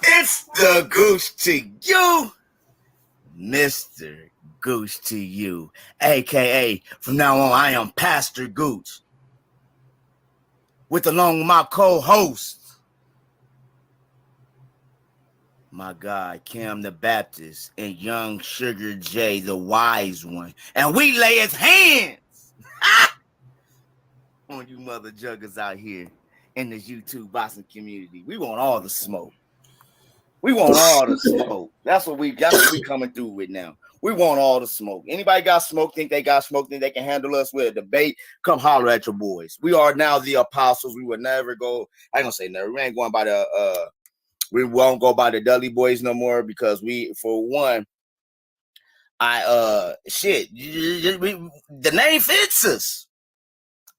It's the Goose to you, Mr. Goose to you, aka from now on I am Pastor Goose, with along with my co-host, my guy Cam the Baptist and Young Sugar J the Wise One, and we lay his hands on you mother juggers out here in this YouTube boxing community. We want all the smoke. We want all the smoke. That's what we coming through with now. We want all the smoke. Anybody got smoke, think they got smoke, think they can handle us with a debate, come holler at your boys. We are now the apostles. We would never go, I ain't gonna say never. We ain't going by the we won't go by the Dudley boys no more because we, for one, the name fits us.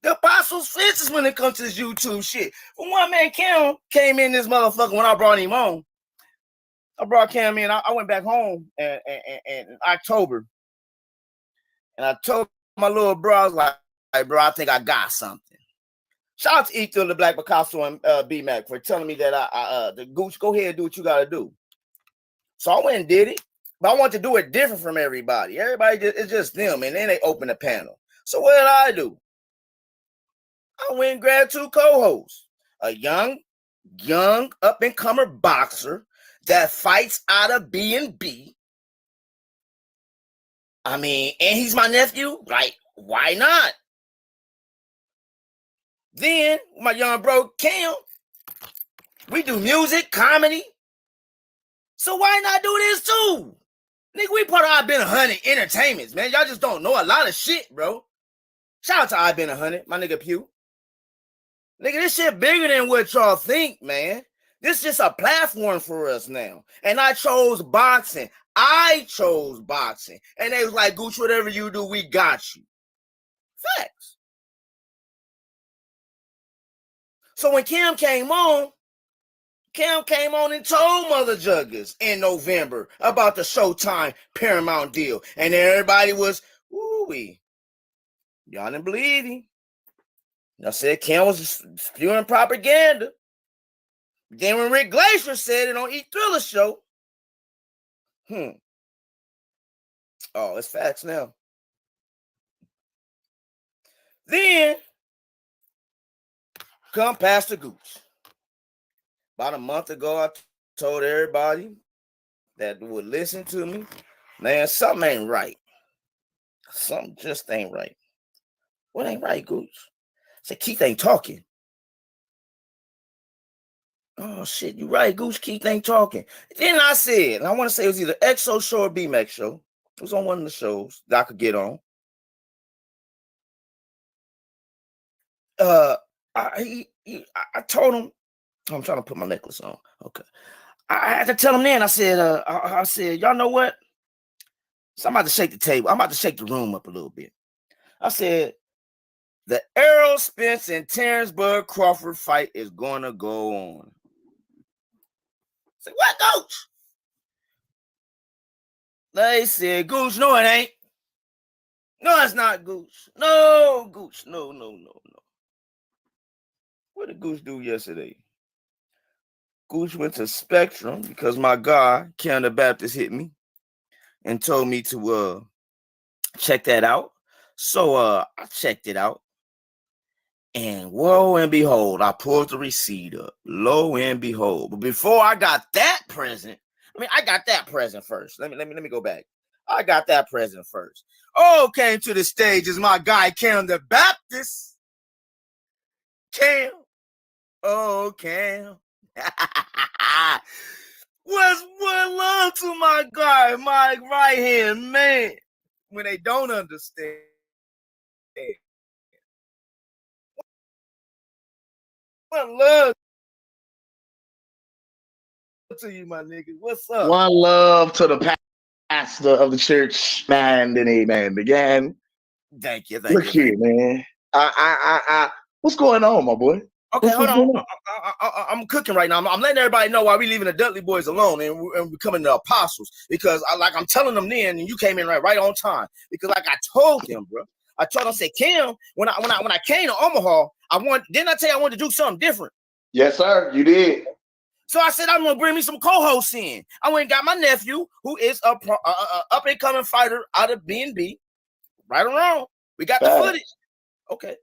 The apostles fits us when it comes to this YouTube shit. For one, man, Cam came in this motherfucker when I brought him on. I brought Cam in. I went back home in October. And I told my little bro, I was like, hey, bro, I think I got something. Shout out to E3 the Black Picasso and B-Mac for telling me that the Gooch, go ahead and do what you got to do. So I went and did it. But I want to do it different from everybody. It's just them. And then they open the panel. So what did I do? I went and grabbed two co-hosts. A young up-and-comer boxer that fights out of B&B. I mean, and he's my nephew. Like, why not? Then, my young bro, Cam, we do music, comedy. So why not do this too? Nigga, we part of I've Been 100 Entertainments, man. Y'all just don't know a lot of shit, bro. Shout out to I've Been 100, my nigga Pew. Nigga, this shit bigger than what y'all think, man. This is just a platform for us now. And I chose boxing. And they was like, Gooch, whatever you do, we got you. Facts. So when Cam came on and told Mother Juggers in November about the Showtime Paramount deal. And everybody was, ooh-wee. Y'all didn't believe him. Y'all said Cam was spewing propaganda. Then when Rick Glacier said it on E Thriller show, oh, it's facts now. Then come Pastor Gooch. About a month ago, I told everybody that would listen to me, man, something ain't right. Something just ain't right. What ain't right, Gooch? I said, Keith ain't talking. Oh, shit, you right, Gooch. Keith ain't talking. Then I said, and I want to say it was either XO show or B-Mac show. It was on one of the shows that I could get on. I told him, I'm trying to put my necklace on. Okay. I had to tell him then. I said, y'all know what? So I'm about to shake the table. I'm about to shake the room up a little bit. I said, the Errol Spence and Terrence Bud Crawford fight is going to go on. I said, what, Gooch? They said, Gooch, no, it ain't. No, it's not, Gooch. No, Gooch. No. What did Gooch do yesterday? Gooch went to Spectrum because my guy, Cam the Baptist, hit me and told me to check that out. So I checked it out. And lo and behold, I pulled the receipt up. Lo and behold. But before I got that present, I got that present first. Let me go back. I got that present first. Oh, came to the stage is my guy, Cam the Baptist. Cam. Oh, Cam. What's one love to my guy, my right-hand man, when they don't understand. One love to you, my nigga. What's up? One love to the pastor of the church, man, and amen. Again. Thank you. Look here, man. What's going on, my boy? Okay, hold on. I'm cooking right now. I'm letting everybody know why we leaving the Dudley boys alone and we're becoming the apostles. Because I'm telling them then, and you came in right on time. Because like I told them, bro, I told him, I said, Kim, when I came to Omaha, didn't I tell you I wanted to do something different? Yes, sir. You did. So I said, I'm gonna bring me some co-hosts in. I went and got my nephew, who is a up and coming fighter out of B&B. Right or wrong, we got the footage. Okay.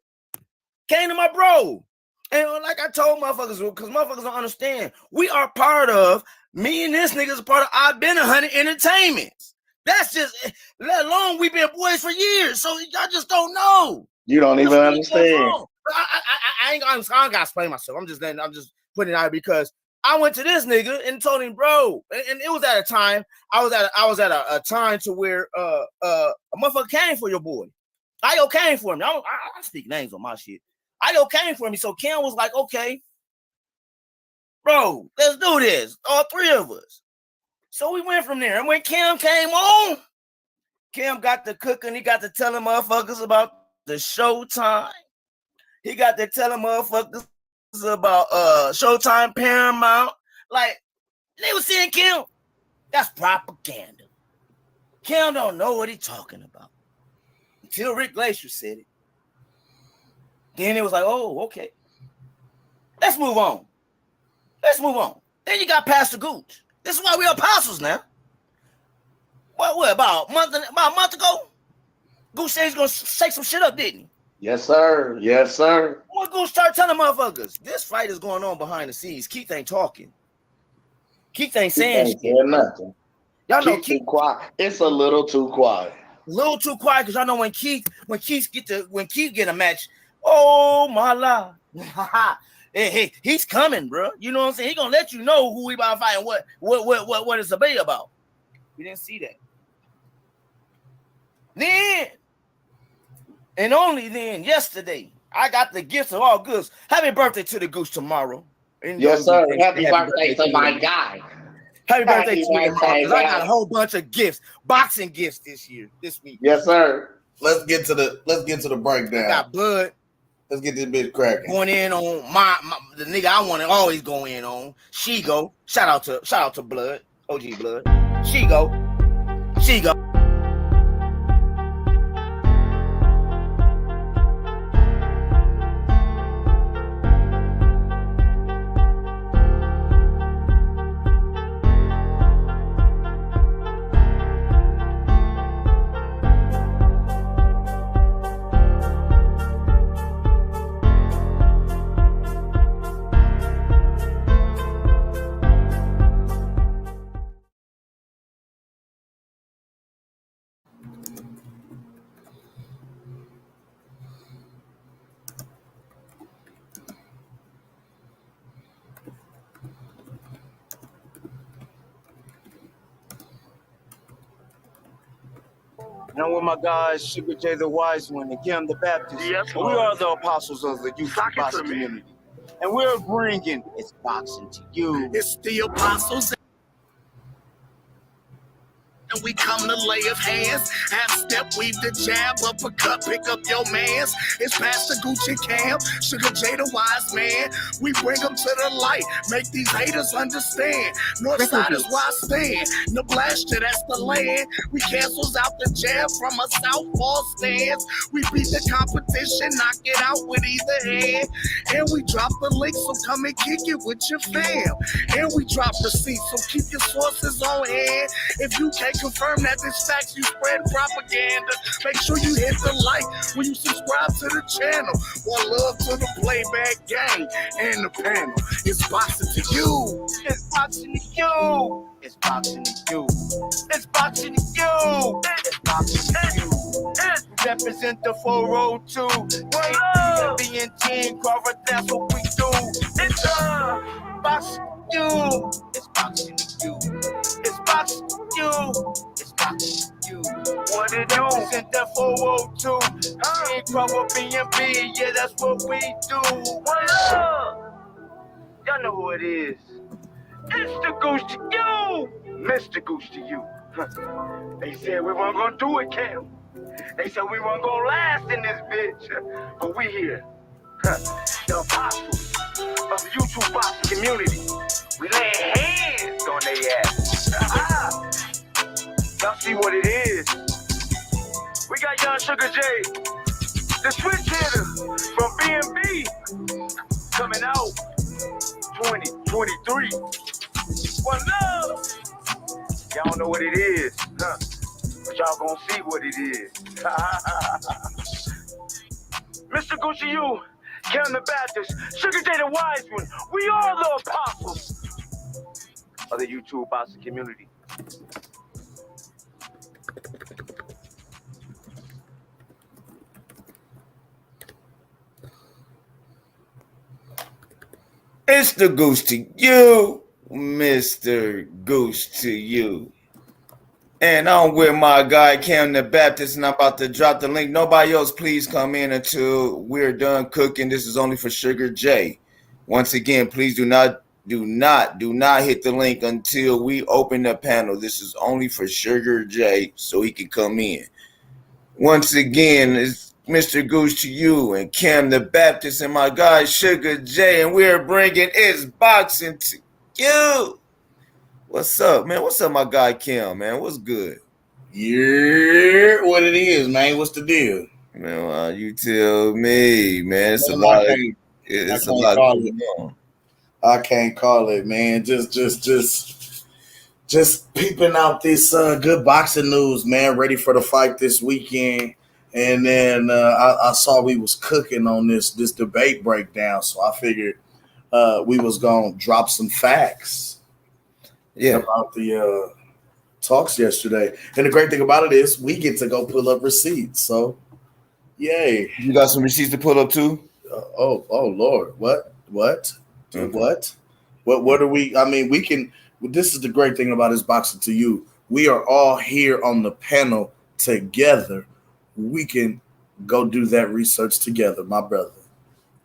Came to my bro. And like I told motherfuckers, because motherfuckers don't understand, we are part of, me and this nigga is a part of I've Been 100 Entertainments. That's just, let alone we've been boys for years. So y'all just don't know. You don't even understand. I don't gotta explain myself. I'm just putting it out because I went to this nigga and told him, bro, and it was at a time, I was at a time to where a motherfucker came for your boy. Io came for me. I speak names on my shit. Io came for me. So Kim was like, okay, bro, let's do this. All three of us. So we went from there. And when Kim came on, Kim got to cooking. He got to telling motherfuckers about the Showtime. He got to telling motherfuckers about Showtime Paramount. Like, they was saying Kim. That's propaganda. Kim don't know what he talking about. Until Rick Glacier said it. Then it was like, oh, okay. Let's move on. Then you got Pastor Gooch. This is why we're apostles now. What about a month ago? Gooch said he's gonna shake some shit up, didn't he? Yes, sir. Yes, sir. What Gooch start telling motherfuckers? This fight is going on behind the scenes. Keith ain't talking. Keith ain't saying shit. Nothing. Y'all know Keith quiet. It's a little too quiet. A little too quiet because y'all know when Keith get a match, oh my lord. Hey, he's coming, bro. You know what I'm saying? He gonna let you know who we about to fight and what it's about. We didn't see that. Then, and only then, yesterday, I got the gifts of all goods. Happy birthday to the Goose tomorrow. Yes, sir. Happy birthday to my guy. Happy birthday to me, because I got a whole bunch of gifts, boxing gifts this week. Yes, sir. Let's get to the breakdown. I got Bud. Let's get this bitch cracking. Going in on the nigga I want to always go in on. Shigo. Shout out to Blood. OG Blood. Shigo. And I'm with my guys, Sugar J the Wise One, and Kim the Baptist. Yes, and we are the apostles of the youth boxing community. And we're bringing It's Boxing to You. It's the apostles. And we come to lay of hands, half step, weave the jab, uppercut, pick up your mans. It's Pastor Gucci Cam, Sugar J the Wise Man. We bring them to the light, make these haters understand. Northside is where I stand, Nebraska, that's the land. We cancels out the jab from a southpaw stance. We beat the competition, knock it out with either hand. And we drop the link, so come and kick it with your fam. And we drop receipts, so keep your sources on hand. If you can't confirm that this facts, you spread propaganda. Make sure you hit the like when you subscribe to the channel. One love to the playback gang and the panel. It's boxing to you. It's boxing to you. It's boxing to you. It's boxing to you. It's boxing to you. Represent the 402. Being Team Crawford, that's what we do. It's boxing to you. It's boxing to you. It's boxing to you. It's boxing to you. What it do? Represent the 402. Team Crawford, B&B, yeah, that's what we do. What up? Y'all know who it is. It's the Goose to you. Mr. Goose to you. They said we weren't gonna do it, Cam. They said we weren't gonna last in this bitch. But we here. The apostles of the YouTube boxing community. We lay hands on their ass. Y'all see what it is. We got young Sugar J. The switch hitter from B&B coming out 2023. One love. Y'all don't know what it is, huh? But y'all gonna see what it is. Mr. Gucci, you, Kevin the Baptist, Sugar J the Wise One, we are the apostles of the YouTube boxing community. It's the Goose to you, Mr. Goose to you. And I'm with my guy Cam the Baptist, and I'm about to drop the link. Nobody else, please come in until we're done cooking. This is only for Sugar J. Once again, please do not hit the link until we open the panel. This is only for Sugar J, so he can come in. Once again, it's Mr. Goose to you and Cam the Baptist and my guy Sugar J, and we're bringing It's Boxing to you. What's up, man? What's up, my guy Cam, man? What's good? Yeah, what it is, man? What's the deal? Man, you tell me, man. It's a lot going on. I can't call it, man. Just peeping out this good boxing news, man. Ready for the fight this weekend. And then I saw we was cooking on this debate breakdown, so I figured we was gonna drop some facts. Yeah, about the talks yesterday. And the great thing about it is we get to go pull up receipts. So, yay. You got some receipts to pull up too? Oh, Lord. What? Okay. What are we? I mean, we can. This is the great thing about It's Boxing to You. We are all here on the panel together. We can go do that research together, my brother,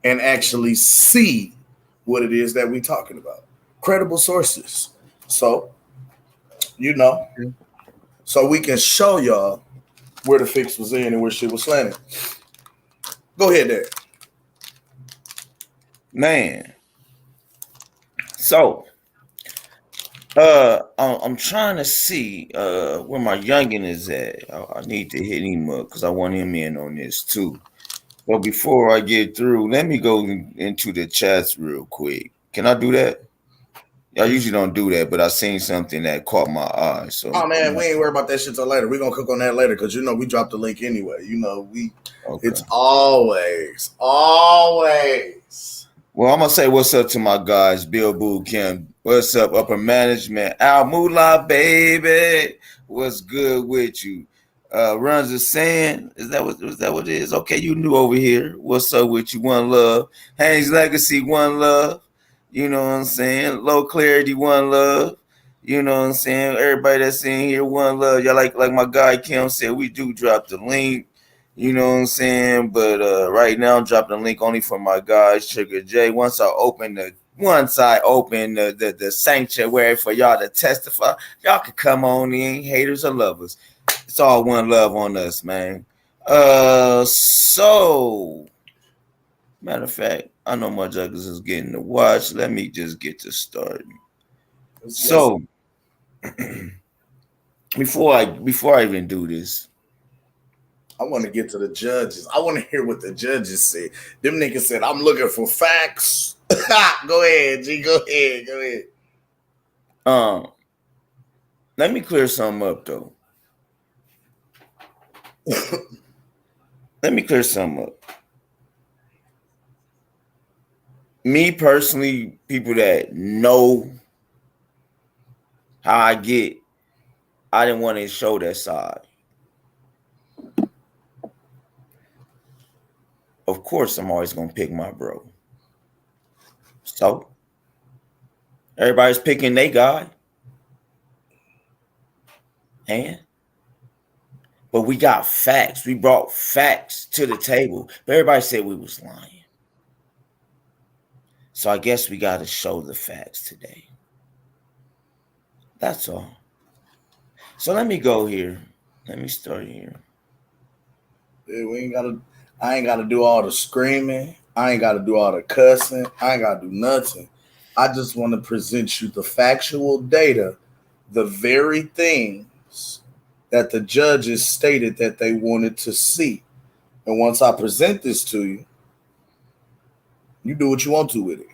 and actually see what it is that we're talking about. Credible sources. So, so we can show y'all where the fix was in and where shit was slanted. Go ahead there. Man. So, I'm trying to see where my youngin is at. I need to hit him up because I want him in on this too. But before I get through, let me go into the chats real quick. Can I do that? I usually don't do that, but I seen something that caught my eye. So, oh man, we ain't worried about that shit till later. We're gonna cook on that later because we dropped the link anyway. It's always. Well, I'm gonna say what's up to my guys, Bill Boo Kim. What's up, upper management? Al Moolah, baby. What's good with you? Runs a saying, is that what it is? Okay, you new over here. What's up with you? One love. Haynes Legacy, one love. You know what I'm saying? Low clarity, one love. You know what I'm saying? Everybody that's in here, one love. Y'all like my guy Kim said, we do drop the link. You know what I'm saying? But right now I'm dropping the link only for my guy Sugar J. Once I open the sanctuary for y'all to testify, y'all can come on in, haters or lovers. It's all one love on us, man. So matter of fact, I know my juggers is getting to watch. Let me just get to starting. So before I even do this, I want to get to the judges. I want to hear what the judges say. Them niggas said, I'm looking for facts. Go ahead, G. Go ahead. Let me clear something up, though. Me personally, people that know how I get, I didn't want to show that side. Of course, I'm always going to pick my bro. So, everybody's picking their guy. But we got facts. We brought facts to the table. But everybody said we was lying. So I guess we got to show the facts today. That's all. So let me go here. Let me start here. Yeah, I ain't gotta do all the screaming. I ain't gotta do all the cussing. I ain't gotta do nothing. I just want to present you the factual data, the very things that the judges stated that they wanted to see. And once I present this to you, you do what you want to with it.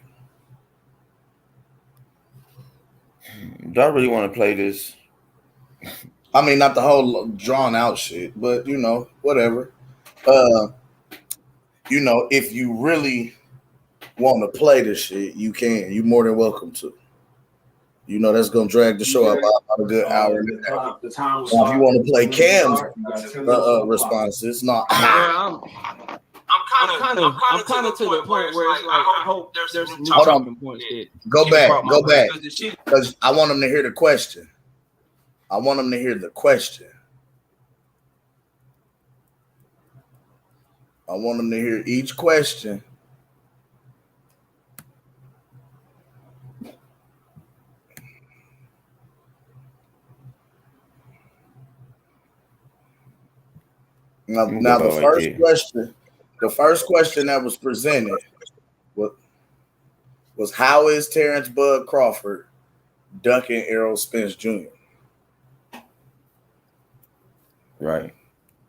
Do I really want to play this? I mean, not the whole drawn out shit, but you know, whatever. You know, if you really want to play this shit, you can. You're more than welcome to. You know, that's gonna drag the show out about a good hour. The time will Now, if you want to play Cam's responses, no. I'm kind of to the point where it's like I hope there's some new talking points. Go back, because I want them to hear the question. I want them to hear the question. I want them to hear each question. Now the first question that was presented was how is Terrence Bud Crawford ducking Errol Spence Jr.? Right.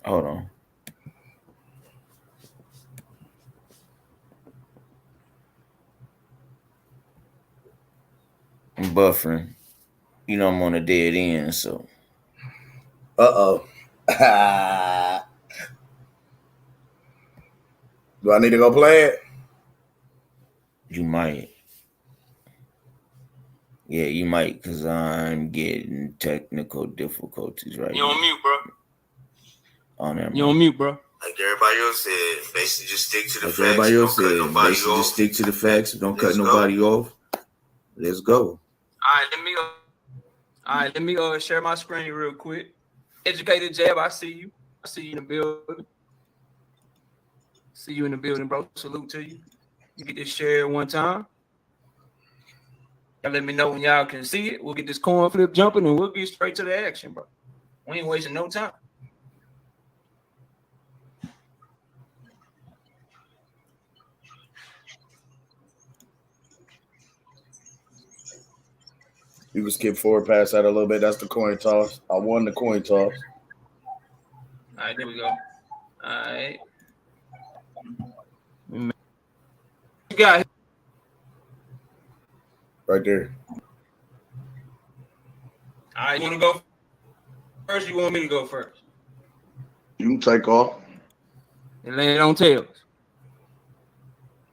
Hold on. I'm buffering. You know I'm on a dead end, so. Uh-oh. Do I need to go play it? You might. Yeah, you might, because I'm getting technical difficulties right now. You on mute, bro. On there, you on mute, bro. Like everybody else said, basically just stick to the facts. Everybody else said, basically just stick to the facts. Don't cut nobody off. Let's go. All right, let me share my screen real quick. Educated Jab, I see you. I see you in the building. See you in the building, bro. Salute to you. You get this share one time. Y'all let me know when y'all can see it. We'll get this coin flip jumping and we'll get straight to the action, bro. We ain't wasting no time. You can skip forward past that a little bit. That's the coin toss. I won the coin toss. All right, there we go. All right. You got it. Right there. All right, you want to go first? You want me to go first? You can take off. And land on tails.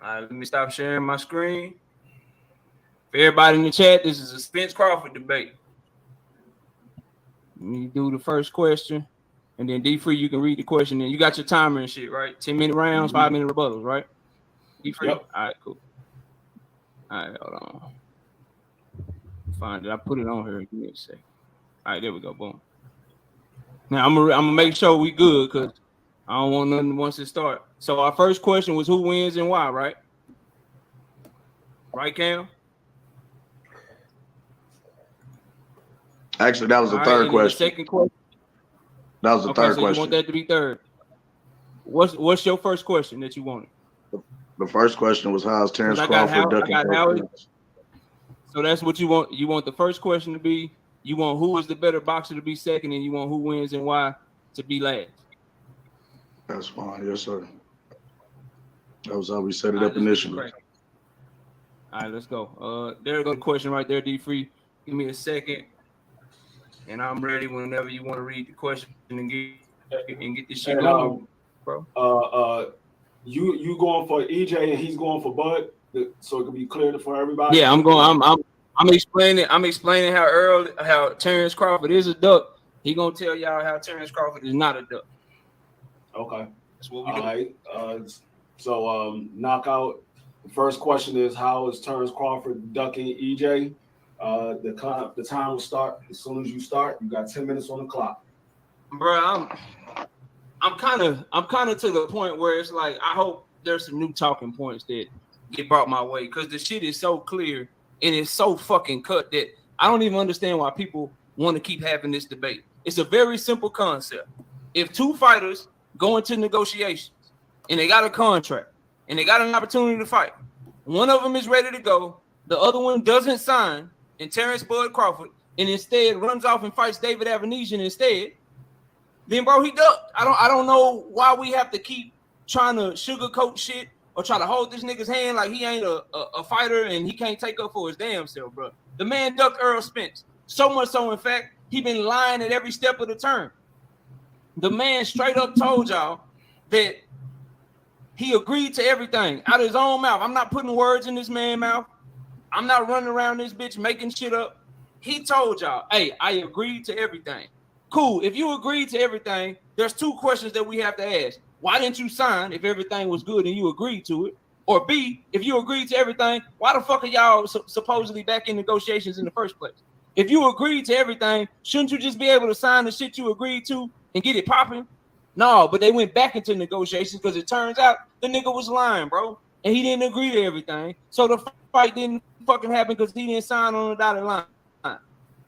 All right, let me stop sharing my screen. For everybody in the chat, this is a Spence Crawford debate. Let me do the first question. And then D-Free, you can read the question. And you got your timer and shit, right? 10-minute rounds, 5-minute rebuttals, right? D-Free? Yep. All right, cool. All right, hold on. Fine, did I put it on here? Give me a second. All right, there we go. Boom. Now, I'm gonna make sure we good because I don't want nothing once it starts. So our first question was who wins and why, right? Right, Cam? Actually, that was the third question. The second question. That was the third question. You want that to be third. What's your first question that you wanted? The first question was how's Terrence Crawford ducking? So that's what you want. You want the first question to be, you want who is the better boxer to be second, and you want who wins and why to be last. That's fine. Yes, sir. That was how we set it up initially. All right, let's go. There goes the question right there, D-Free. Give me a second. And I'm ready whenever you want to read the question and get this shit going, bro. You going for EJ and he's going for Bud, so it can be clear for everybody. Yeah, I'm explaining how Terrence Crawford is a duck. He gonna tell y'all how Terrence Crawford is not a duck. Okay, that's what we do. All right. So knockout. The first question is how is Terrence Crawford ducking EJ? The time will start as soon as you start. You got 10 minutes on the clock. Bro, I'm kind of to the point where it's like I hope there's some new talking points that get brought my way because the shit is so clear and it's so fucking cut that I don't even understand why people want to keep having this debate. It's a very simple concept. If two fighters go into negotiations and they got a contract and they got an opportunity to fight, one of them is ready to go, the other one doesn't sign, and Terrence Bud Crawford, and instead runs off and fights David Avanesian instead, then bro, he ducked. I don't know why we have to keep trying to sugarcoat shit or try to hold this nigga's hand like he ain't a fighter and he can't take up for his damn self, bro. The man ducked Earl Spence. So much so, in fact, he been lying at every step of the turn. The man straight up told y'all that he agreed to everything out of his own mouth. I'm not putting words in this man's mouth. I'm not running around this bitch making shit up. He told y'all, hey, I agreed to everything. Cool. If you agreed to everything, there's two questions that we have to ask. Why didn't you sign if everything was good and you agreed to it? Or B, if you agreed to everything, why the fuck are y'all supposedly back in negotiations in the first place? If you agreed to everything, shouldn't you just be able to sign the shit you agreed to and get it popping? No, but they went back into negotiations because it turns out the nigga was lying, bro. And he didn't agree to everything. So the fight didn't fucking happen because he didn't sign on the dotted line.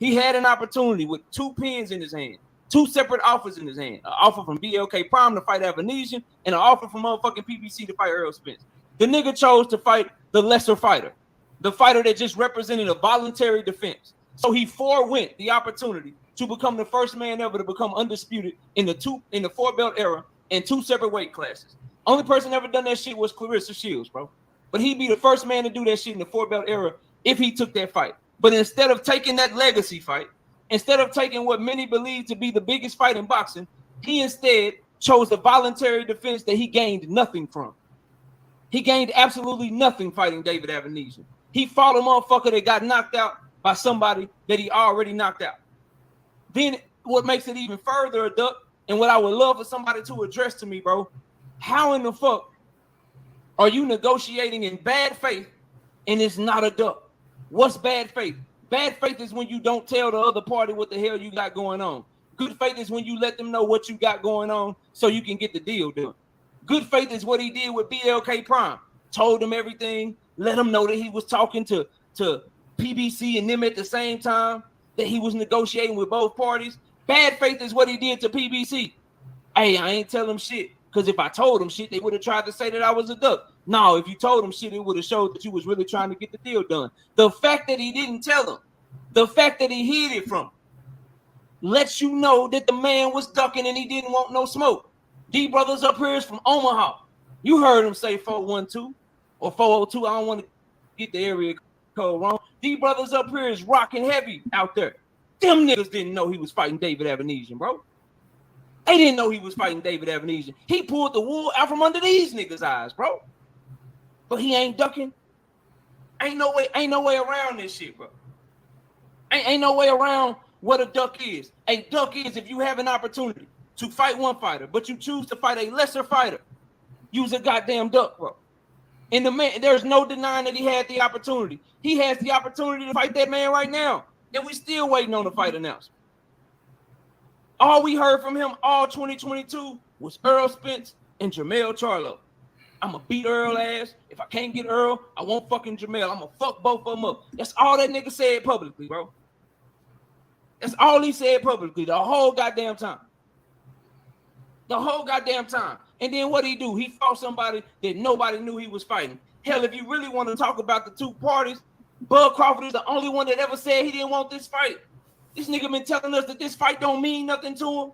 He had an opportunity with 2 pens in his hand, 2 separate offers in his hand. An offer from BLK Prime to fight Avanesian and an offer from motherfucking PBC to fight Earl Spence. The nigga chose to fight the lesser fighter, the fighter that just represented a voluntary defense. So he forewent the opportunity to become the first man ever to become undisputed in the 4-belt era in 2 separate weight classes. Only person ever done that shit was Clarissa Shields, bro. But he'd be the first man to do that shit in the 4-belt era if he took that fight. But instead of taking that legacy fight, instead of taking what many believe to be the biggest fight in boxing, he instead chose a voluntary defense that he gained nothing from. He gained absolutely nothing fighting David Avanesian. He fought a motherfucker that got knocked out by somebody that he already knocked out. Then what makes it even further a duck, and what I would love for somebody to address to me, bro, how in the fuck are you negotiating in bad faith and it's not a duck? What's bad faith? Bad faith is when you don't tell the other party what the hell you got going on. Good faith is when you let them know what you got going on so you can get the deal done. Good faith is what he did with BLK Prime. Told him everything, let him know that he was talking to PBC and them at the same time, that he was negotiating with both parties. Bad faith is what he did to PBC. Hey, I ain't tell him shit, because if I told him shit, they would have tried to say that I was a duck. No, if you told him shit, it would have showed that you was really trying to get the deal done. The fact that he didn't tell him, the fact that he hid it from him, lets you know that the man was ducking and he didn't want no smoke. D Brothers up here is from Omaha. You heard him say 412 or 402. I don't want to get the area code wrong. D Brothers up here is rocking heavy out there. Them niggas didn't know he was fighting David Avanesian, bro. They didn't know he was fighting David Avanesian. He pulled the wool out from under these niggas' eyes, bro. But he ain't ducking. Ain't no way around this shit, bro. Ain't no way around what a duck is. A duck is if you have an opportunity to fight one fighter, but you choose to fight a lesser fighter. Use a goddamn duck, bro. And the man, there's no denying that he had the opportunity. He has the opportunity to fight that man right now. And we still waiting on the fight announcement. All we heard from him all 2022 was Earl Spence and Jermell Charlo. I'm going to beat Earl ass. If I can't get Earl, I won't fucking Jermell. I'm going to fuck both of them up. That's all that nigga said publicly, bro. That's all he said publicly the whole goddamn time. The whole goddamn time. And then what he do? He fought somebody that nobody knew he was fighting. Hell, if you really want to talk about the two parties, Bud Crawford is the only one that ever said he didn't want this fight. This nigga been telling us that this fight don't mean nothing to him.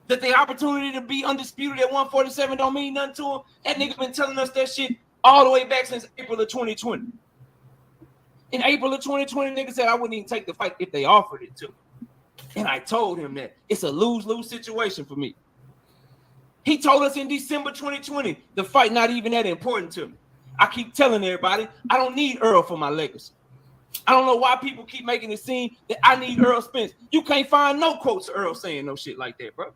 That the opportunity to be undisputed at 147 don't mean nothing to him. That nigga been telling us that shit all the way back since April of 2020. In April of 2020, nigga said I wouldn't even take the fight if they offered it to me. And I told him that it's a lose-lose situation for me. He told us in December 2020, the fight not even that important to me. I keep telling everybody, I don't need Earl for my legacy. I don't know why people keep making it seem that I need Earl Spence. You can't find no quotes of Earl saying no shit like that, bro.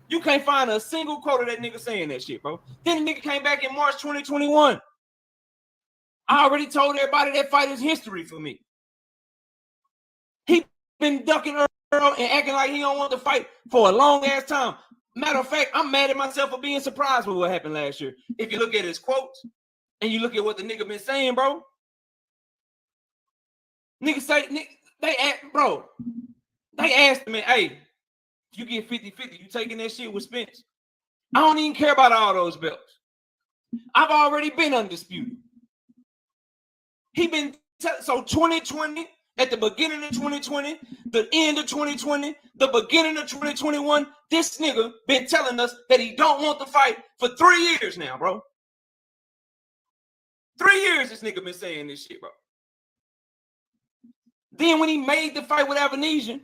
You can't find a single quote of that nigga saying that shit, bro. Then the nigga came back in March 2021. I already told everybody that fight is history for me. He been ducking Earl and acting like he don't want to fight for a long ass time. Matter of fact, I'm mad at myself for being surprised with what happened last year. If you look at his quotes and you look at what the nigga been saying, bro. Niggas say, they asked me, hey, you get 50-50, you taking that shit with Spence? I don't even care about all those belts. I've already been undisputed. So 2020, at the beginning of 2020, the end of 2020, the beginning of 2021. This nigga been telling us that he don't want the fight for 3 years now, bro. 3 years this nigga been saying this shit, bro. Then when he made the fight with Avanesian,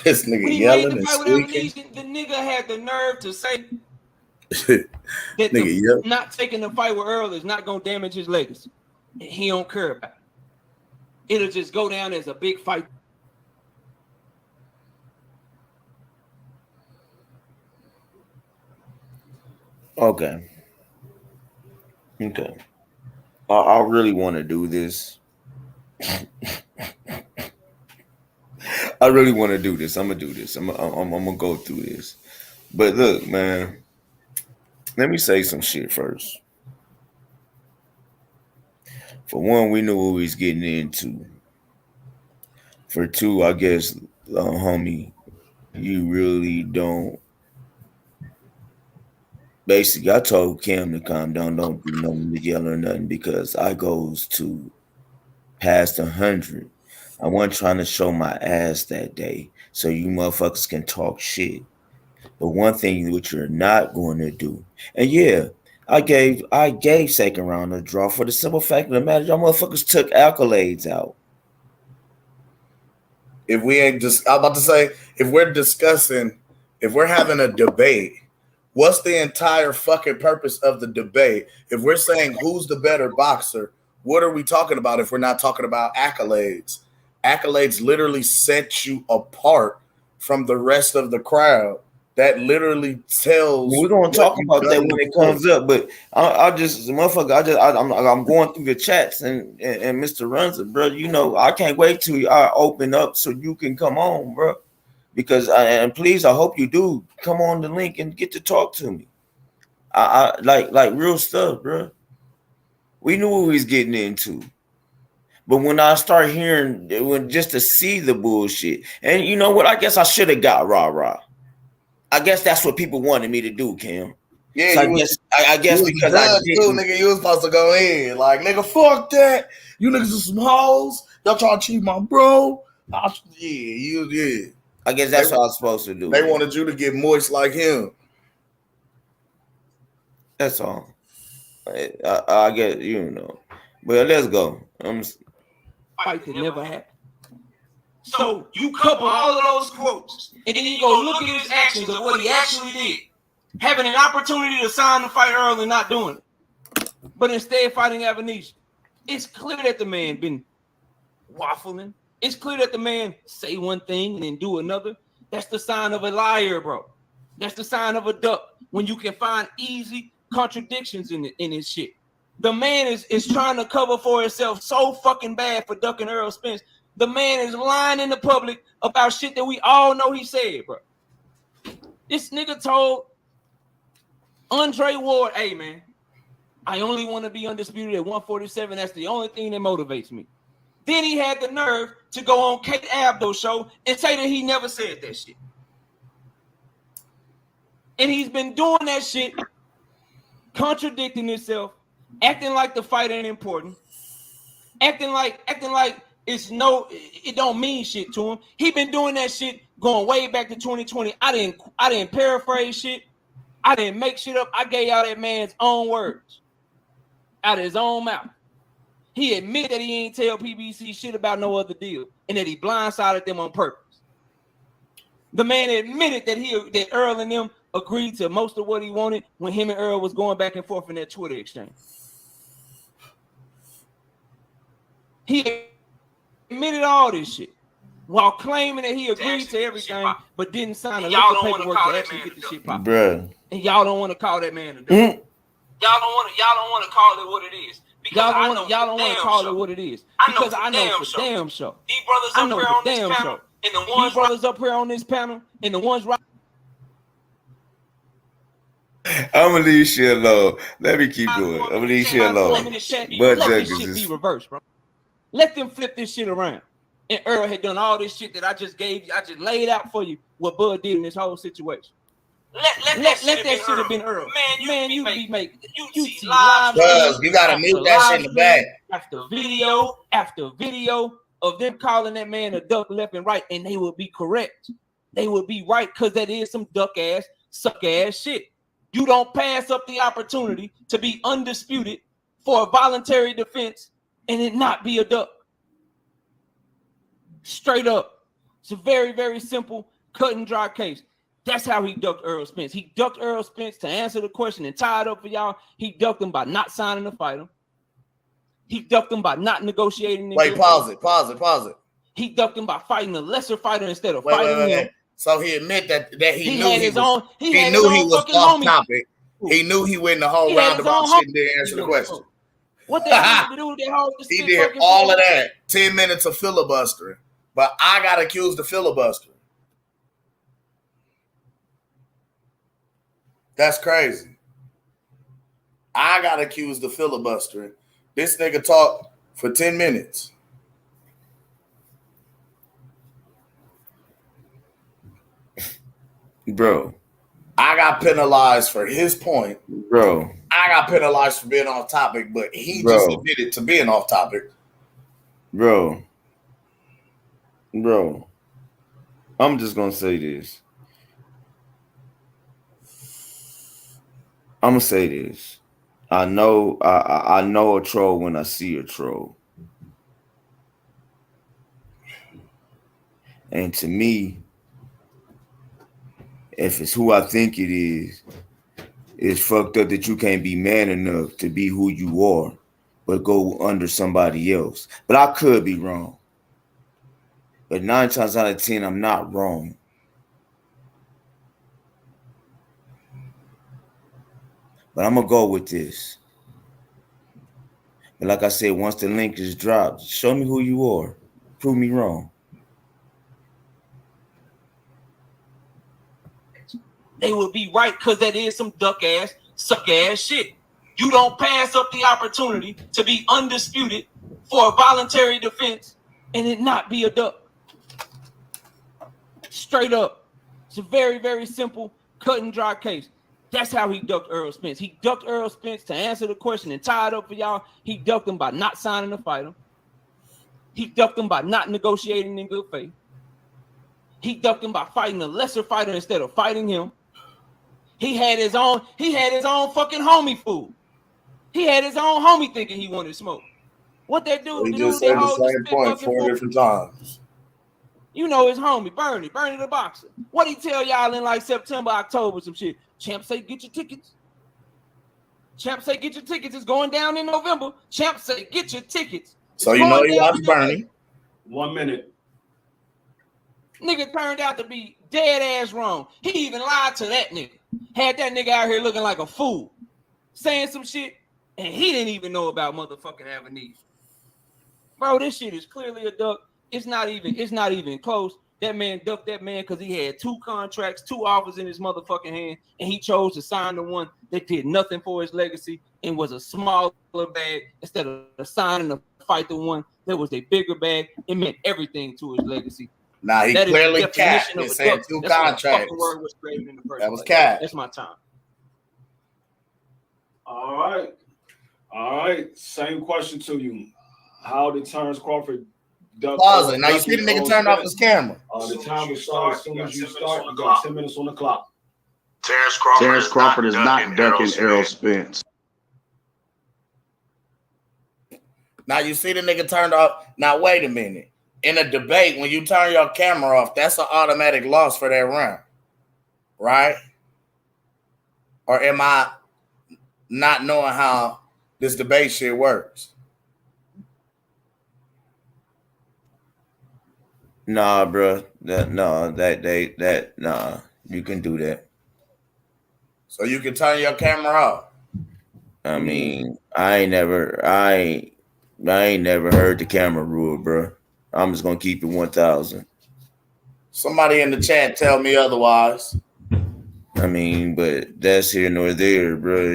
this nigga yelling and squeaking. The nigga had the nerve to say that not taking the fight with Earl is not gonna damage his legacy. He don't care about it. It'll just go down as a big fight. Okay. I really want to do this. I really want to do this. I'm gonna do this. I'm gonna go through this. But look, man, let me say some shit first. For one, we knew what we was getting into. For two, I guess, homie, you really don't. Basically, I told Cam to calm down, don't do nothing to yell or nothing, because I goes to past 100. I wasn't trying to show my ass that day, so you motherfuckers can talk shit. But one thing which you're not going to do, and yeah, I gave second round a draw for the simple fact of the matter, y'all motherfuckers took accolades out. If we ain't just, I'm about to say, if we're having a debate, what's the entire fucking purpose of the debate? If we're saying who's the better boxer, what are we talking about if we're not talking about accolades? Accolades literally set you apart from the rest of the crowd. That literally tells. We're gonna talk about that when it comes up, but I'm going through the chats and Mr. Runza, bro. You know, I can't wait till I open up so you can come on, bro. Because and please, I hope you do come on the link and get to talk to me. I like real stuff, bro. We knew what we was getting into. But when I start hearing, just to see the bullshit, and you know what, I guess I should have got rah-rah. I guess that's what people wanted me to do, Cam. Yeah, so I guess because I did too, nigga, you was supposed to go in. Like, nigga, fuck that. You niggas are some hoes. Y'all trying to cheat my bro. Yeah. I guess that's what I was supposed to do. They wanted you to get moist like him. That's all. I get, you know. But let's go. Fight that never happened. So you couple all of those quotes, and then you go look at his actions of what he actually did. Having an opportunity to sign the fight early and not doing it. But instead fighting Avanesian. It's clear that the man been waffling. It's clear that the man say one thing and then do another. That's the sign of a liar, bro. That's the sign of a duck. When you can find easy contradictions in his shit. The man is trying to cover for himself so fucking bad for ducking Errol Spence. The man is lying in the public about shit that we all know he said, bro. This nigga told Andre Ward, hey, man, I only want to be undisputed at 147. That's the only thing that motivates me. Then he had the nerve to go on Kate Abdo's show and say that he never said that shit. And he's been doing that shit, contradicting himself, acting like the fight ain't important, acting like it don't mean shit to him. He been doing that shit going way back to 2020. I didn't paraphrase shit. I didn't make shit up. I gave out that man's own words out of his own mouth. He admitted that he ain't tell PBC shit about no other deal and that he blindsided them on purpose. The man admitted that Earl and them agreed to most of what he wanted when him and Earl was going back and forth in that Twitter exchange. He admitted all this shit while claiming that he agreed to everything, but didn't sign a little paperwork to actually get the shit popped. Bruh. And y'all don't want to call that man a dude. Y'all don't want to call it what it is. Y'all don't want to call it what it is. Because I know for damn sure. These brothers up here on this panel, and the ones brothers up here on this panel, and the ones right. I'm gonna leave shit alone. Let me keep going. I'm gonna leave shit alone. But this shit be reversed, bro. Let them flip this shit around. And Earl had done all this shit that I just gave you. I just laid out for you what Bud did in this whole situation. Let that shit have been Earl. Man, you be making you see live. You gotta mute that shit in the back. After video, of them calling that man a duck left and right, and they would be correct. They would be right because that is some duck ass, suck ass shit. You don't pass up the opportunity to be undisputed for a voluntary defense and it not be a duck. Straight up. It's a very, very simple cut and dry case. That's how he ducked Earl Spence. He ducked Earl Spence to answer the question and tie it up for y'all. He ducked him by not signing the fighter. He ducked him by not negotiating. Wait, pause it. He ducked him by fighting a lesser fighter instead of fighting him. So he admit that he knew had he his was, own. he knew he was off topic. He knew he went the whole roundabout shit and didn't answer the question. What they had to do with that whole he did all of that. 10 minutes of filibustering. But I got accused of filibustering. That's crazy. I got accused of filibustering. This nigga talked for 10 minutes. Bro. I got penalized for his point. Bro. I got penalized for being off topic, but he just admitted to being off topic. Bro. I'm just gonna say this. I'm gonna say this. I know a troll when I see a troll. And to me, if it's who I think it is, it's fucked up that you can't be man enough to be who you are, but go under somebody else. But I could be wrong. But 9 times out of 10, I'm not wrong. But I'm going to go with this. But like I said, once the link is dropped, show me who you are. Prove me wrong. They would be right because that is some duck ass, suck ass shit. You don't pass up the opportunity to be undisputed for a voluntary defense and it not be a duck. Straight up. It's a very, very simple cut and dry case. That's how he ducked Earl Spence. He ducked Earl Spence to answer the question and tie it up for y'all. He ducked him by not signing the fighter. He ducked him by not negotiating in good faith. He ducked him by fighting a lesser fighter instead of fighting him. He had his own fucking homie fool. He had his own homie thinking he wanted smoke. What that dude? He just said the same point 4 different times. You know his homie, Bernie the boxer. What he tell y'all in like September, October, some shit? Champ say get your tickets. Champ say get your tickets. It's going down in November. Champ say get your tickets. So you know he watched Bernie. 1 minute. Nigga turned out to be dead ass wrong. He even lied to that nigga. Had that nigga out here looking like a fool, saying some shit, and he didn't even know about motherfucking Avenue. Bro, this shit is clearly a duck. It's not even close. That man ducked that man because he had 2 contracts, 2 offers in his motherfucking hand, and he chose to sign the one that did nothing for his legacy and was a smaller bag instead of signing to fight the one that was a bigger bag. It meant everything to his legacy. Nah, he clearly capped. He said 2 contracts. That was capped. That's my time. All right. Same question to you. How did Terrence Crawford duck? Pause it. Now you see the nigga turned off his camera. The time will start as soon as you start. You got 10 minutes on the clock. Terrence Crawford is not ducking Errol Spence. Now you see the nigga turned off. Now wait a minute. In a debate, when you turn your camera off, that's an automatic loss for that round, right? Or am I not knowing how this debate shit works? Nah, bro. Nah, you can do that. So you can turn your camera off. I mean, I ain't never heard the camera rule, bro. I'm just gonna keep it 1,000. Somebody in the chat tell me otherwise. I mean, but that's here nor there, bro.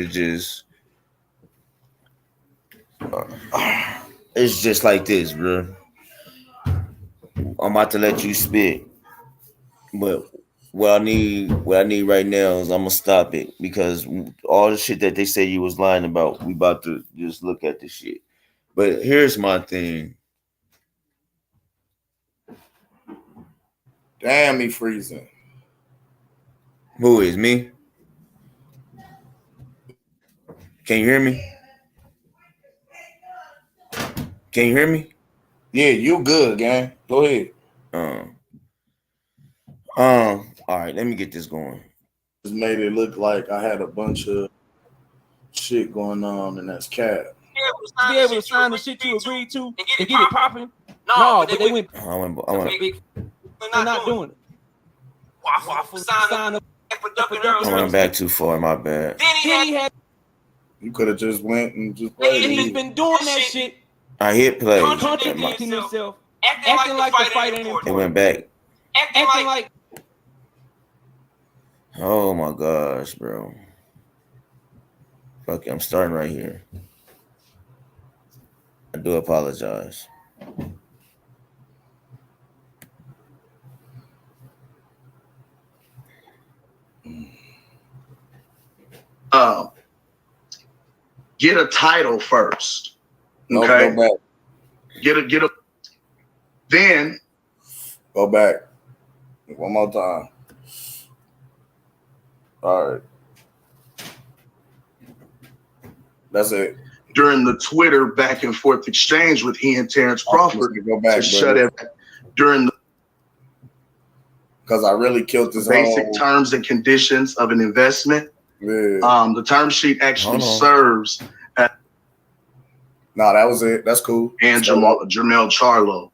It's just like this, bro. I'm about to let you spit, but what I need right now is I'm gonna stop it because all the shit that they say you was lying about, we about to just look at the shit. But here's my thing. Damn, he freezing. Who is me? Can you hear me? Can you hear me? Yeah, you good, gang. Go ahead. All right, let me get this going. Just made it look like I had a bunch of shit going on, and that's cap. Be able to sign the shit you agreed to and get it popping. No, but they went. I want. They're not doing it. Waffle sign up for I went back too far. My bad. Then he had. You could have just went and just played. He's been doing that shit. I hit play. Contradicting himself. Acting like the fight ain't important. It went back. Acting like. Oh my gosh, bro. Fuck it, I'm starting right here. I do apologize. Get a title first. No, Okay. go back. Get a. Then Go back. One more time. All right. That's it. during the Twitter back and forth exchange with he and Terrence Crawford go back, to shut it during the because I really killed this basic whole terms and conditions of an investment. Yeah. The term sheet actually serves as that was it. That's cool. And Jermel Charlo.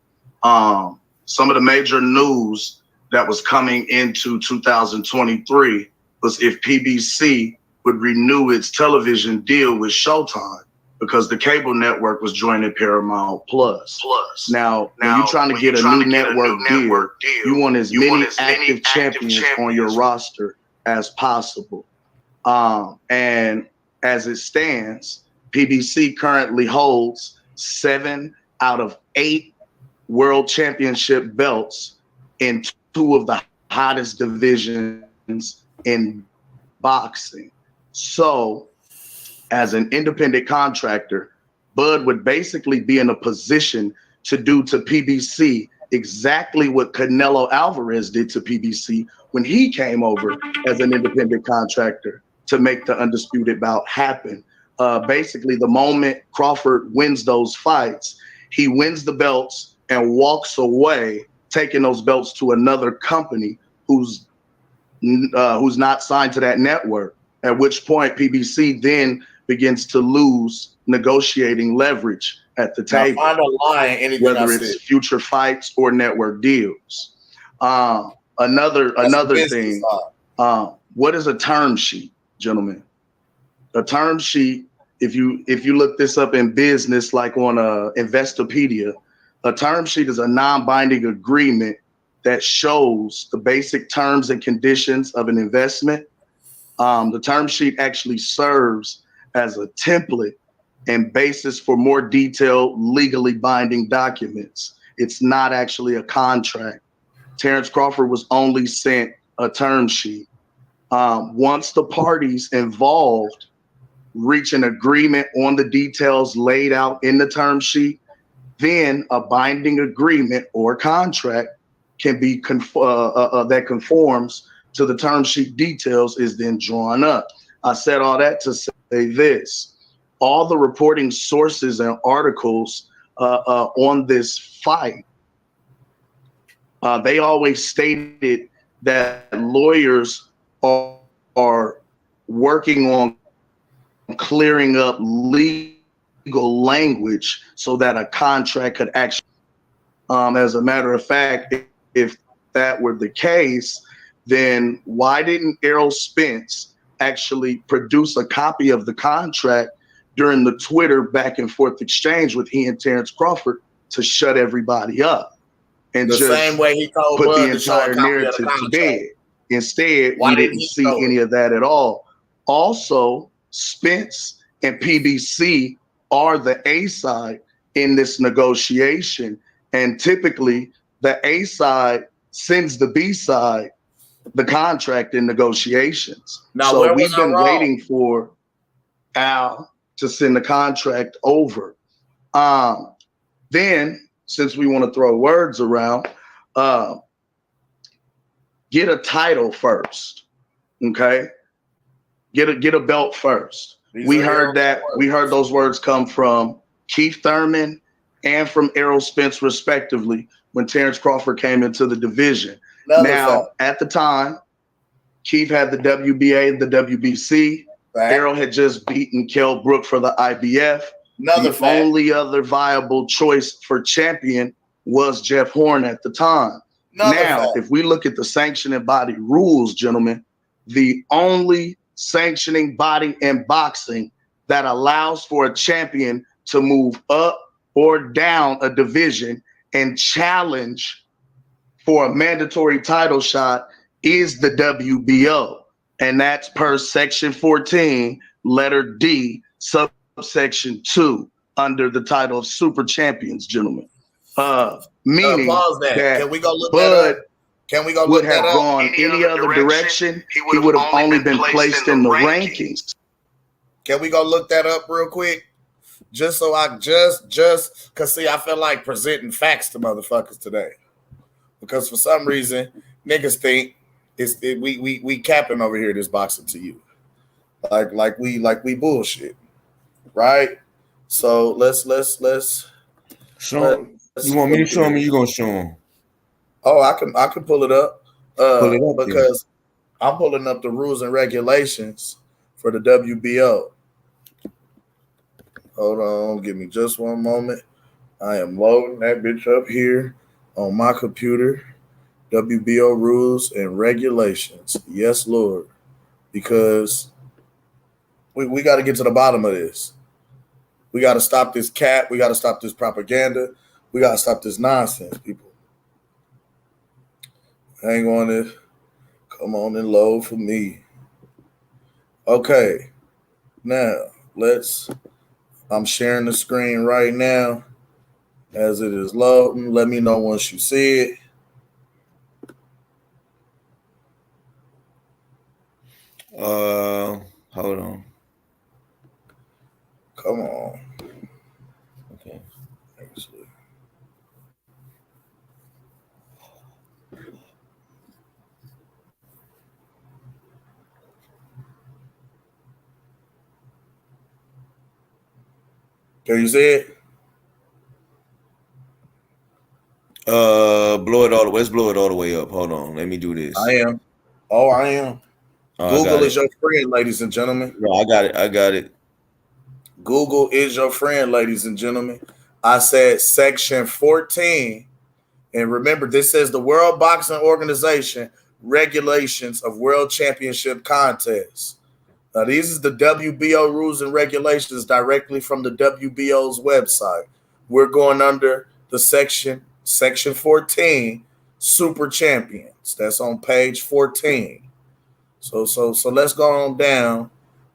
Some of the major news that was coming into 2023 was if PBC would renew its television deal with Showtime because the cable network was joining Paramount Plus. Now you're trying to get a new network deal, you want as many active champions on your roster as possible. And as it stands, PBC currently holds 7 out of 8 world championship belts in 2 of the hottest divisions in boxing. So as an independent contractor, Bud would basically be in a position to do to PBC exactly what Canelo Alvarez did to PBC when he came over as an independent contractor to make the Undisputed bout happen. Basically, the moment Crawford wins those fights, he wins the belts and walks away, taking those belts to another company who's not signed to that network, at which point PBC then begins to lose negotiating leverage at the table, whether it's future fights or network deals. Another thing, what is a term sheet, gentlemen? A term sheet, if you look this up in business, like on Investopedia, a term sheet is a non-binding agreement that shows the basic terms and conditions of an investment. The term sheet actually serves as a template and basis for more detailed, legally binding documents. It's not actually a contract. Terrence Crawford was only sent a term sheet. Once the parties involved reach an agreement on the details laid out in the term sheet, then a binding agreement or contract can be that conforms to the term sheet details is then drawn up. I said all that to say this. All the reporting sources and articles on this fight, they always stated that lawyers are working on clearing up legal language so that a contract could actually, as a matter of fact, if that were the case, then why didn't Errol Spence actually produce a copy of the contract during the Twitter back and forth exchange with he and Terrence Crawford to shut everybody up and the just same way he told put Bud the to show a entire copy of the narrative to contract? bed? Instead, Why we didn't didn't he see show any it? of that at all. Also, Spence and PBC are the A side in this negotiation, and typically the A side sends the B side the contract in negotiations. Now, so where we've was I been wrong? waiting for Al to send the contract over. Then, since we want to throw words around, get a title first. Okay, get a belt first. We heard those words come from Keith Thurman and from Errol Spence, respectively, when Terrence Crawford came into the division. At the time, Keith had the WBA, the WBC. Errol had just beaten Kell Brook for the IBF. The only other viable choice for champion was Jeff Horn at the time. If we look at the sanctioning body rules, gentlemen, the only sanctioning body in boxing that allows for a champion to move up or down a division and challenge for a mandatory title shot is the WBO. And that's per section 14, letter D, subsection 2, under the title of super champions, gentlemen. Meaning pause that. Can we go look that Bud up? Can we go would look have that up? gone any other direction. He would have only been placed in the rankings. Can we go look that up real quick? Just so I because see, I feel like presenting facts to motherfuckers today. Because for some reason, niggas think we capping over here this boxing to you. Like we bullshit. Right? So let's show him. You want me to show him or you gonna show him? Oh, I can pull it up. Pull it up because I'm pulling up the rules and regulations for the WBO. Hold on, give me just one moment. I am loading that bitch up here on my computer. WBO rules and regulations. Yes, Lord. Because we got to get to the bottom of this. We got to stop this cap. We got to stop this propaganda. We got to stop this nonsense, people. Hang on it. Come on and load for me. Okay. Now, I'm sharing the screen right now as it is loading. Let me know once you see it. Hold on. Come on. Okay. Actually. Can you see it? Blow it all the way. Let's blow it all the way up. Hold on. Let me do this. I am. Google is your friend, ladies and gentlemen. No, I got it. Google is your friend, ladies and gentlemen. I said section 14. And remember, this says the World Boxing Organization regulations of World Championship contests. Now, these is the WBO rules and regulations directly from the WBO's website. We're going under the section 14, Super Champions. That's on page 14. So let's go on down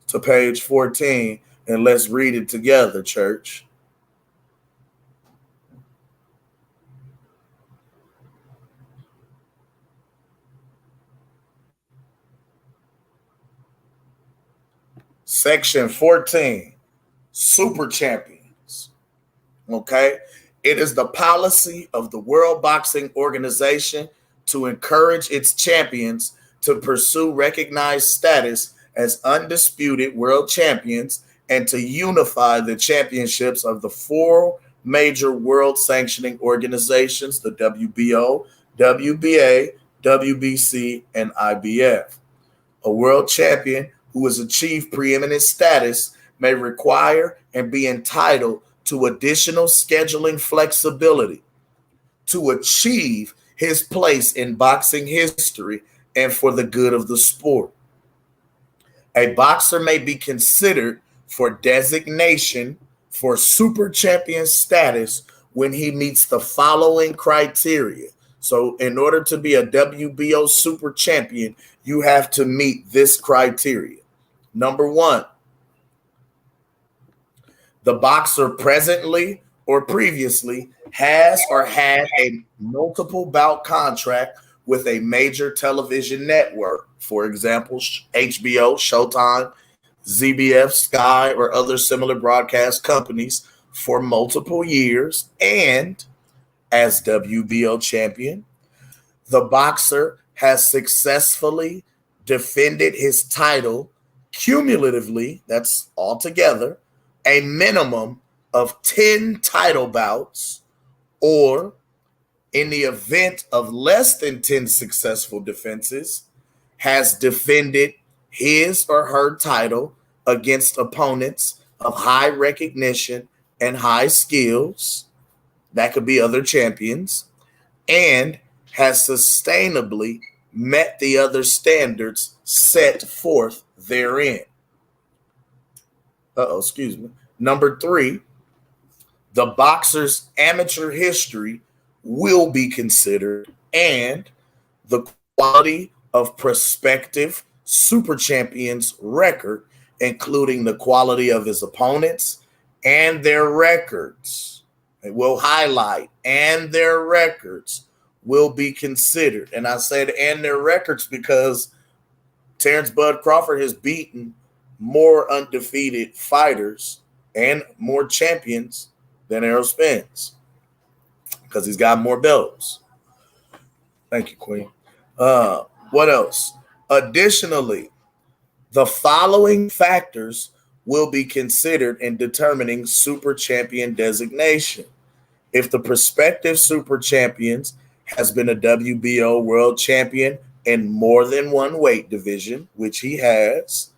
to page 14 and let's read it together, church. Section 14, Super Champions. Okay? It is the policy of the World Boxing Organization to encourage its champions to pursue recognized status as undisputed world champions and to unify the championships of the four major world sanctioning organizations, the WBO, WBA, WBC, and IBF. A world champion who has achieved preeminent status may require and be entitled to additional scheduling flexibility to achieve his place in boxing history and for the good of the sport. A boxer may be considered for designation for super champion status when he meets the following criteria. So in order to be a WBO super champion, you have to meet this criteria. Number one, the boxer presently or previously has or had a multiple bout contract with a major television network, for example, HBO, Showtime, ZBF, Sky, or other similar broadcast companies for multiple years. And as WBO champion, the boxer has successfully defended his title cumulatively, that's altogether, a minimum of 10 title bouts, or in the event of less than 10 successful defenses, has defended his or her title against opponents of high recognition and high skills, that could be other champions, and has sustainably met the other standards set forth therein. Excuse me. Number 3, the boxer's amateur history will be considered, and the quality of prospective super champions record, including the quality of his opponents and their records. It will highlight, and their records will be considered. And I said and their records because Terrence Bud Crawford has beaten more undefeated fighters and more champions than Errol Spence because he's got more belts. Thank you, Queen. What else? Additionally, the following factors will be considered in determining super champion designation. If the prospective super champions has been a WBO world champion in more than one weight division, which he has.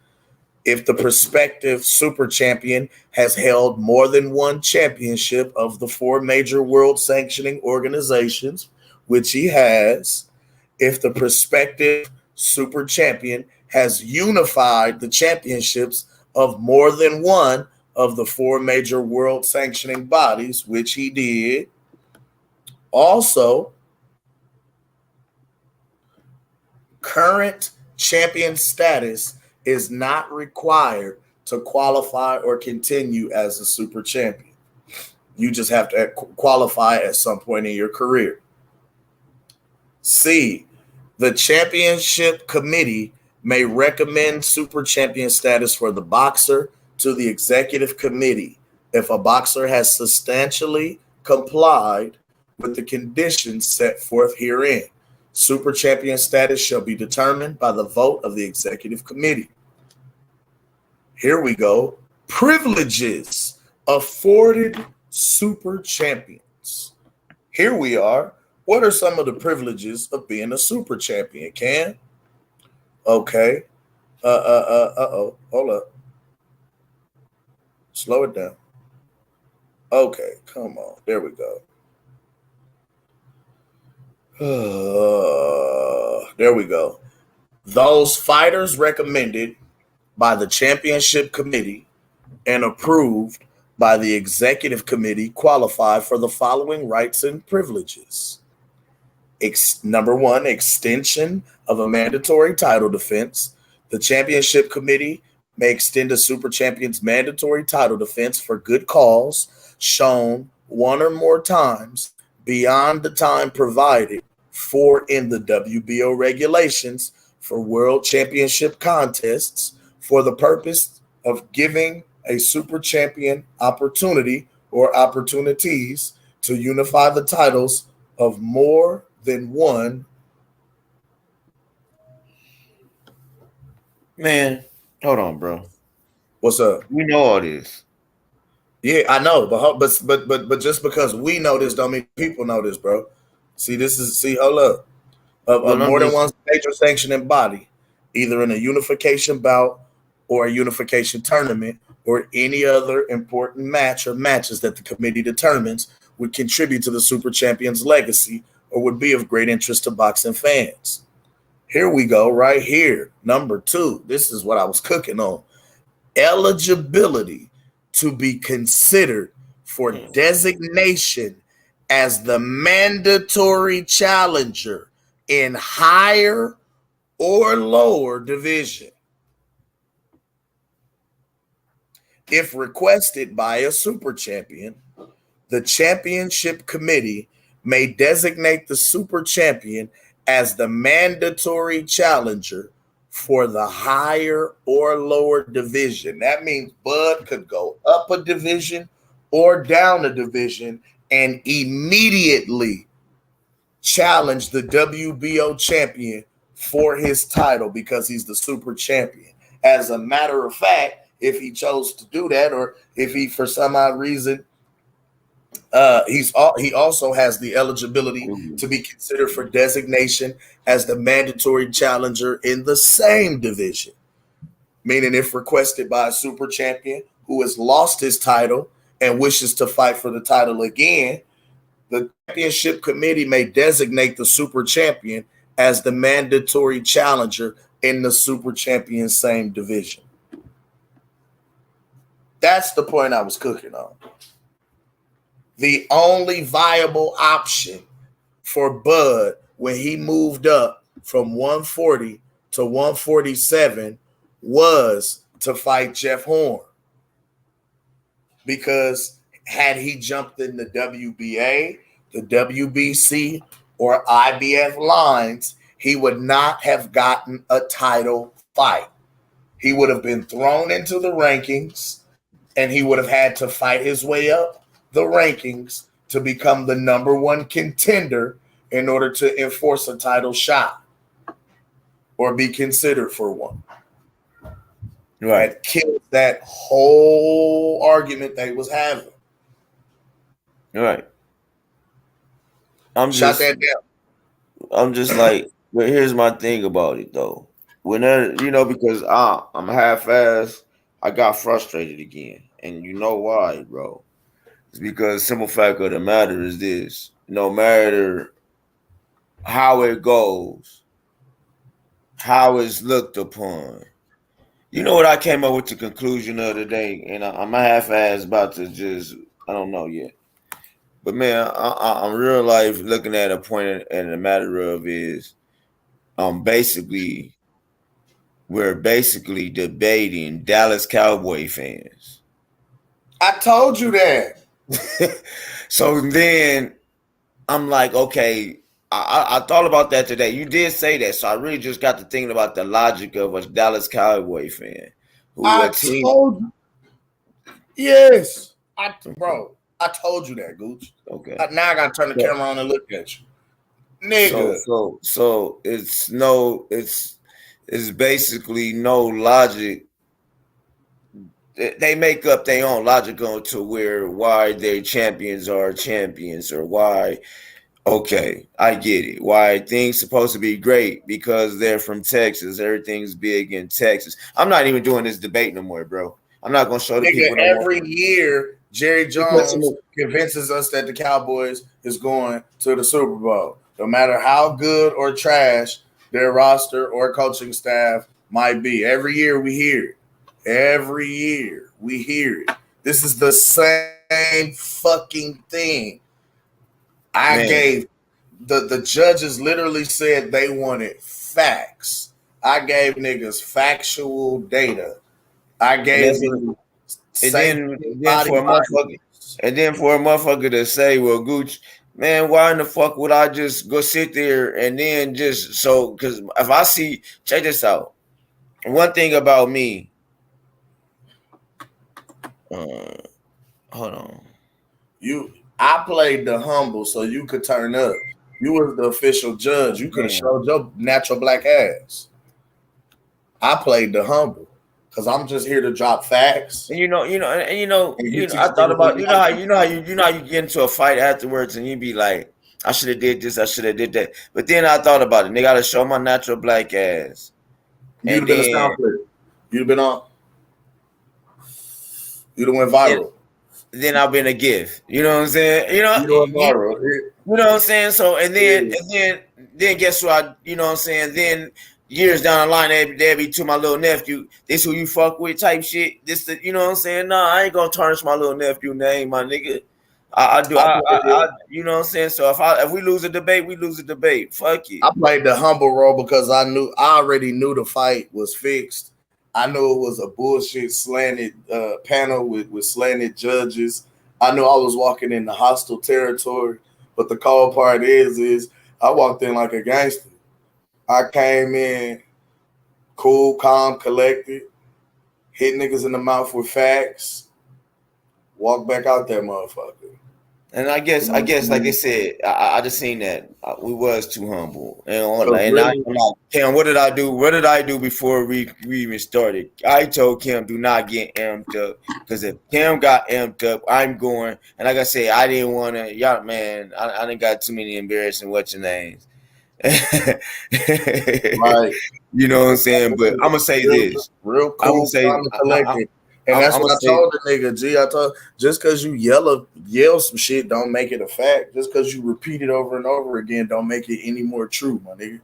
If the prospective super champion has held more than one championship of the 4 major world sanctioning organizations, which he has. If the prospective super champion has unified the championships of more than one of the 4 major world sanctioning bodies, which he did. Also, current champion status is not required to qualify or continue as a super champion. You just have to qualify at some point in your career. C, the championship committee may recommend super champion status for the boxer to the executive committee if a boxer has substantially complied with the conditions set forth herein. Super champion status shall be determined by the vote of the executive committee. Here we go. Privileges afforded super champions. Here we are. What are some of the privileges of being a super champion, Cam? Okay. Hold up. Slow it down. Okay, come on. There we go. There we go. Those fighters recommended by the championship committee and approved by the executive committee qualify for the following rights and privileges. Number 1, extension of a mandatory title defense. The championship committee may extend a super champion's mandatory title defense for good cause shown 1 or more times beyond the time provided for in the WBO regulations for world championship contests for the purpose of giving a super champion opportunity or opportunities to unify the titles of more than one. Man, hold on, bro. What's up? We know all this. Yeah, I know, but just because we know this don't mean people know this, bro. Hold up. More than one major sanctioning body, either in a unification bout or a unification tournament or any other important match or matches that the committee determines would contribute to the super champion's legacy or would be of great interest to boxing fans. Here we go, right here. Number 2. This is what I was cooking on. Eligibility to be considered for designation as the mandatory challenger in higher or lower division. If requested by a super champion, the championship committee may designate the super champion as the mandatory challenger for the higher or lower division. That means Bud could go up a division or down a division and immediately challenge the WBO champion for his title because he's the super champion. As a matter of fact, if he chose to do that, or if he for some odd reason, he also has the eligibility to be considered for designation as the mandatory challenger in the same division. Meaning, if requested by a super champion who has lost his title and wishes to fight for the title again, the championship committee may designate the super champion as the mandatory challenger in the super champion same division. That's the point I was cooking on. The only viable option for Bud when he moved up from 140 to 147 was to fight Jeff Horn. Because had he jumped in the WBA, the WBC, or IBF lines, he would not have gotten a title fight. He would have been thrown into the rankings, and he would have had to fight his way up the rankings to become the number one contender in order to enforce a title shot or be considered for one. Right. That killed that whole argument they was having. Right. I'm Shut just that down. I'm just like, but here's my thing about it though. Whenever, because I'm half-assed, I got frustrated again. And you know why, bro? It's because simple fact of the matter is this: no matter how it goes, how it's looked upon. You know what I came up with the conclusion of today, and I'm half-assed about to I don't know yet. But man, I'm real life looking at a point and the matter of is, we're basically debating Dallas Cowboy fans. I told you that. So then I'm like, okay, I thought about that today. You did say that, so I really just got to thinking about the logic of a Dallas Cowboy fan. I told you. Yes. I told you that, Gooch. Okay. Now I got to turn the camera on and look at you. Nigga. So it's basically no logic. They make up their own logic on to why their champions are champions, or why. Okay, I get it. Why things supposed to be great because they're from Texas. Everything's big in Texas. I'm not even doing this debate no more, bro. I'm not gonna show the people. Every year, Jerry Jones convinces us that the Cowboys is going to the Super Bowl, no matter how good or trash their roster or coaching staff might be. Every year we hear it. Every year we hear it. This is the same fucking thing. I gave the judges literally said they wanted facts. I gave niggas factual data. I gave them and then for a motherfucker to say, well, Gooch, man, why in the fuck would I just go sit there and then because if I see, check this out. One thing about me, hold on. I played the humble so you could turn up. You were the official judge. You could have showed your natural black ass. I played the humble because I'm just here to drop facts. And I thought about how you get into a fight afterwards and you be like, I should have did this, I should have did that. But then I thought about it. They gotta show my natural black ass. You'd have been a sound player. You'd have been on. You'd have went viral. Then I've been a gift. You know what I'm saying? You know what I'm saying? So and then guess what? You know what I'm saying? Then years down the line, they'll be to my little nephew. This who you fuck with type shit. You know what I'm saying? Nah, I ain't gonna tarnish my little nephew name, my nigga. You know what I'm saying? So if we lose a debate, we lose a debate. Fuck it. I played the humble role because I already knew the fight was fixed. I knew it was a bullshit slanted panel with slanted judges. I knew I was walking into hostile territory. But the cold part is I walked in like a gangster. I came in cool, calm, collected, hit niggas in the mouth with facts, walk back out that motherfucker. And I guess, like I said, I just seen that we was too humble, Cam, what did I do? What did I do before we even started? I told Cam, do not get amped up, because if Cam got amped up, I'm going. And like I said, I didn't want to. Y'all, man, I didn't got too many embarrassing what's your names. Right. You know what I'm saying? But I'm gonna say this. Real cool. I'm gonna say, and that's what I told the nigga, G. I told, just because you yell some shit don't make it a fact. Just because you repeat it over and over again don't make it any more true, my nigga.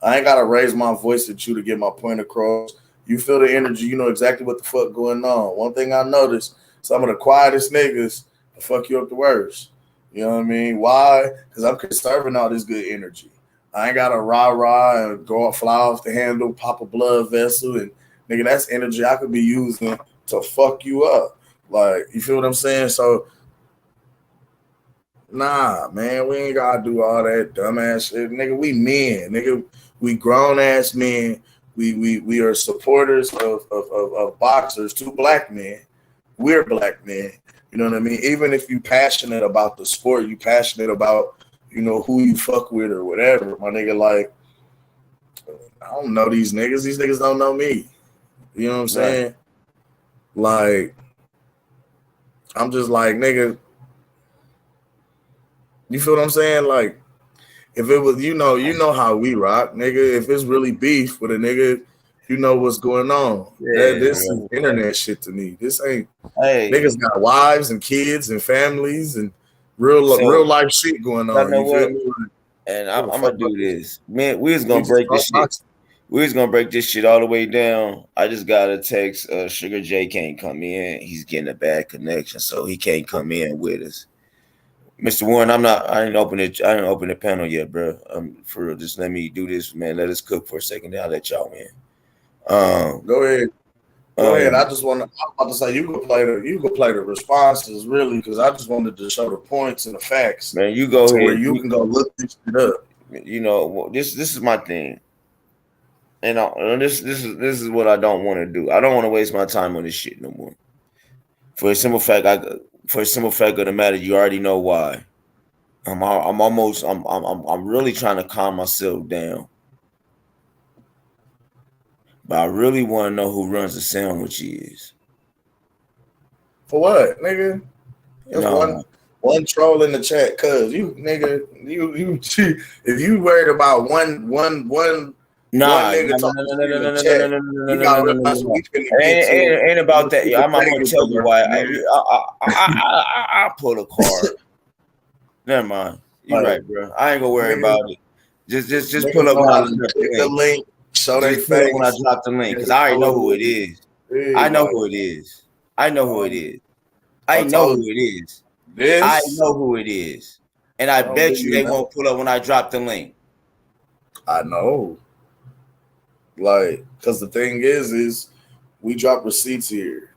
I ain't gotta raise my voice at you to get my point across. You feel the energy, you know exactly what the fuck going on. One thing I noticed, some of the quietest niggas will fuck you up the worst. You know what I mean? Why? Because I'm conserving all this good energy. I ain't got to rah-rah and go fly off the handle, pop a blood vessel, and nigga, that's energy I could be using to fuck you up. Like, you feel what I'm saying? So, nah, man, we ain't got to do all that dumbass shit. Nigga, we men. Nigga, we grown-ass men. We are supporters of boxers, 2 black men. We're black men. You know what I mean? Even if you passionate about the sport, you passionate about, you know, who you fuck with or whatever, my nigga, like, I don't know these niggas. These niggas don't know me. You know what I'm saying? Like, I'm just like, nigga, you feel what I'm saying? Like, if it was, you know how we rock, nigga. If it's really beef with a nigga, you know what's going on. This is internet shit to me. This ain't, niggas got wives and kids and families and real life shit going on. You feel me? And I'm gonna do this, man. We was gonna break this shit. We was gonna break this shit all the way down. I just got a text. Sugar J can't come in. He's getting a bad connection, so he can't come in with us. Mr. Warren, I didn't open the panel yet, bro. For real, just let me do this, man. Let us cook for a second. Then I'll let y'all in. Go ahead. Go ahead. I'm about to say you can play the responses really, because I just wanted to show the points and the facts. Man, you go ahead. Where you can go look this shit up. You know, this is my thing. And this is what I don't want to do. I don't want to waste my time on this shit no more. For a simple fact of the matter, you already know why. I'm really trying to calm myself down. But I really want to know who runs the sandwich is. For what, nigga? There's one troll in the chat, cuz you nigga, you if you worried about one nigga talking in the chat, you gotta realize we finna get to it. Ain't about that. I'm gonna tell you why. I pull a card. Never mind. You're right, bro. I ain't gonna worry about it. Just pull up when I drop the link. So they face when I drop the link, because I already know who it is. I know who it is. I know who it is. I know who it is. I know who it is. And I bet you they won't pull up when I drop the link. I know. Like, because the thing is we drop receipts here.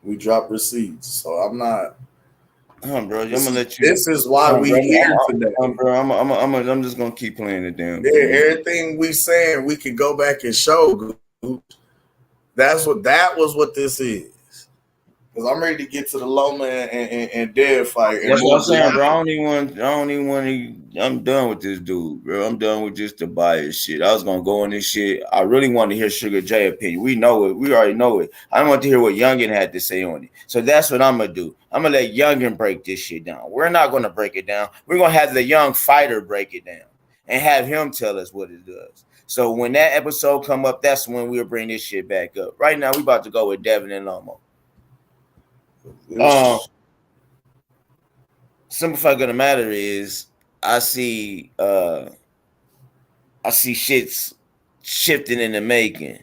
We drop receipts. So I'm not. Bro, I'm gonna let you. This is why we here today. Bro, I'm just gonna keep playing the damn. Yeah, everything we saying, we can go back and show. That was what this is. Because I'm ready to get to the Loma and Dev fight. That's what I'm saying, bro. I don't even want to. I'm done with this dude, bro. I'm done with just the bias shit. I was gonna go on this shit. I really want to hear Sugar J opinion. We know it. We already know it. I want to hear what Youngin had to say on it. So that's what I'm gonna do. I'm gonna let Youngin break this shit down. We're not gonna break it down. We're gonna have the young fighter break it down and have him tell us what it does. So when that episode come up, that's when we'll bring this shit back up. Right now, we about to go with Devin and Loma. Simple fact of the matter is, I see shit's shifting in the making,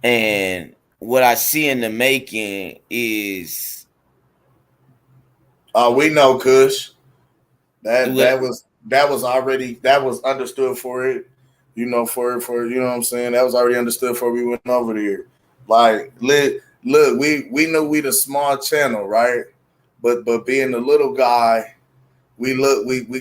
and what I see in the making is, we know, Kush. That was understood for it. You know, for you know what I'm saying. That was already understood before we went over there. Like, look, we know we the small channel, right? But being the little guy, we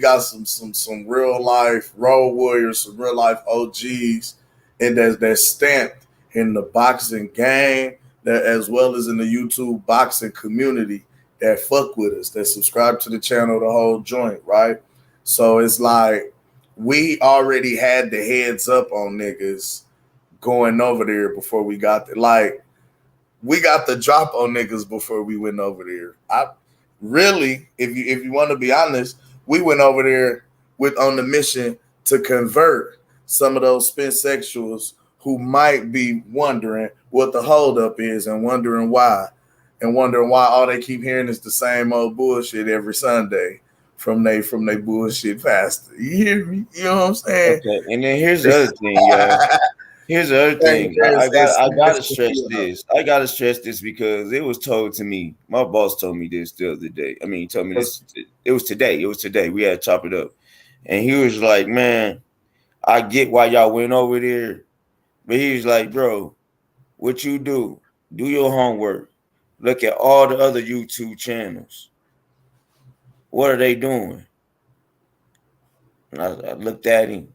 got some real life role warriors, some real life OGs, and that's stamped in the boxing game, that as well as in the YouTube boxing community that fuck with us, that subscribe to the channel, the whole joint, right? So it's like we already had the heads up on niggas going over there before we got there. Like, we got the drop on niggas before we went over there. I really, if you want to be honest, we went over there on the mission to convert some of those sexuals who might be wondering what the holdup is and wondering why all they keep hearing is the same old bullshit every Sunday from they bullshit pastor. You hear me? You know what I'm saying? Okay, and then here's the other thing, y'all. Here's the other thing. I gotta stress this. I gotta stress this because it was told to me. My boss told me this the other day. I mean, he told me this. It was today. We had to chop it up, and he was like, "Man, I get why y'all went over there," but he was like, "Bro, what you do your homework. Look at all the other YouTube channels. What are they doing?" And I looked at him.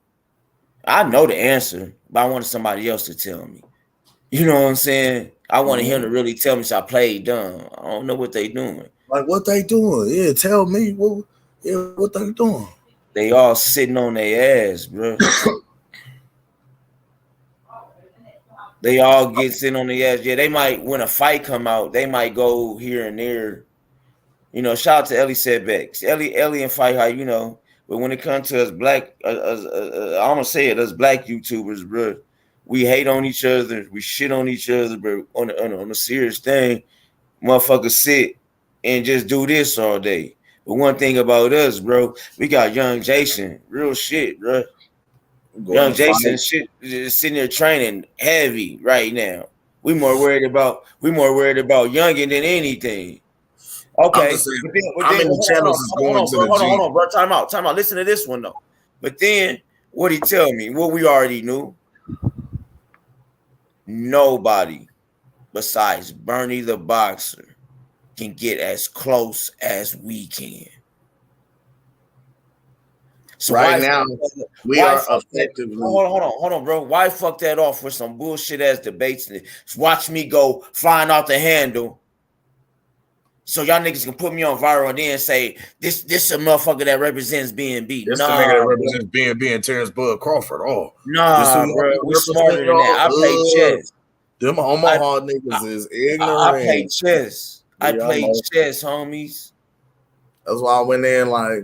I know the answer, but I wanted somebody else to tell me. You know what I'm saying? I wanted him to really tell me, so I played dumb. I don't know what they doing. Like, what they doing? Yeah, tell me. What they doing? They all sitting on their ass, bro. They all get sitting on their ass. Yeah, they might, when a fight come out, they might go here and there. You know, shout out to Ellie Setbacks. Ellie and Fight High, you know. But when it comes to us black, I'm gonna say it, us black YouTubers, bro, we hate on each other, we shit on each other, but on a serious thing, motherfuckers sit and just do this all day. But one thing about us, bro, we got young Jason, real shit, bro. Young Jason shit is sitting there training heavy right now. We more worried about youngin than anything. Okay, how many channels is going to the G? Hold on, bro. Time out. Listen to this one though. But then what he tell me? What we already knew. Nobody besides Bernie the Boxer can get as close as we can. So right now, we are effectively. Hold on, bro. Why fuck that off with some bullshit ass debates? Watch me go flying out the handle. So y'all niggas can put me on viral and then say this a motherfucker that represents BNB. This the nigga that represents BNB and Terrence Bud Crawford. Oh, nah, bro, we smarter than that. I play chess. Them Omaha niggas is ignorant. I play chess. I play chess, homies. That's why I went in like,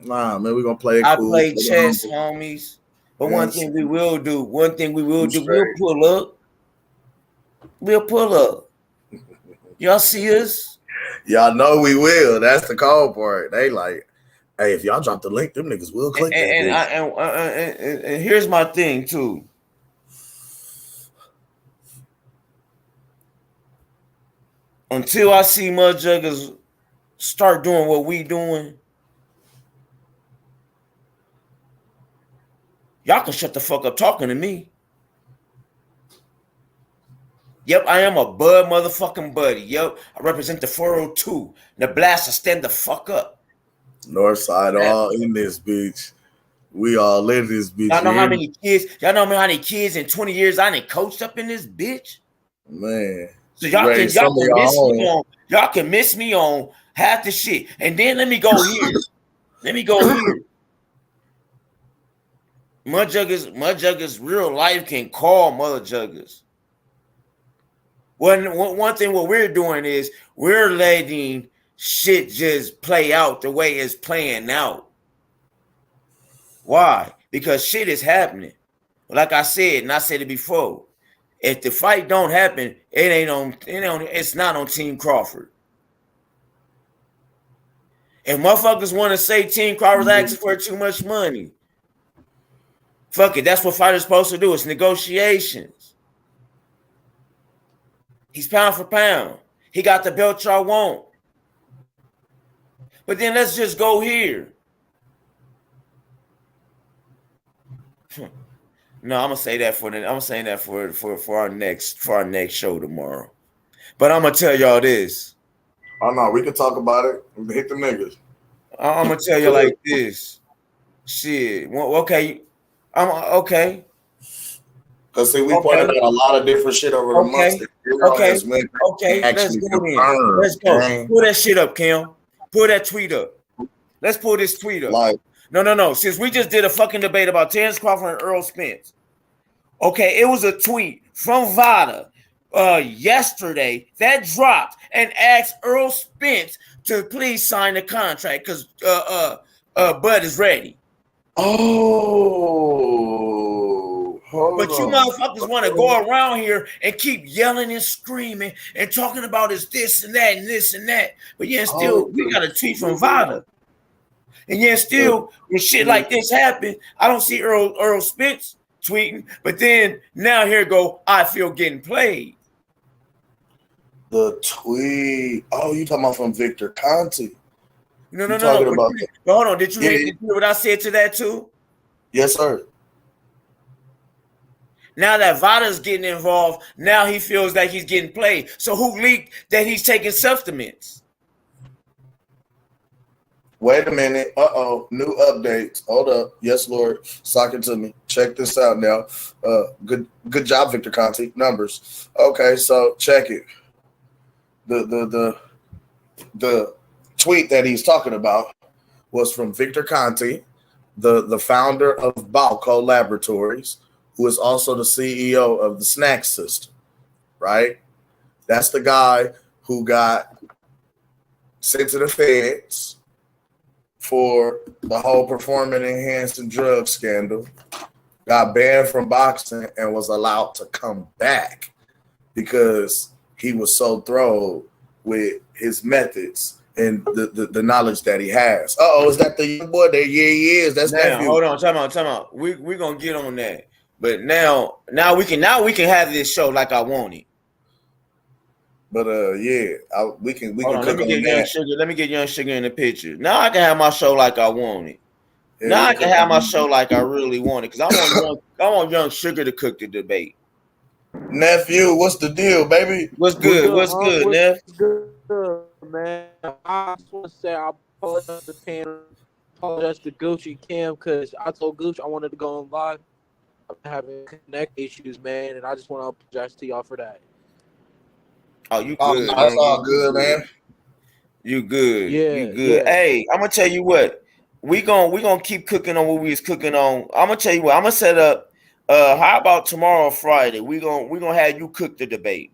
nah, man, we gonna play it I cool. play chess, homies. But one thing we will do, we'll pull up. We'll pull up. Y'all see us? Y'all know we will. That's the call part. They like, hey, if y'all drop the link, them niggas will click and here's my thing too. Until I see mudjuggers start doing what we doing, y'all can shut the fuck up talking to me. Yep, I am a Bud motherfucking buddy. Yep, I represent the 402. The blaster, stand the fuck up. Northside all in this bitch. We all in this bitch. Y'all know how many kids? Y'all know how many kids in 20 years I done coached up in this bitch? Man. So y'all can miss me on. Y'all can miss me on half the shit. And then let me go here. Mudjuggers real life can call mudjuggers. One thing what we're doing is we're letting shit just play out the way it's playing out. Why? Because shit is happening. Like I said, and I said it before, if the fight don't happen, it's not on Team Crawford. If motherfuckers want to say Team Crawford's asking for too much money, fuck it. That's what fighters supposed to do. It's negotiations. He's pound for pound. He got the belt y'all want. But then let's just go here. No, I'm gonna say that for our next show tomorrow. But I'm gonna tell y'all this. Oh no, we can talk about it. Hit the niggas. I'm gonna tell you like this. Shit. Well, okay. Okay. Because see, we pointed out a lot of different shit over the months. Okay. Let's go then. Let's go. Pull that shit up, Kim. Pull that tweet up. Let's pull this tweet up. Like, no. Since we just did a fucking debate about Terrence Crawford and Earl Spence. Okay, it was a tweet from Vada yesterday that dropped and asked Earl Spence to please sign the contract because Bud is ready. But you motherfuckers want to go around here and keep yelling and screaming and talking about this and that and this and that. But yeah, still, we got a tweet from Vada. And yeah, still, when shit like this happen, I don't see Earl Spence tweeting. But then now here go, I feel getting played. The tweet. Oh, you talking about from Victor Conte? No. But hold on. Did you hear what I said to that too? Yes, sir. Now that Vada's getting involved, now he feels like he's getting played. So who leaked that he's taking supplements? Wait a minute. New updates. Hold up. Yes, Lord. Sock it to me. Check this out now. Good job, Victor Conte. Numbers. Okay, so check it. The tweet that he's talking about was from Victor Conte, the founder of Balco Laboratories, who is also the CEO of the Snack System, right? That's the guy who got sent to the feds for the whole performance-enhancing drug scandal, got banned from boxing, and was allowed to come back because he was so thrilled with his methods and the knowledge that he has. Is that the young boy? That he is. That's now, hold on, time out. We're gonna get on that. But now we can have this show like I want it. But we can. Let me get Young Sugar. Let me get Young Sugar in the picture. Now I can have my show like I want it. Yeah, now I can have my show like I really want it because I want Young Sugar to cook the debate. Nephew, what's the deal, baby? What's good, Neff? Good, man. I just want to say I apologize to Pan, apologize to Gucci Cam because I told Gucci I wanted to go on live. I'm having connect issues, man, and I just want to apologize to y'all for that. Oh, you good? That's all good, man. You good? Yeah, you good? Yeah. Hey, I'm gonna tell you what. We gonna keep cooking on what we was cooking on. I'm gonna tell you what. I'm gonna set up. How about tomorrow, Friday? We gonna have you cook the debate.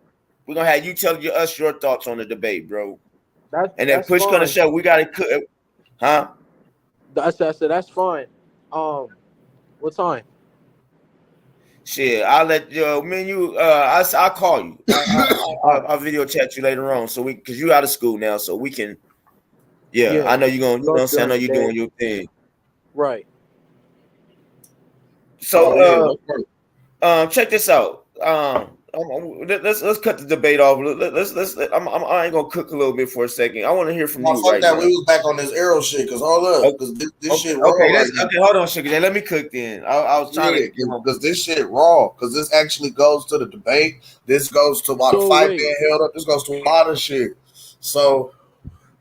We're gonna have you tell us your thoughts on the debate, bro. And then push gonna show we gotta cook. Huh? I said that's fine. What time? Shit, I'll let me and you. I'll call you. I'll video chat you later on, so because you out of school now, so we can. Yeah, I know you're gonna. You know what I'm saying? I know you're doing your thing. Right. So, check this out. Let's cut the debate off. I ain't gonna cook a little bit for a second. I want to hear from you. Fuck that. We was back on this arrow shit because hold up, because this shit raw. Okay, hold on, Sugar J. Let me cook then. I was trying to because this shit raw. Because this actually goes to the debate. This goes to why the fight being held up. This goes to a lot of shit. So,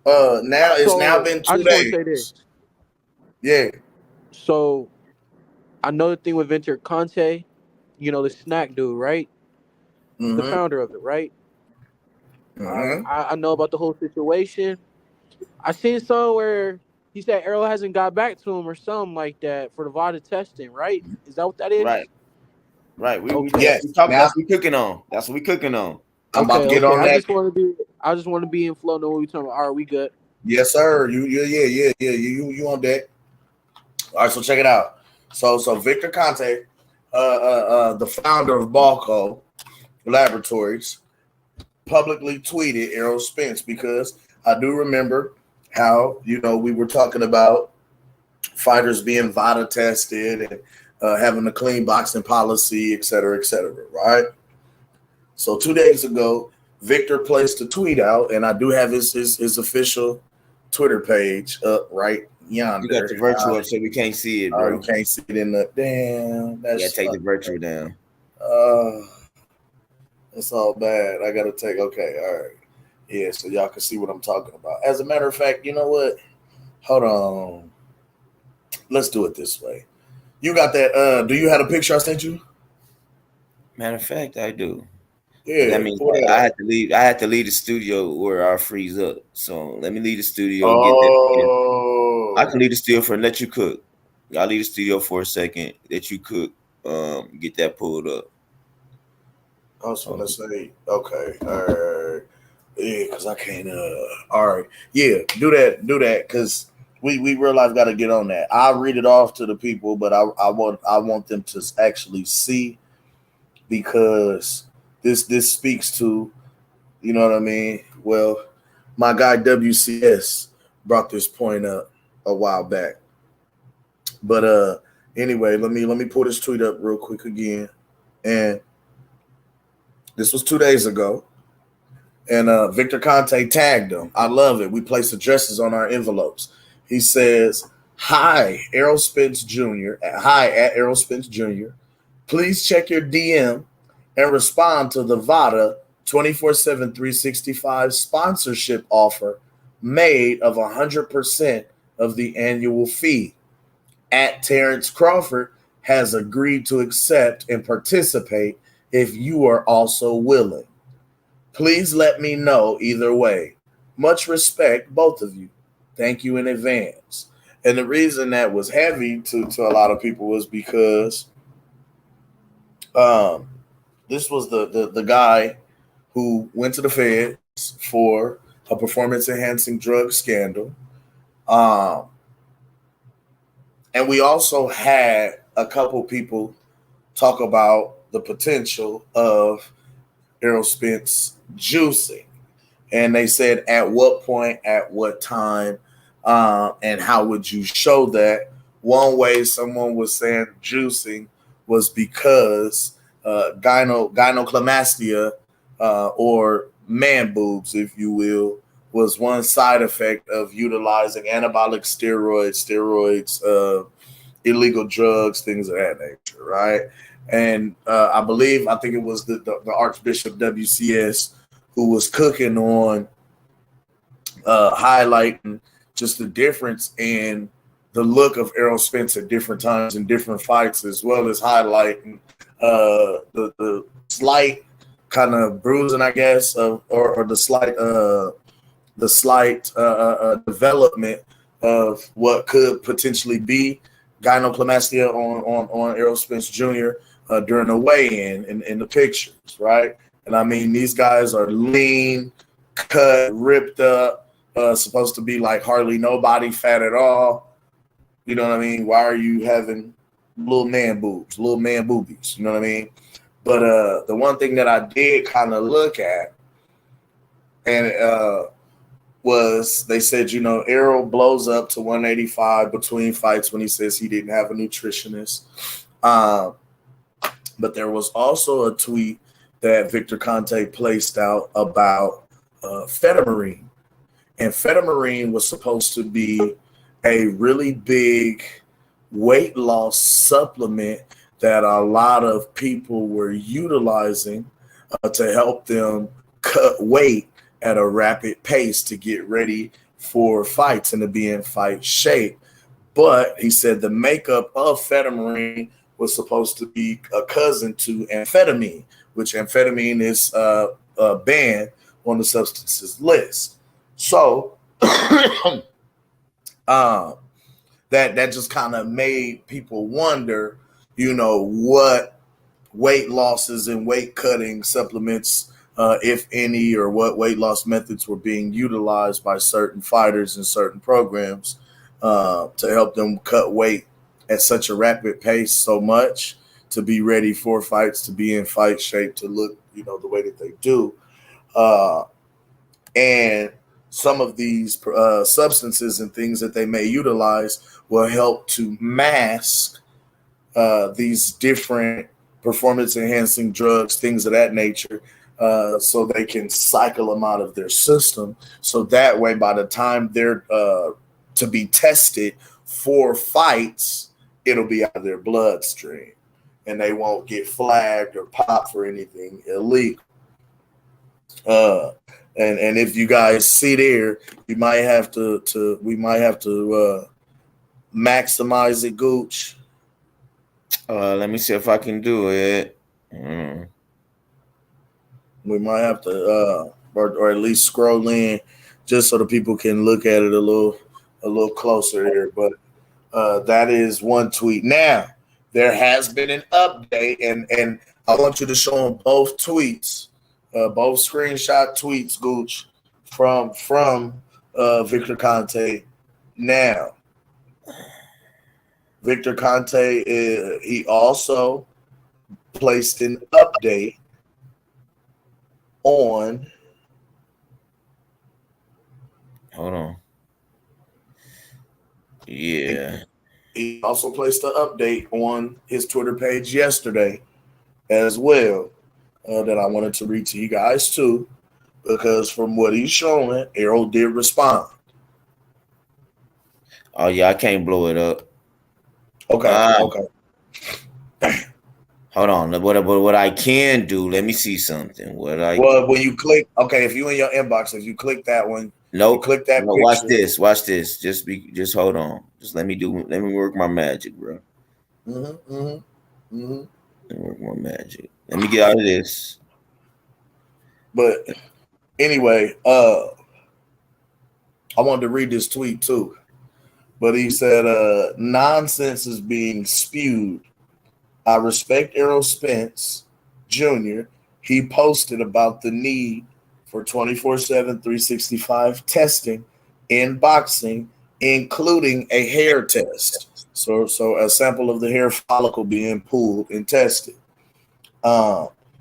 now it's now been 2 days. I just want to say this. Yeah. So, I know the thing with Victor Conte, the snack dude, right? Mm-hmm. The founder of it, right? Mm-hmm. I know about the whole situation. I seen somewhere he said Errol hasn't got back to him or something like that for the VADA testing, right? Is that what that is? Right. Yes. That's what we cooking on. That's what we cooking on. I'm about to get on that. I just want to be in flow. Know what we talking about. All right, we good? Yes, sir. You on deck? All right, so check it out. So Victor Conte, the founder of Balco Laboratories, publicly tweeted Errol Spence because I do remember how we were talking about fighters being VADA tested and having a clean boxing policy, et cetera, right? So 2 days ago, Victor placed a tweet out, and I do have his official Twitter page up right yonder. You got the virtual up so we can't see it, bro. We can't see it in the damn. You gotta take the virtual down. That's all bad. I gotta take. Okay, all right. Yeah, so y'all can see what I'm talking about. As a matter of fact, you know what? Hold on. Let's do it this way. You got that? Do you have a picture I sent you? Matter of fact, I do. Yeah, That means pull that I up. had to leave. I had to leave the studio where I freeze up. So let me leave the studio. Get that. I Oh, can leave the studio for let you cook. I'll leave the studio for a second. Let you cook. Get that pulled up. I was gonna say, okay, all right, yeah, because I can't. All right, yeah, do that, because we realize got to get on that. I'll read it off to the people, but I want them to actually see, because this speaks to, you know what I mean. Well, my guy WCS brought this point up a while back, but anyway, let me pull this tweet up real quick again, and this was 2 days ago. And Victor Conte tagged him. I love it. We place addresses on our envelopes. He says, "Hi, Errol Spence Jr. Hi at Errol Spence Jr. Please check your DM and respond to the VADA 24/7 365 sponsorship offer made of 100% of the annual fee. At Terrence Crawford has agreed to accept and participate if you are also willing. Please let me know either way. Much respect, both of you. Thank you in advance." And the reason that was heavy to a lot of people was because this was the guy who went to the feds for a performance-enhancing drug scandal. And we also had a couple people talk about the potential of Errol Spence juicing. And they said, at what point, at what time, and how would you show that? One way someone was saying juicing was because gynecomastia, or man boobs, if you will, was one side effect of utilizing anabolic steroids, illegal drugs, things of that nature, right? And I think it was the Archbishop WCS who was cooking on highlighting just the difference in the look of Errol Spence at different times in different fights, as well as highlighting the slight kind of bruising, I guess, or the slight development of what could potentially be gynecomastia on Errol Spence Jr. During the weigh-in in the pictures, right? And I mean, these guys are lean, cut, ripped up, supposed to be like hardly nobody fat at all. You know what I mean? Why are you having little man boobs, little man boobies? You know what I mean? But the one thing that I did kind of look at, and was they said, you know, Errol blows up to 185 between fights when he says he didn't have a nutritionist. But there was also a tweet that Victor Conte placed out about Fetamarine. And Fetamarine was supposed to be a really big weight loss supplement that a lot of people were utilizing to help them cut weight at a rapid pace to get ready for fights and to be in fight shape. But he said the makeup of Fetamarine was supposed to be a cousin to amphetamine, which amphetamine is banned on the substances list. So that just kind of made people wonder, you know, what weight losses and weight cutting supplements, if any, or what weight loss methods were being utilized by certain fighters in certain programs to help them cut weight at such a rapid pace so much to be ready for fights, to be in fight shape, to look, you know, the way that they do. And some of these substances and things that they may utilize will help to mask these different performance-enhancing drugs, things of that nature, so they can cycle them out of their system. So that way, by the time they're to be tested for fights, it'll be out of their bloodstream, and they won't get flagged or popped for anything illegal. And if you guys see there, we might have to maximize it, Gooch. Let me see if I can do it. We might have to, or at least scroll in, just so the people can look at it a little closer here. But that is one tweet. Now there has been an update, and I want you to show them both tweets, both screenshot tweets, Gooch, from Victor Conte. Now, Victor Conte, he also placed an update on. Hold on. Yeah. He also placed an update on his Twitter page yesterday as well that I wanted to read to you guys too, because from what he's showing, Errol did respond. Oh yeah, I can't blow it up. Okay. Okay. Hold on. What I can do? Let me see something. Well, when you click, okay, if you in your inbox, if you click that one, nope. Click that. No, watch this. Watch this. Just hold on. Just let me work my magic, bro. Let me work my magic. Let me get out of this. But anyway, I wanted to read this tweet too. But he said, nonsense is being spewed. I respect Errol Spence Jr. He posted about the need for 24/7, 365 testing in boxing, including a hair test. So a sample of the hair follicle being pulled and tested.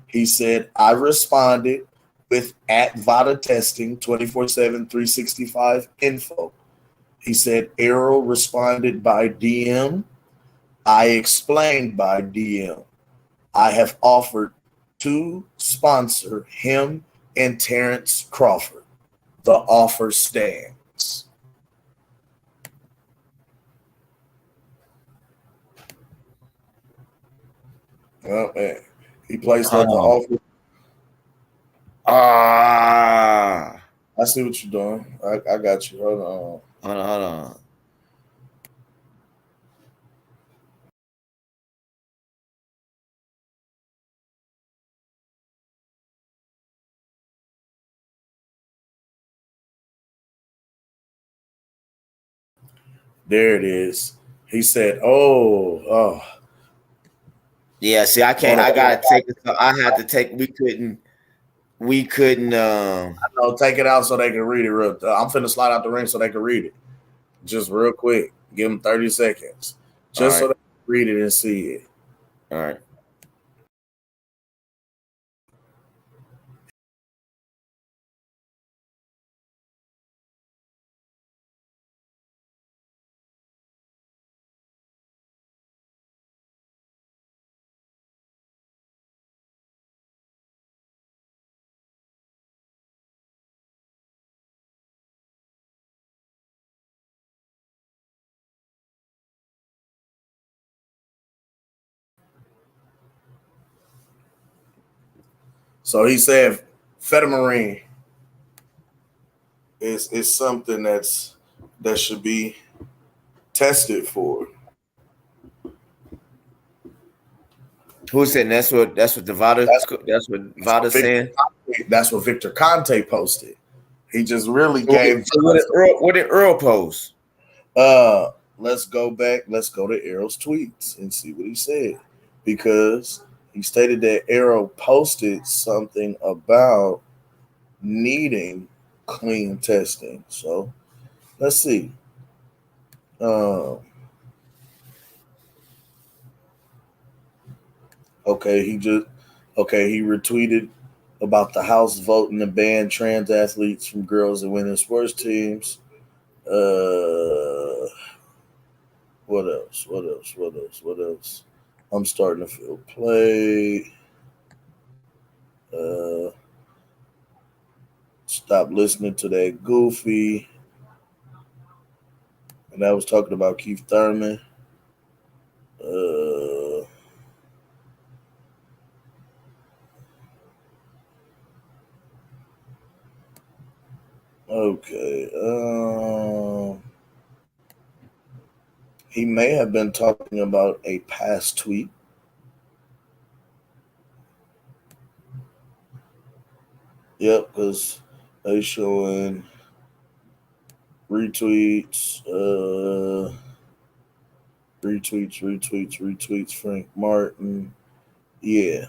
He said, I responded with @VADA testing, 24/7, 365 info. He said, Errol responded by DM. I explained by DM. I have offered to sponsor him and Terrence Crawford. The offer stands. Oh, man. He placed out the offer. I see what you're doing. I got you. Hold on. There it is. He said, "Oh, yeah." See, I can't. I gotta take it. So I had to take. We couldn't. I know. Take it out so they can read it. I'm finna slide out the ring so they can read it. Just real quick. Give them 30 seconds, just so they can read it and see it. All right. So he said, Fetamarine is something that should be tested for. Who said that's what the VADA VADA's saying? That's what Victor Conte posted. He just really gave. What did Earl post? Let's go back. Let's go to Errol's tweets and see what he said, because he stated that Errol posted something about needing clean testing. So let's see. Okay, he retweeted about the House voting to ban trans athletes from girls and women's sports teams. What else? I'm starting to feel play. Stop listening to that goofy. And I was talking about Keith Thurman. Okay. He may have been talking about a past tweet. Yep, because they showing retweets, retweets, Frank Martin. Yeah.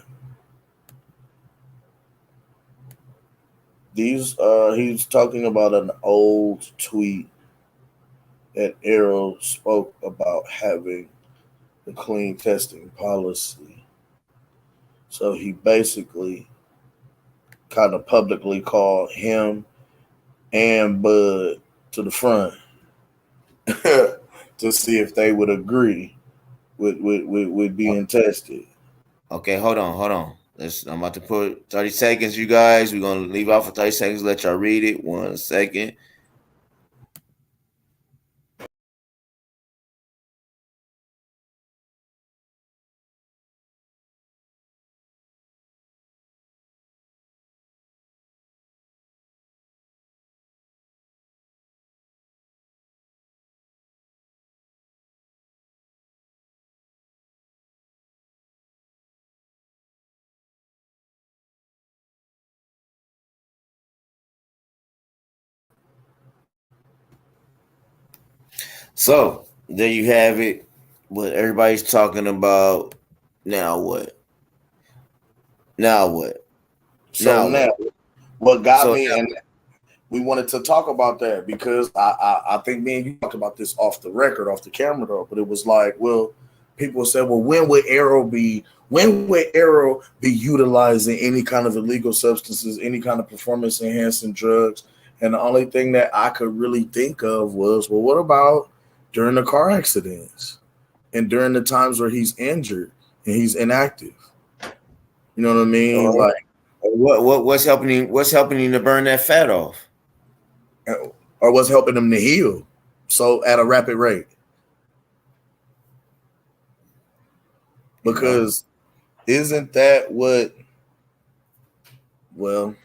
These he's talking about an old tweet that Arrow spoke about having the clean testing policy. So he basically kind of publicly called him and Bud to the front to see if they would agree with being tested. Okay, hold on. I'm about to put 30 seconds, you guys. We're gonna leave out for 30 seconds, let y'all read it. 1 second. So there you have it. What everybody's talking about. Now what? So now what got me, now, and we wanted to talk about that because I think me and you talked about this off the record, off the camera though, but it was like, well, people said, well, when would Arrow be utilizing any kind of illegal substances, any kind of performance enhancing drugs? And the only thing that I could really think of was, well, what about during the car accidents and during the times where he's injured and he's inactive? You know what I mean? Like, what's helping him? What's helping him to burn that fat off? Or what's helping him to heal so at a rapid rate? Because isn't that what? Well,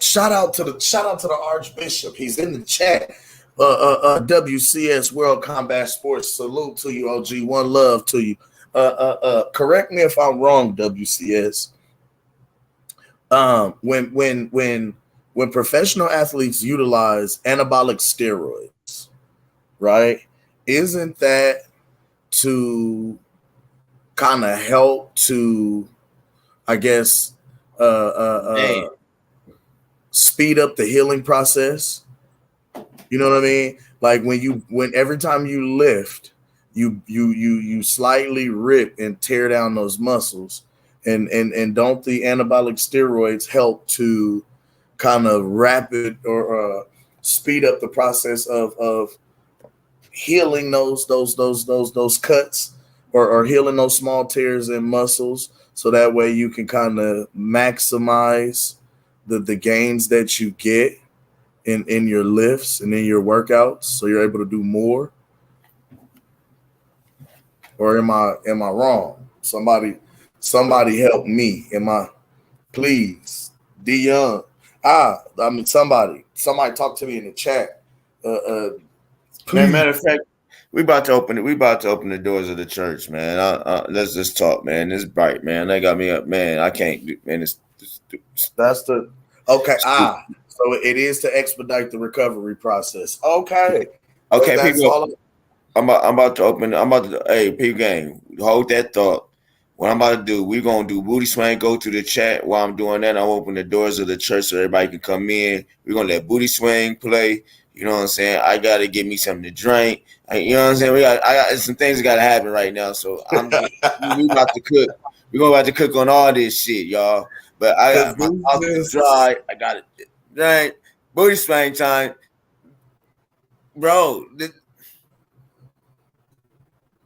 shout out to the Archbishop. He's in the chat. WCS World Combat Sports. Salute to you, OG. One love to you. Correct me if I'm wrong, WCS. When professional athletes utilize anabolic steroids, right? Isn't that to kind of help to, I guess, speed up the healing process? You know what I mean? Like when every time you lift, you slightly rip and tear down those muscles, and don't the anabolic steroids help to kind of rapid or speed up the process of healing those cuts or healing those small tears in muscles, so that way you can kind of maximize the gains that you get in your lifts and in your workouts, so you're able to do more? Or am I wrong? Somebody help me. Please? D Young. Somebody talk to me in the chat. Matter of fact, we about to open it. We about to open the doors of the church, man. Let's just talk, man. It's bright, man. They got me up, man. I can't do, man. That's the okay. So it is to expedite the recovery process. Okay, people. I'm about to open. Hey, people gang, hold that thought. What I'm about to do, we're gonna do booty swing. Go to the chat while I'm doing that. I'll open the doors of the church so everybody can come in. We're gonna let booty swing play. You know what I'm saying? I gotta get me something to drink. You know what I'm saying? I got some things that gotta happen right now. So we about to cook. We're about to cook on all this shit, y'all. But I got my mouth is dry. I got it. Right. Booty swing time. Bro.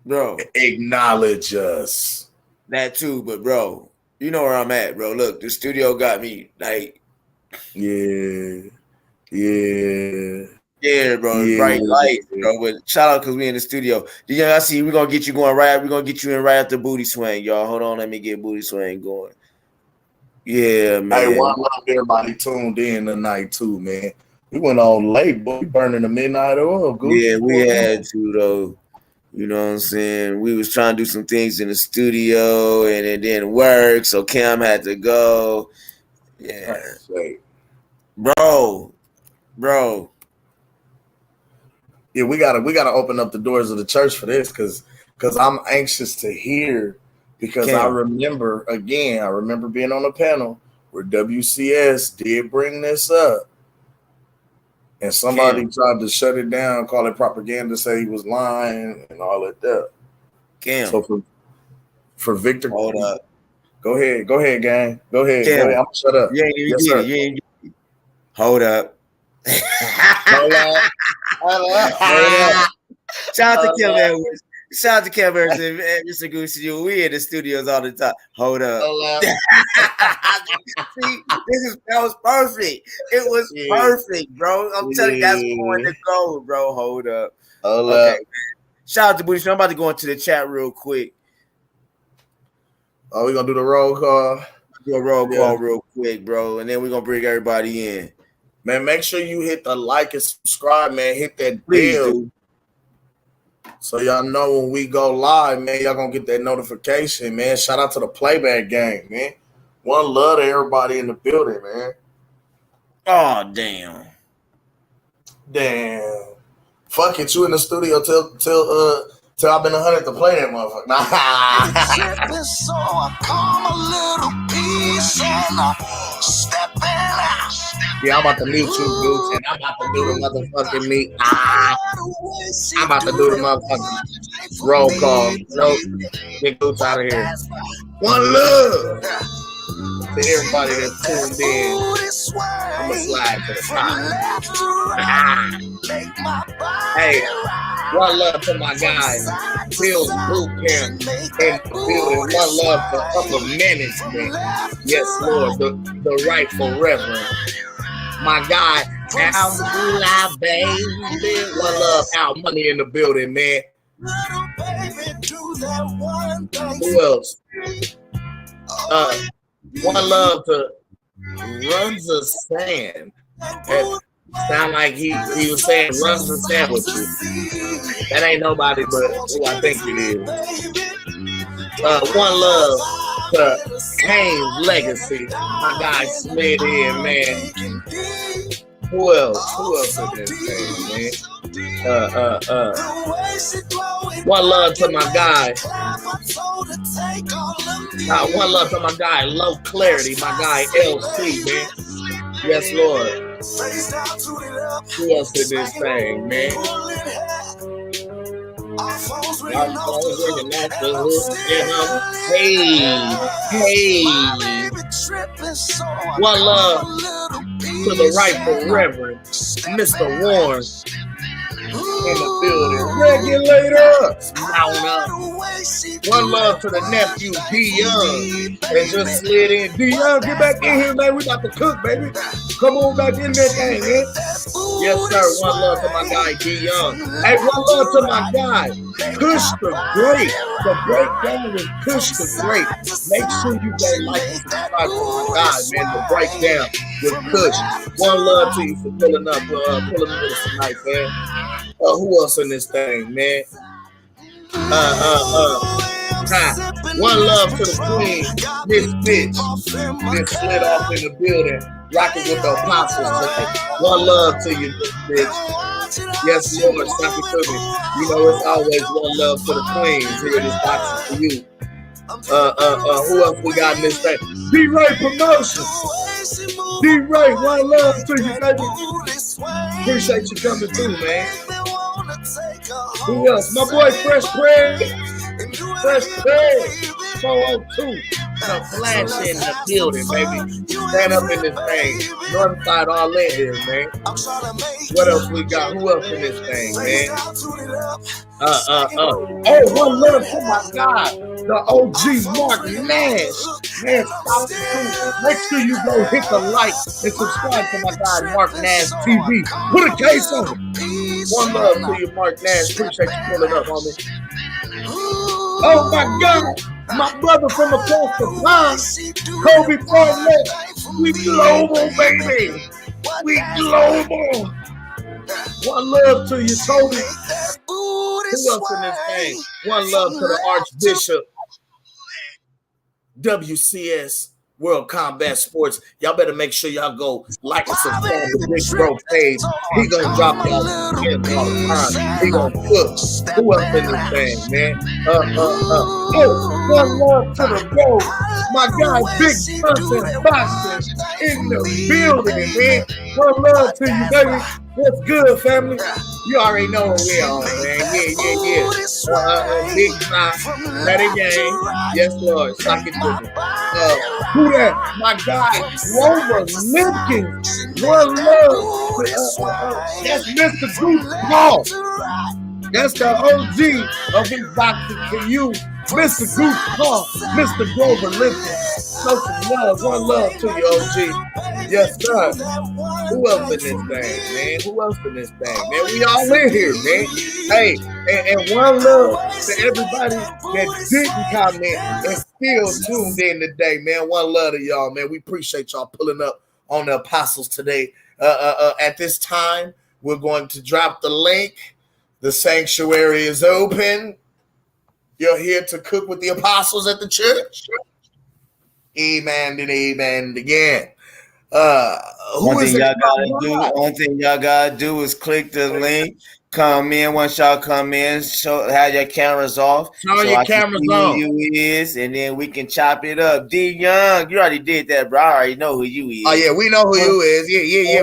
Bro. Acknowledge us. That too, but bro, you know where I'm at, bro. Look, the studio got me like, yeah, bro. Bright lights, bro. But shout out because we in the studio. I see we're gonna get you going right. We're gonna get you in right after booty swing, y'all. Hold on, let me get booty swing going. Yeah, man. Hey, one love everybody tuned in tonight too, man. We went on late, but we burning the midnight oil. Yeah, we had to though. You know what I'm saying? We was trying to do some things in the studio and it didn't work, so Cam had to go. Yeah. Wait. Bro. Yeah, we gotta open up the doors of the church for this because I'm anxious to hear because I remember being on a panel where WCS did bring this up. And somebody tried to shut it down, call it propaganda, say he was lying and all of that. So for Victor, hold up. Go ahead, gang. Go ahead. I'm gonna shut up. You ain't even get it. Hold up. Hold up. Shout out to Kim Edwards. Shout out to Kim Edwards and Mr. Gucci. We in the studios all the time. Hold up. See, that was perfect. It was perfect, bro. I'm telling you, that's going to go, bro. Hold up. Shout out to Booty. I'm about to go into the chat real quick. Oh, we're gonna do the roll call. Do a roll call real quick, bro, and then we're gonna bring everybody in. Man, make sure you hit the like and subscribe, man. Hit that bell. So y'all know when we go live, man, y'all gonna get that notification, man. Shout out to the playback gang, man. One love to everybody in the building, man. Oh, damn. Fuck it, you in the studio till I've been 100 to play that motherfucker. So I come a little piece and I step in. Yeah, I'm about to mute you, dudes, and I'm about to do the motherfucking meet. I'm about to do the motherfucking roll call. Nope. Get Boots out of here. One love to everybody that's tuned in. I'm going to slide to the top. Hey, one love to my guys. Bill's Boot Camp in the building. One love for Upper Management. Yes, Lord, the rightful reverend. My guy, Al Moolah, baby. One love, Al Money in the building, man. Who else? One love to Runs of Sand. Sound like he was saying Runs of Sandwiches. That ain't nobody but who I think it is. One love to Kane's Legacy. My guy slid in, man. Who else in this thing, man? One love to my guy. One love to my guy, Low Clarity, my guy LC, man. Yes, Lord. Who else in this thing, man? Hey. One love to the rightful Reverend, Mr. Warren. In the building. Regulator. One love to the nephew, D Young. They just slid in. D Young, get back in here, man. We about to cook, baby. Come on back in that thing, man. Yes, sir. One love to my guy, D Young. Hey, one love to my guy, Kush the Great. The breakdown with Kush the Great. Make sure you go like and subscribe to my guy, man. The breakdown with Kush. One love to you for pulling up with us tonight, man. Who else in this thing, man? One love to the queen, Miss Bitch. Just slid off in the building, rocking with the apostles today. One love to you, Miss Bitch. Yes, Lord, stop it to me. You know it's always one love to the queens. Here it is, boxing for you. Who else we got in this thing? D-Ray Promotions. D-Ray, one love to you, baby. Appreciate you coming through, man. Who else? My boy Fresh Craig. 402. The flash in the building, baby. Stand up in this thing. Northside all in here, man. What else we got? Who else in this thing, man? Oh, one love for my God. The OG Mark Nash. Man, make sure you go hit the like and subscribe to my guy Mark Nash TV. Put a case on it. One love to you, Mark Nash. Appreciate you pulling up, homie. Oh my God, my brother from across the pond, Kobe Barnett. We global, baby. We global. One love to you, Toby. Who else in this thing? One love to the Archbishop. WCS World Combat Sports. Y'all better make sure y'all go like and subscribe to Big Bro page. He gonna drop y'all some gems all the time. He gonna cook. Who else in this thing, man? Oh, one love to the bro. My guy, Big Johnson Boxing in the building, man. One love to you, baby. What's good, family? You already know what we on, man. Yeah. Big Knock, Daddy Gang. Yes, Lord. Sock it to me. Who that? My guy, Loma Lincoln. One love. That's Mr. Goose Paul. That's the OG of his boxing to you, Mr. Goose Paul, Mr. Grover Lincoln. Show some love. One love to you, OG. Yes, sir. Who else in this thing, man? Who else in this thing, man? We all in here, man. Hey, and one love to everybody that didn't comment and still tuned in today, man. One love to y'all, man. We appreciate y'all pulling up on the Apostles today. At this time, we're going to drop the link. The sanctuary is open. You're here to cook with the apostles at the church. Amen and amen again. One thing y'all gotta do is click the link. Come in once y'all come in. Have your cameras off. Turn your cameras on. Who you is, and then we can chop it up. D Young, you already did that, bro. I already know who you is. Oh yeah, we know who you is. Yeah.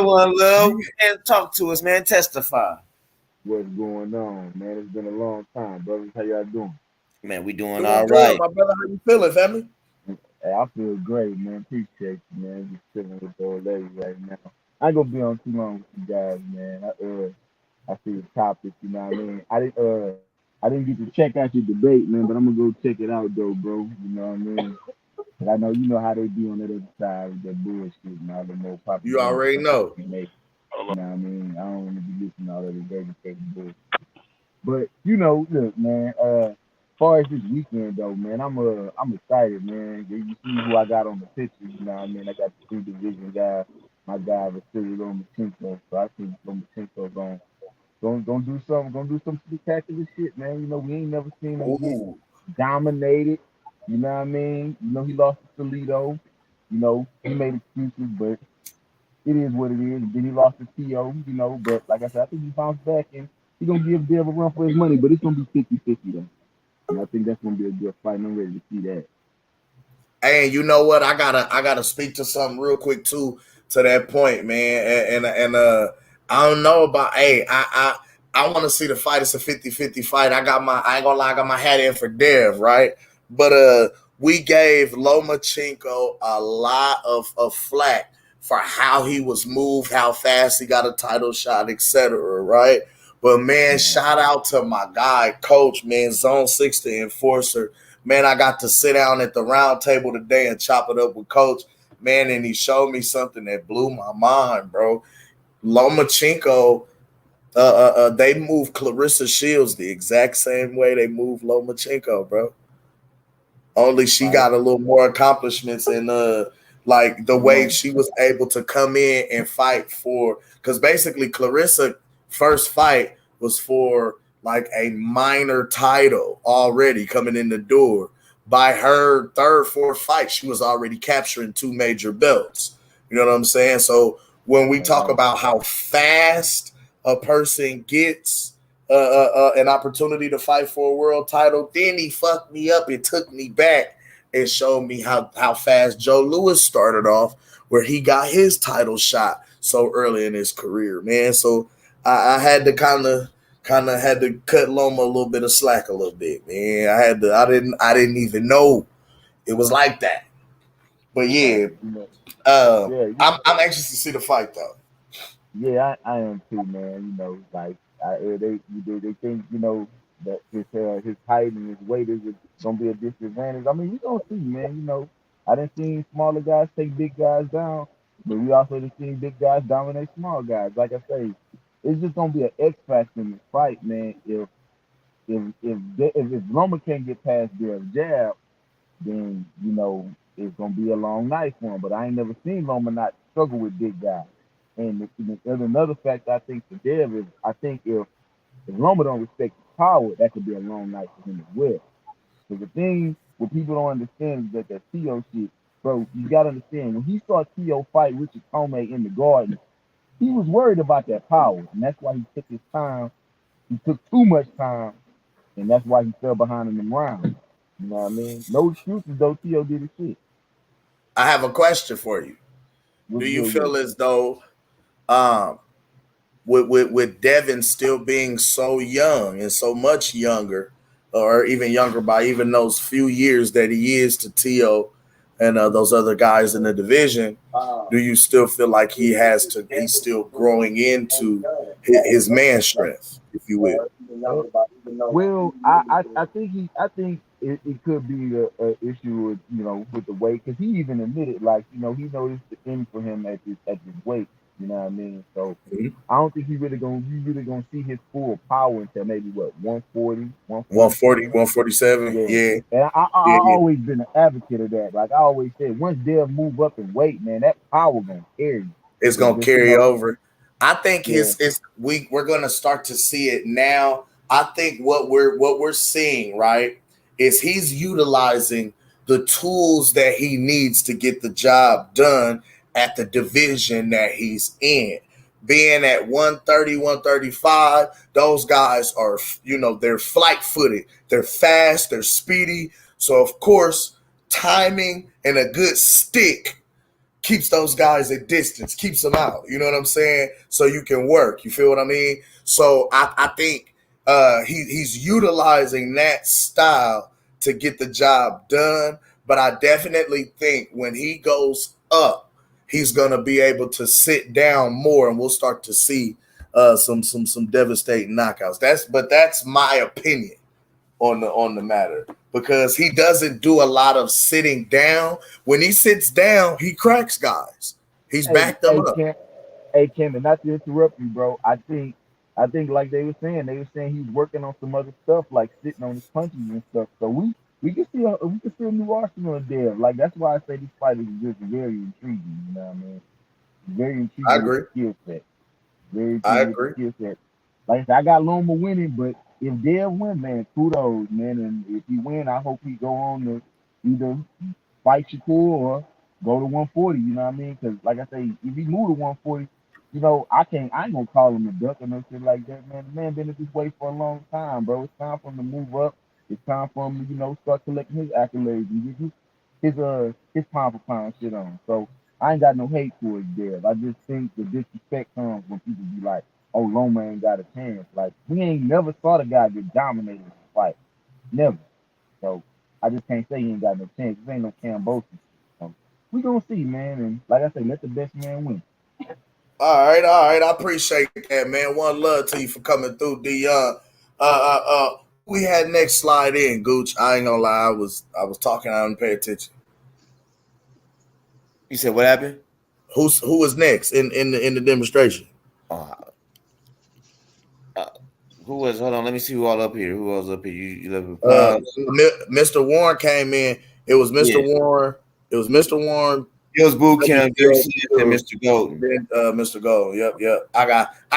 One love. And talk to us, man. Testify. What's going on, man? It's been a long time, brothers. How y'all doing? Man, we doing all right. My brother, how you feeling, family? Hey, I feel great, man. Appreciate you, man. Just chilling with the old lady right now. I ain't gonna be on too long with you guys, man. I see the topic, you know what I mean? I didn't get to check out your debate, man, but I'm gonna go check it out though, bro. You know what I mean? But I know you know how they be on that other side with that bullshit and all the more popular. You already know. You know what I mean? I don't want to be listening to all that dedicated bullshit. But you know, look, man, as far as this weekend though, man, I'm excited, man. You see who I got on the picture, you know what I mean? I got the 3 division guy, my guy Vasiliy Lomachenko. So I think Lomachenko gonna do some spectacular shit, man. You know, we ain't never seen him get dominated. You know what I mean? You know, he lost to Toledo. You know, he made excuses, but it is what it is. And then he lost to T.O., you know, but like I said, I think he bounced back and he's gonna give Dev a run for his money, but it's gonna be 50-50 though. And I think that's gonna be a good fight, and I'm ready to see that. Hey, you know what? I gotta speak to something real quick too to that point, man. And I don't know about I want to see the fight. It's a 50-50 fight. I ain't gonna lie, I got my hat in for Dev, right? But we gave Lomachenko a lot of flack for how he was moved, how fast he got a title shot, etc. Right? But man, shout out to my guy, Coach, man, Zone 6 the Enforcer. Man, I got to sit down at the round table today and chop it up with Coach, man, and he showed me something that blew my mind, bro. Lomachenko, they moved Clarissa Shields the exact same way they moved Lomachenko, bro. Only she got a little more accomplishments in like the way she was able to come in and fight for, because basically Clarissa first fight was for like a minor title already coming in the door. By her third, fourth fight, she was already capturing 2 major belts. You know what I'm saying? So when we talk about how fast a person gets an opportunity to fight for a world title, then he fucked me up and took me back and showed me how fast Joe Louis started off, where he got his title shot so early in his career, man. So I had to kind of had to cut Loma a little bit of slack a little bit, man. I didn't even know it was like that. But yeah, I'm anxious to see the fight though. Yeah, I am too, man. You know, like they think, you know, that his height and his weight is gonna be a disadvantage. I mean, we gonna see, man. You know, I done seen smaller guys take big guys down, but we also done seen big guys dominate small guys. Like I say, it's just gonna be an X factor in this fight, man. If Loma can't get past their jab, then you know it's gonna be a long night for him. But I ain't never seen Loma not struggle with big guys. And there's another fact I think for Dev is, I think if Loma don't respect his power, that could be a long night for him as well. So the thing what people don't understand is that T.O. shit, bro, you gotta understand when he saw T.O. fight Richard Tomei in the garden, he was worried about that power, and that's why he took his time. He took too much time, and that's why he fell behind in them rounds. You know what I mean? No excuses though. T.O. did his shit. I have a question for you. What's Do you good, feel as though, with Devin still being so young and so much younger, or even younger by even those few years that he is to T.O. and those other guys in the division, do you still feel like he's still growing into his man strength, if you will? Well, I think it could be a issue with with the weight, because he even admitted, like, he noticed the end for him at this weight. You know what I mean? So I don't think you really gonna see his full power until maybe what, 140, 140, 147. Yeah. And I always been an advocate of that. Like I always said, once Dev move up in weight, man, that power gonna carry you. It's gonna carry over. I think we're gonna start to see it now. I think what we're seeing, right, is he's utilizing the tools that he needs to get the job done at the division that he's in. Being at 130, 135, those guys are, they're flight-footed. They're fast, they're speedy. So, of course, timing and a good stick keeps those guys at distance, keeps them out. You know what I'm saying? So you can work. You feel what I mean? So I think he's utilizing that style to get the job done. But I definitely think when he goes up, he's gonna be able to sit down more, and we'll start to see some devastating knockouts. That's my opinion on the matter, because he doesn't do a lot of sitting down. When he sits down, he cracks guys. He's backed them up. Ken, and not to interrupt you, bro. I think like they were saying he's working on some other stuff, like sitting on his punches and stuff. So we can see a new arsenal there. Like that's why I say this fight is just very intriguing. You know what I mean? Very intriguing. I agree. Skill set. Very intriguing. I agree. Skill set. Like I said, I got Loma winning, but if Dev win, man, kudos, man. And if he win, I hope he go on to either fight Shakur or go to 140. You know what I mean? Because like I say, if he move to 140, I ain't gonna call him a duck or no shit like that, man. The man been at this way for a long time, bro. It's time for him to move up. It's time for him to, start collecting his accolades and get his pound for pound shit on. So I ain't got no hate towards Dev. I just think the disrespect comes when people be like, "Oh, Loma ain't got a chance." Like we ain't never saw the guy get dominated in a fight, never. So I just can't say he ain't got no chance. This ain't no Cambodia. So we gonna see, man. And like I say, let the best man win. All right. I appreciate that, man. One love to you for coming through, Dion. We had next slide in, Gooch. I ain't gonna lie, I was talking, I didn't pay attention. You said what happened? Who was next in the demonstration? Who was? Hold on, let me see who all up here. Who else up here? You Mr. Warren came in. It was Mr. Warren. It was Mr. Warren. It was Boot Camp and Mr. Golden. Mr. Golden. Yep. I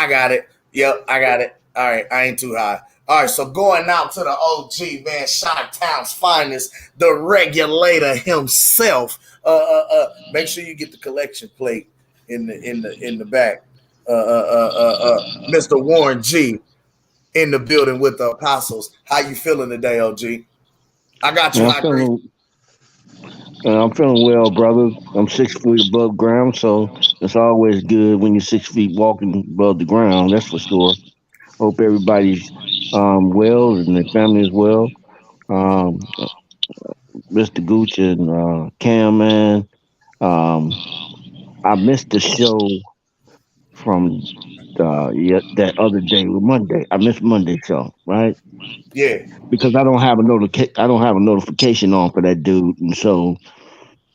got it. Yep, I got it. All right, I ain't too high. All right, so going out to the OG, man, Chi-Town's finest, the regulator himself. Make sure you get the collection plate in the back. Mr. Warren G in the building with the apostles. How you feeling today, OG? I got you. I'm feeling well, brother. I'm 6 feet above ground, so it's always good when you're 6 feet walking above the ground. That's for sure. Hope everybody's well and their family is well. Mr. Gooch and Cam, man. I missed the show from that other day, Monday. I missed Monday show, right? Yeah. Because I don't have a notification on for that dude, and so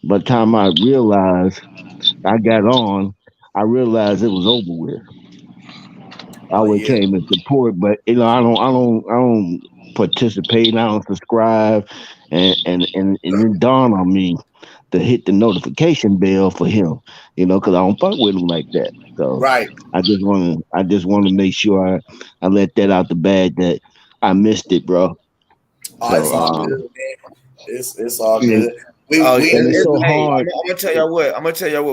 by the time I realized I got on, I realized it was over with. I would came and support, but I don't participate. I don't subscribe, and it dawned on me to hit the notification bell for him, because I don't fuck with him like that. So right. I just want to make sure I let that out the bag that I missed it, bro. It's all good, man. It's all good. It's so hard. I'm gonna tell y'all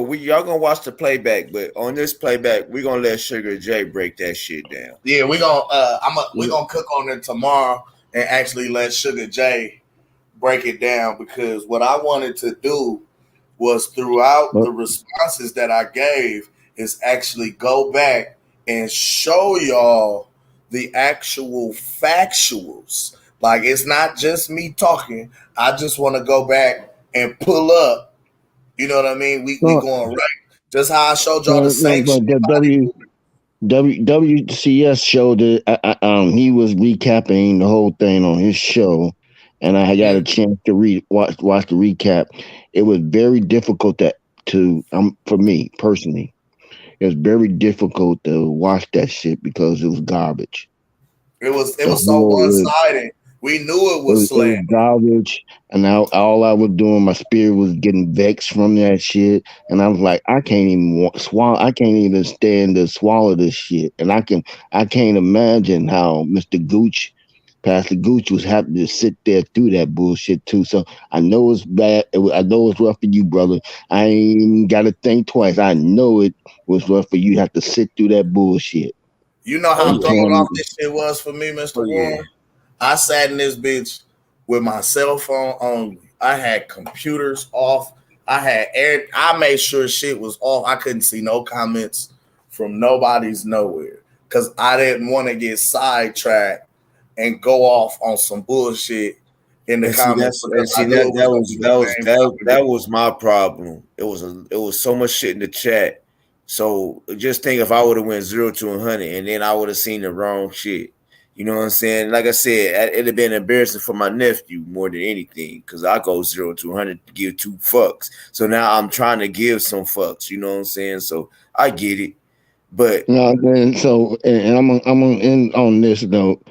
what. Y'all gonna watch the playback, but on this playback, we're gonna let Sugar J break that shit down. Yeah, we're gonna cook on it tomorrow and actually let Sugar J break it down, because what I wanted to do was throughout the responses that I gave is actually go back and show y'all the actual factuals. Like, it's not just me talking. I just want to go back and pull up. You know what I mean? We going right. Just how I showed y'all the same shit. WCS showed that he was recapping the whole thing on his show, and I got a chance to watch the recap. It was very difficult to for me personally. It was very difficult to watch that shit because it was garbage. It was so one-sided. We knew it was slander. It was garbage, and all I was doing, my spirit was getting vexed from that shit, and I was like, I can't even swallow. I can't even stand to swallow this shit, and I can't imagine how Pastor Gooch was happy to sit there through that bullshit too. So I know it's bad. I know it's rough for you, brother. I ain't even got to think twice. I know it was rough for you to have to sit through that bullshit. You know how thrown off this shit was for me, Mr. Warren? I sat in this bitch with my cell phone only. I had computers off. I made sure shit was off. I couldn't see no comments from nobody's nowhere because I didn't want to get sidetracked and go off on some bullshit in the comments. That was my problem. It was so much shit in the chat. So just think if I would have went 0 to 100 and then I would have seen the wrong shit. You know what I'm saying? Like I said, it'd have been embarrassing for my nephew more than anything because I go 0 to 100 to give 2 fucks. So now I'm trying to give some fucks. You know what I'm saying? So I get it, but no. And I'm gonna end on this note.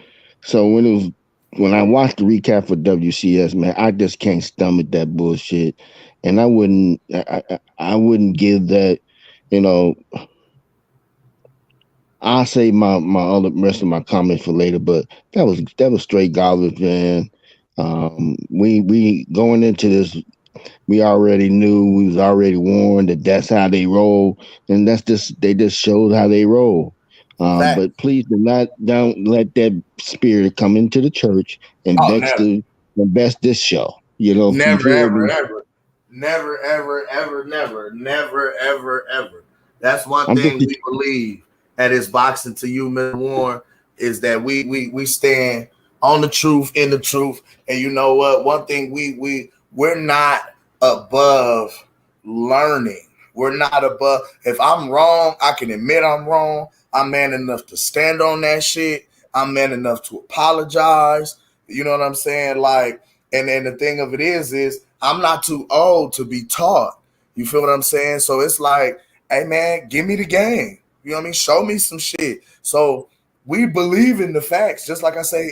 So when I watched the recap for WCS, man, I just can't stomach that bullshit, and I wouldn't give that. You know, I'll say my other rest of my comments for later, but that was straight garbage, man. We going into this, we already knew, we was already warned that that's how they roll, and they just showed how they roll. But please don't let that spirit come into the church and vex this show. You know, never, ever. That's one thing we believe at his Boxing to You, Mr. Warren, is that we stand on the truth, in the truth. And you know what? One thing we're not above learning. We're not above. If I'm wrong, I can admit I'm wrong. I'm man enough to stand on that shit. I'm man enough to apologize. You know what I'm saying? Like, and the thing of it is I'm not too old to be taught. You feel what I'm saying? So it's like, hey man, give me the game. You know what I mean? Show me some shit. So we believe in the facts. Just like I say,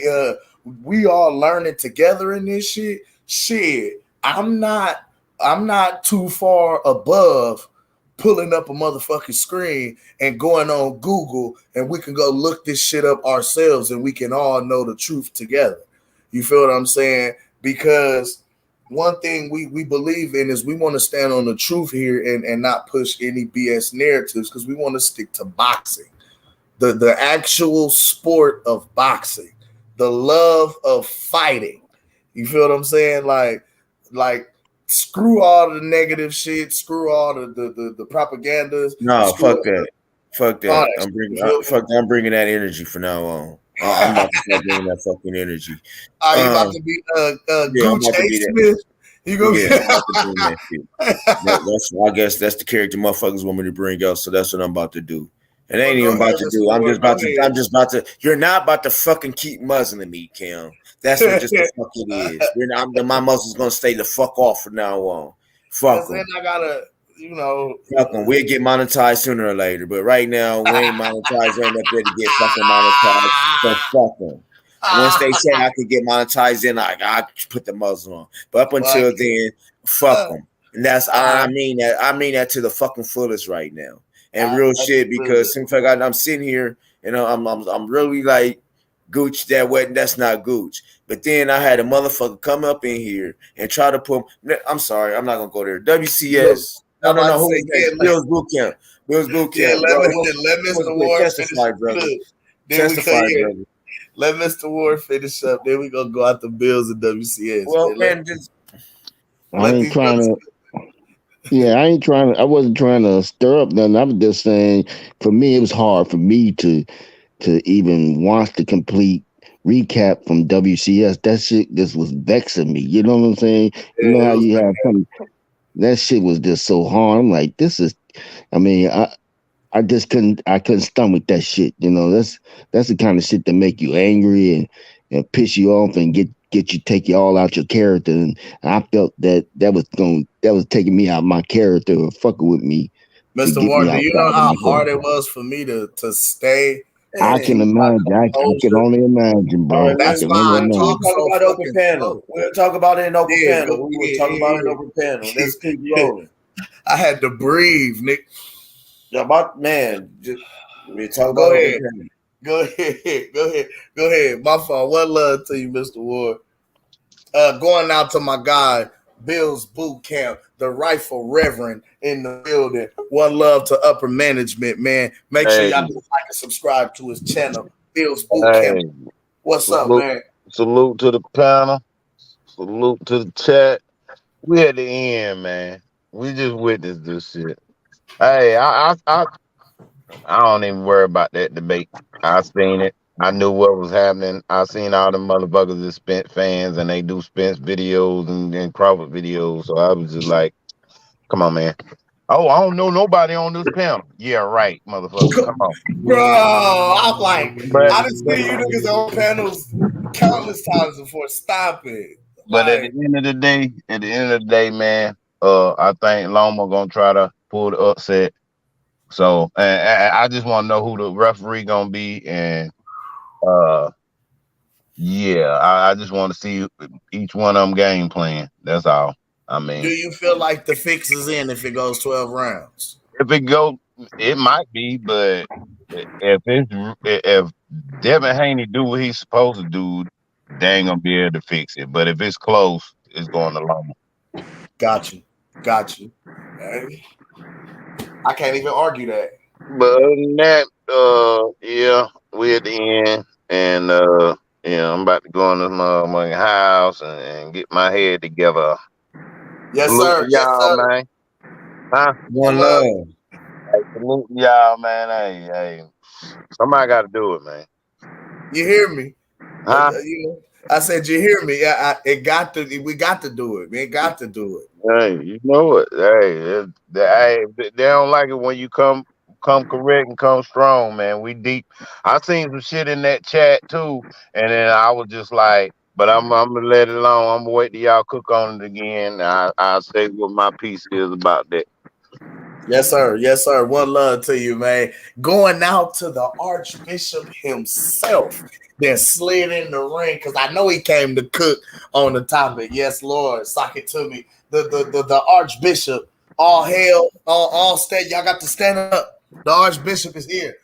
we all learning together in this shit. Shit, I'm not too far above pulling up a motherfucking screen and going on Google, and we can go look this shit up ourselves and we can all know the truth together. You feel what I'm saying? Because one thing we believe in is we want to stand on the truth here and not push any BS narratives, because we want to stick to boxing, the actual sport of boxing, the love of fighting. You feel what I'm saying? Like screw all the negative shit, screw all the propagandas. No, fuck that. I'm bringing that energy from now on. I'm about to start bringing that fucking energy. Are you about to be Gooch A. Smith? You go I'm about to bring that shit. I guess that's the character motherfuckers want me to bring out. So that's what I'm about to do. It ain't even about to do. I'm just about to. You're not about to fucking keep muzzling me, Kim. That's what just the fuck it is. My muzzle's gonna stay the fuck off from now on. Fuck them. Then I gotta, fuck them. We'll get monetized sooner or later, but right now we ain't monetized. Ain't up there to get fucking monetized. So fuck them. Once they say I could get monetized, then I put the muzzle on. But up until then, fuck them. And that's I mean that to the fucking fullest right now. And real shit, because in fact I'm sitting here and I'm really like Gooch, that's not Gooch. But then I had a motherfucker come up in here and try to put. I'm sorry, I'm not gonna go there. WCS. No. Who was that? Bill's Boot Camp. Bill's Boot Camp. Let Mr. Ward testify, brother. Testify, brother. Let Mr. Ward finish up. Then we gonna go out the Bills and WCS. Well, man, I ain't trying to. Yeah, I wasn't trying to stir up nothing. I was just saying, for me, it was hard for me to even watch the complete recap from WCS. That shit just was vexing me. You know what I'm saying? You know how you have some. That shit was just so hard. I'm like, this is. I mean, I just couldn't stomach that shit. You know, that's the kind of shit that make you angry and piss you off and get you, take you all out your character. And I felt that was taking me out of my character or fucking with me. Mr. Ward, do you know how hard it was for me to stay? I can imagine. I can only imagine, bro. Right, that's fine. We'll talk about open panel. We'll talk about it in open panel. We will talk about it in open panel. Let's keep rolling. I had to breathe, Nick. About man, we talk about Go ahead. Go ahead. My fault. One love to you, Mr. Ward. Going out to my guy, Bill's Boot Camp, the Rifle Reverend in the building. One love to upper management, man. Make sure y'all like and subscribe to his channel, Bill's Boot Camp. What's up, man? Salute to the panel. Salute to the chat. We at the end, man. We just witnessed this shit. Hey, I don't even worry about that debate. I seen it. I knew what was happening. I seen all the motherfuckers that Spence fans and they do Spence videos and Crawford videos. So I was just like, come on, man. Oh, I don't know nobody on this panel. Yeah, right, motherfucker. Come on. Bro, I'm like, I done seen you niggas on panels countless times before. Stop it. But at the end of the day, man, I think Loma gonna try to pull the upset. So I just want to know who the referee gonna be, and I just want to see each one of them game plan. That's all. I mean, do you feel like the fix is in if it goes 12 rounds? If it go, it might be, but if Devin Haney do what he's supposed to do, they ain't gonna be able to fix it. But if it's close, it's going to Loma. Got you. I can't even argue that. But other than that, we at the end, and I'm about to go in this motherfucking house and get my head together. Yes, salute sir. Y'all, man. Huh? One love. Hey, salute y'all, man. Hey, somebody got to do it, man. You hear me? Huh? I said, you hear me? We got to do it. We got to do it. Hey, you know it. They don't like it when you come correct and come strong, man. We deep. I seen some shit in that chat too, and then I was just like, but I'm gonna let it alone. I'm gonna wait till y'all cook on it again. I'll say what my piece is about that. Yes, sir. Yes, sir. One love to you, man. Going out to the Archbishop himself, then slid in the ring because I know he came to cook on the topic. Yes, Lord. Sock it to me. The Archbishop. All hail, all stand. Y'all got to stand up. The Archbishop is here.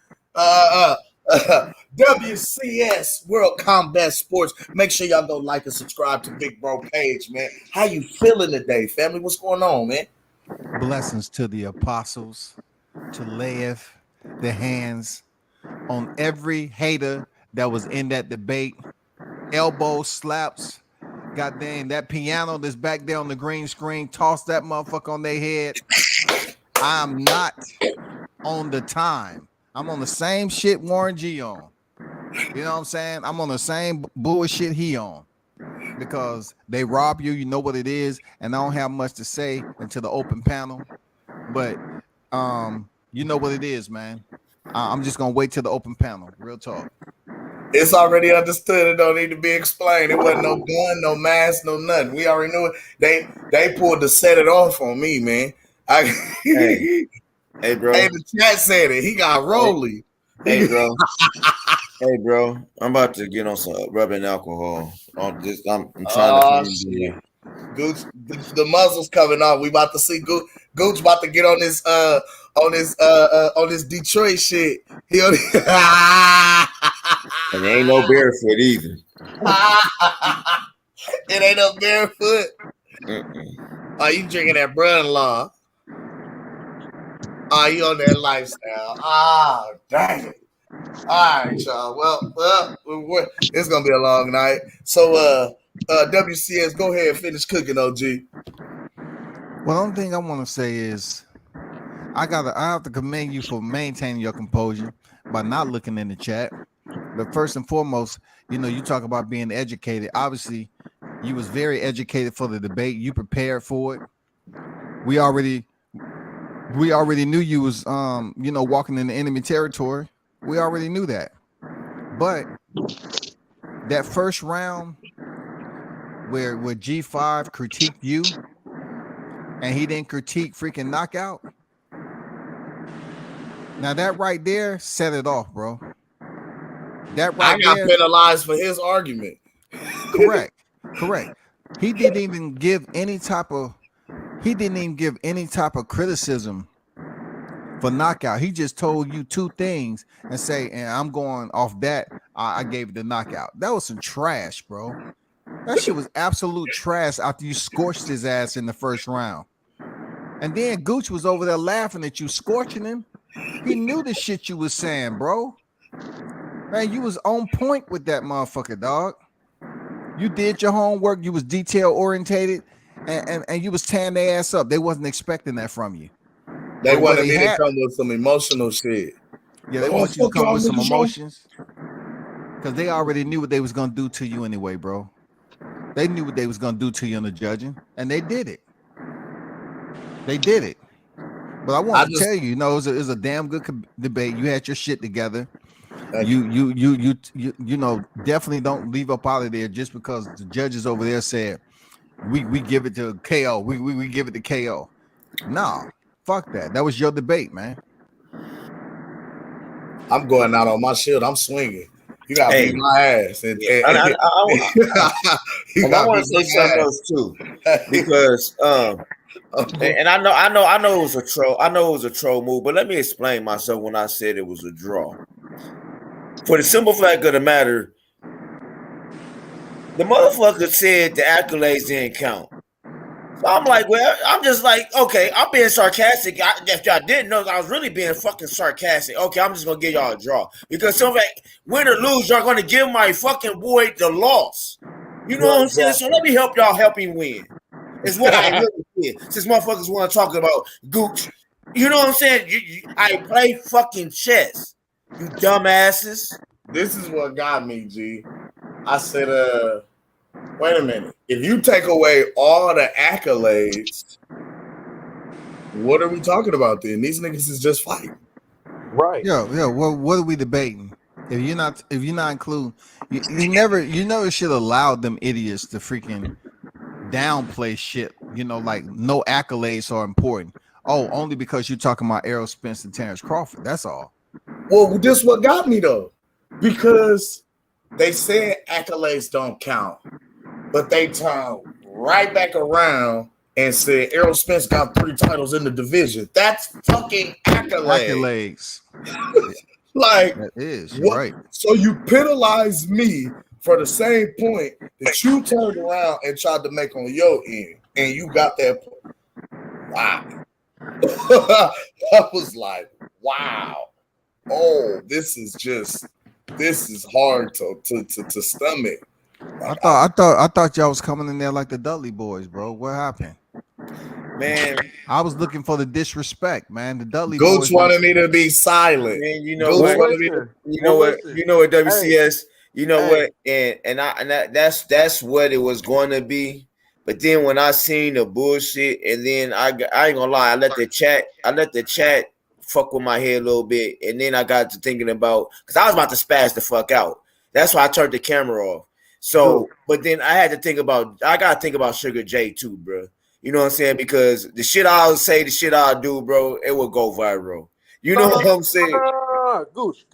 WCS World Combat Sports. Make sure y'all go like and subscribe to Big Bro page, man. How you feeling today, family? What's going on, man? Blessings to the apostles, to Leif, the hands on every hater that was in that debate. Elbow slaps. Goddamn, that piano that's back there on the green screen, toss that motherfucker on their head. I'm not on the time. I'm on the same shit Warren G on. You know what I'm saying? I'm on the same bullshit he on. Because they rob you, you know what it is, and I don't have much to say until the open panel. But you know what it is, man. I'm just gonna wait till the open panel. Real talk. It's already understood. It don't need to be explained. It wasn't no gun, no mask, no nothing. We already knew it. They pulled the set it off on me, man. Hey, bro. Hey, the chat said it. He got rolly. Hey, bro. Hey, bro. I'm about to get on some rubbing alcohol. I'm trying to. Gooch, the muzzle's coming on. We about to see Gooch about to get on this on this Detroit shit. And there ain't no barefoot either. It ain't no barefoot. Are you drinking that brother-in-law? Are you on that lifestyle? Dang it. All right, y'all. Well, it's gonna be a long night. So, WCS, go ahead and finish cooking, OG. Well, the only thing I want to say is I have to commend you for maintaining your composure by not looking in the chat. But first and foremost, you talk about being educated. Obviously, you was very educated for the debate. You prepared for it. We already knew you was walking in the enemy territory. We already knew that. But that first round where G5 critiqued you and he didn't critique freaking Knockout. Now that right there set it off, bro. That right I got there, penalized for his argument. Correct. He didn't even give any type of criticism for Knockout. He just told you two things and I'm going off that. I gave it the Knockout. That was some trash, bro. That shit was absolute trash after you scorched his ass in the first round. And then Gooch was over there laughing at you, scorching him. He knew the shit you was saying, bro. Man, you was on point with that motherfucker, dog. You did your homework. You was detail orientated, and you was tearing their ass up. They wasn't expecting that from you. They wanted me to come with some emotional shit. Yeah, they want you to come with some emotions because they already knew what they was gonna do to you anyway, bro. They knew what they was gonna do to you in the judging, and they did it. But I want to tell you, it was a damn good debate. You had your shit together. You definitely don't leave up out of there just because the judges over there said we give it to KO. We give it to KO. Nah, fuck that. That was your debate, man. I'm going out on my shield. I'm swinging. You gotta beat my ass. And I want to say something else too, because and I know it was a troll. I know it was a troll move, but let me explain myself when I said it was a draw. For the simple fact of the matter, the motherfucker said the accolades didn't count. So I'm like, well, I'm just like, okay, I'm being sarcastic. If y'all didn't know, I was really being fucking sarcastic. Okay, I'm just gonna give y'all a draw because win or lose, y'all gonna give my fucking boy the loss. You know what I'm saying? So let me help y'all help him win. It's what I really did. Since motherfuckers want to talk about Gooch, you know what I'm saying? I play fucking chess. You dumbasses. This is what got me, G. I said, wait a minute. If you take away all the accolades, what are we talking about then? These niggas is just fighting. Right. Yeah. Well, what are we debating? If you're not including, you never should allow them idiots to freaking downplay shit. Like no accolades are important. Oh, only because you're talking about Errol Spence and Terrence Crawford. That's all. Well, this what got me though, because they said accolades don't count, but they turned right back around and said Errol Spence got 3 titles in the division. That's fucking accolades. Like that is what? Right. So you penalize me for the same point that you turned around and tried to make on your end, and you got that point. Wow. I was like, wow. Oh, this is hard to stomach. I thought y'all was coming in there like the Dudley boys, bro. What happened? Man, I was looking for the disrespect, man. The Dudley Gooch boys wanted me to be silent. Man, you know what? You know what, WCS. You know what? And that's what it was going to be. But then when I seen the bullshit, and then I ain't gonna lie, I let the chat fuck with my head a little bit, and then I got to thinking about, because I was about to spaz the fuck out. That's why I turned the camera off. So, but then I gotta think about Sugar J too, bro. You know what I'm saying? Because the shit I'll say, the shit I'll do, bro, it will go viral. You know what I'm saying? Goose.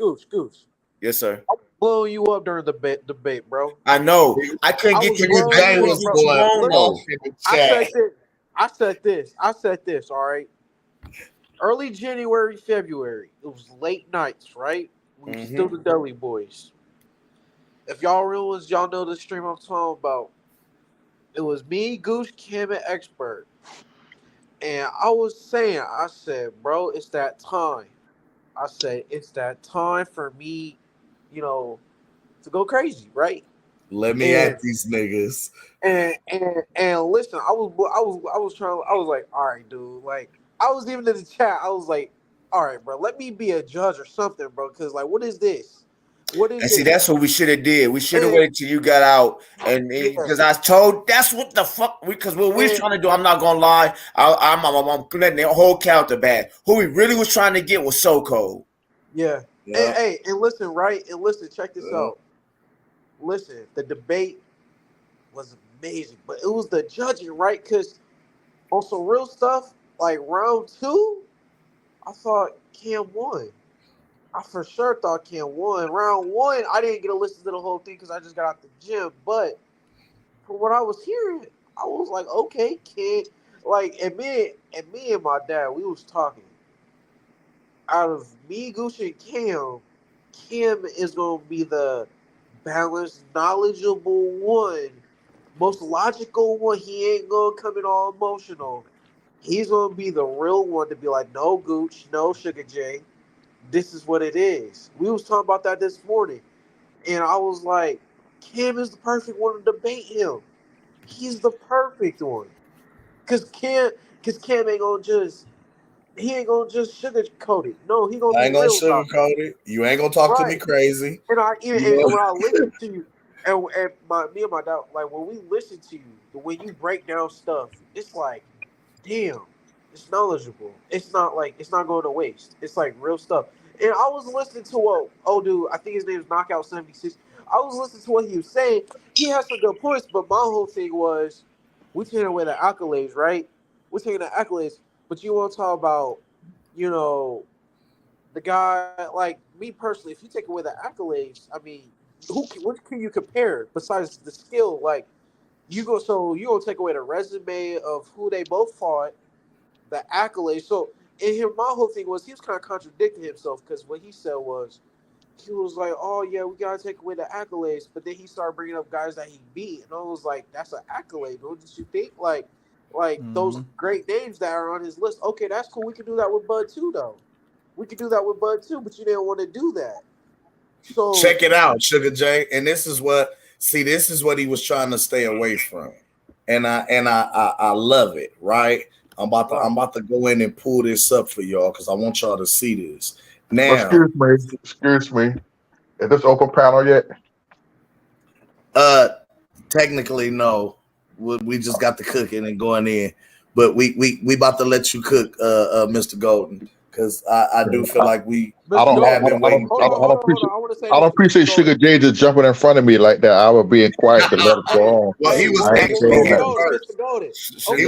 Yes, sir. I'm blowing you up during the debate, bro. I know. I couldn't get to your day was going though. I said this, all right. Early January, February. It was late nights, right? We were still the Dudley boys. If y'all real ones, y'all know the stream I'm talking about. It was me, Goose, Kim, and Expert. And I was saying, I said, bro, it's that time. I said, it's that time for me, to go crazy, right? Let me at these niggas. And listen, I was like, all right, dude. Like, I was even in the chat. I was like, all right, bro, let me be a judge or something, bro. Because like, what is this? What is And this? see, that's what we should have did. We should have waited till you got out, and because I told that's what the fuck. Because what we was trying to do, I'm not gonna lie. I'm letting the whole character bad. Who we really was trying to get was So Cold. Yeah. And listen, right? And listen, check this out. Listen, the debate was amazing, but it was the judging, right? Because on some real stuff, like round 2, I thought Cam won. I for sure thought Cam won. Round 1, I didn't get to listen to the whole thing because I just got out the gym. But from what I was hearing, I was like, okay, kid. Like, and me and my dad, we was talking. Out of me, Gucci, and Cam is gonna be the balanced, knowledgeable one, most logical one. He ain't gonna come in all emotional. He's gonna be the real one to be like, no, Gooch, no, Sugar J. This is what it is. We was talking about that this morning, and I was like, Cam is the perfect one to debate him. He's the perfect one, cause Cam ain't gonna just sugarcoat it. No, he gonna I be ain't gonna real about sugarcoat it. You ain't gonna talk to me crazy. And You know? when I listen to you, and me and my dad, like when we listen to you, the way you break down stuff, it's like, damn, it's knowledgeable. It's not going to waste. It's like real stuff. And I was listening to dude, I think his name is Knockout 76. I was listening to what he was saying. He had some good points, but my whole thing was, we taking away the accolades, right? We're taking the accolades, but you want to talk about, the guy, like me personally, if you take away the accolades, I mean, what can you compare besides the skill? Like, you gonna take away the resume of who they both fought, the accolades. So in him, my whole thing was he was kind of contradicting himself because what he said was, he was like, oh yeah, we gotta take away the accolades, but then he started bringing up guys that he beat, and I was like, that's an accolade. What did you think? Like those great names that are on his list. Okay, that's cool. We can do that with Bud too, though. We could do that with Bud too, but you didn't want to do that. So check it out, Sugar J. And this is what he was trying to stay away from. And I love it, right? I'm about to go in and pull this up for y'all because I want y'all to see this. Now, excuse me. Is this open panel yet? Technically no. We just got the cooking and going in. But we about to let you cook, Mr. Golden. Because I do feel like I don't appreciate Sugar J just jumping in front of me like that. I would be in quiet to let it go on. Well, he was Mr. Golden. He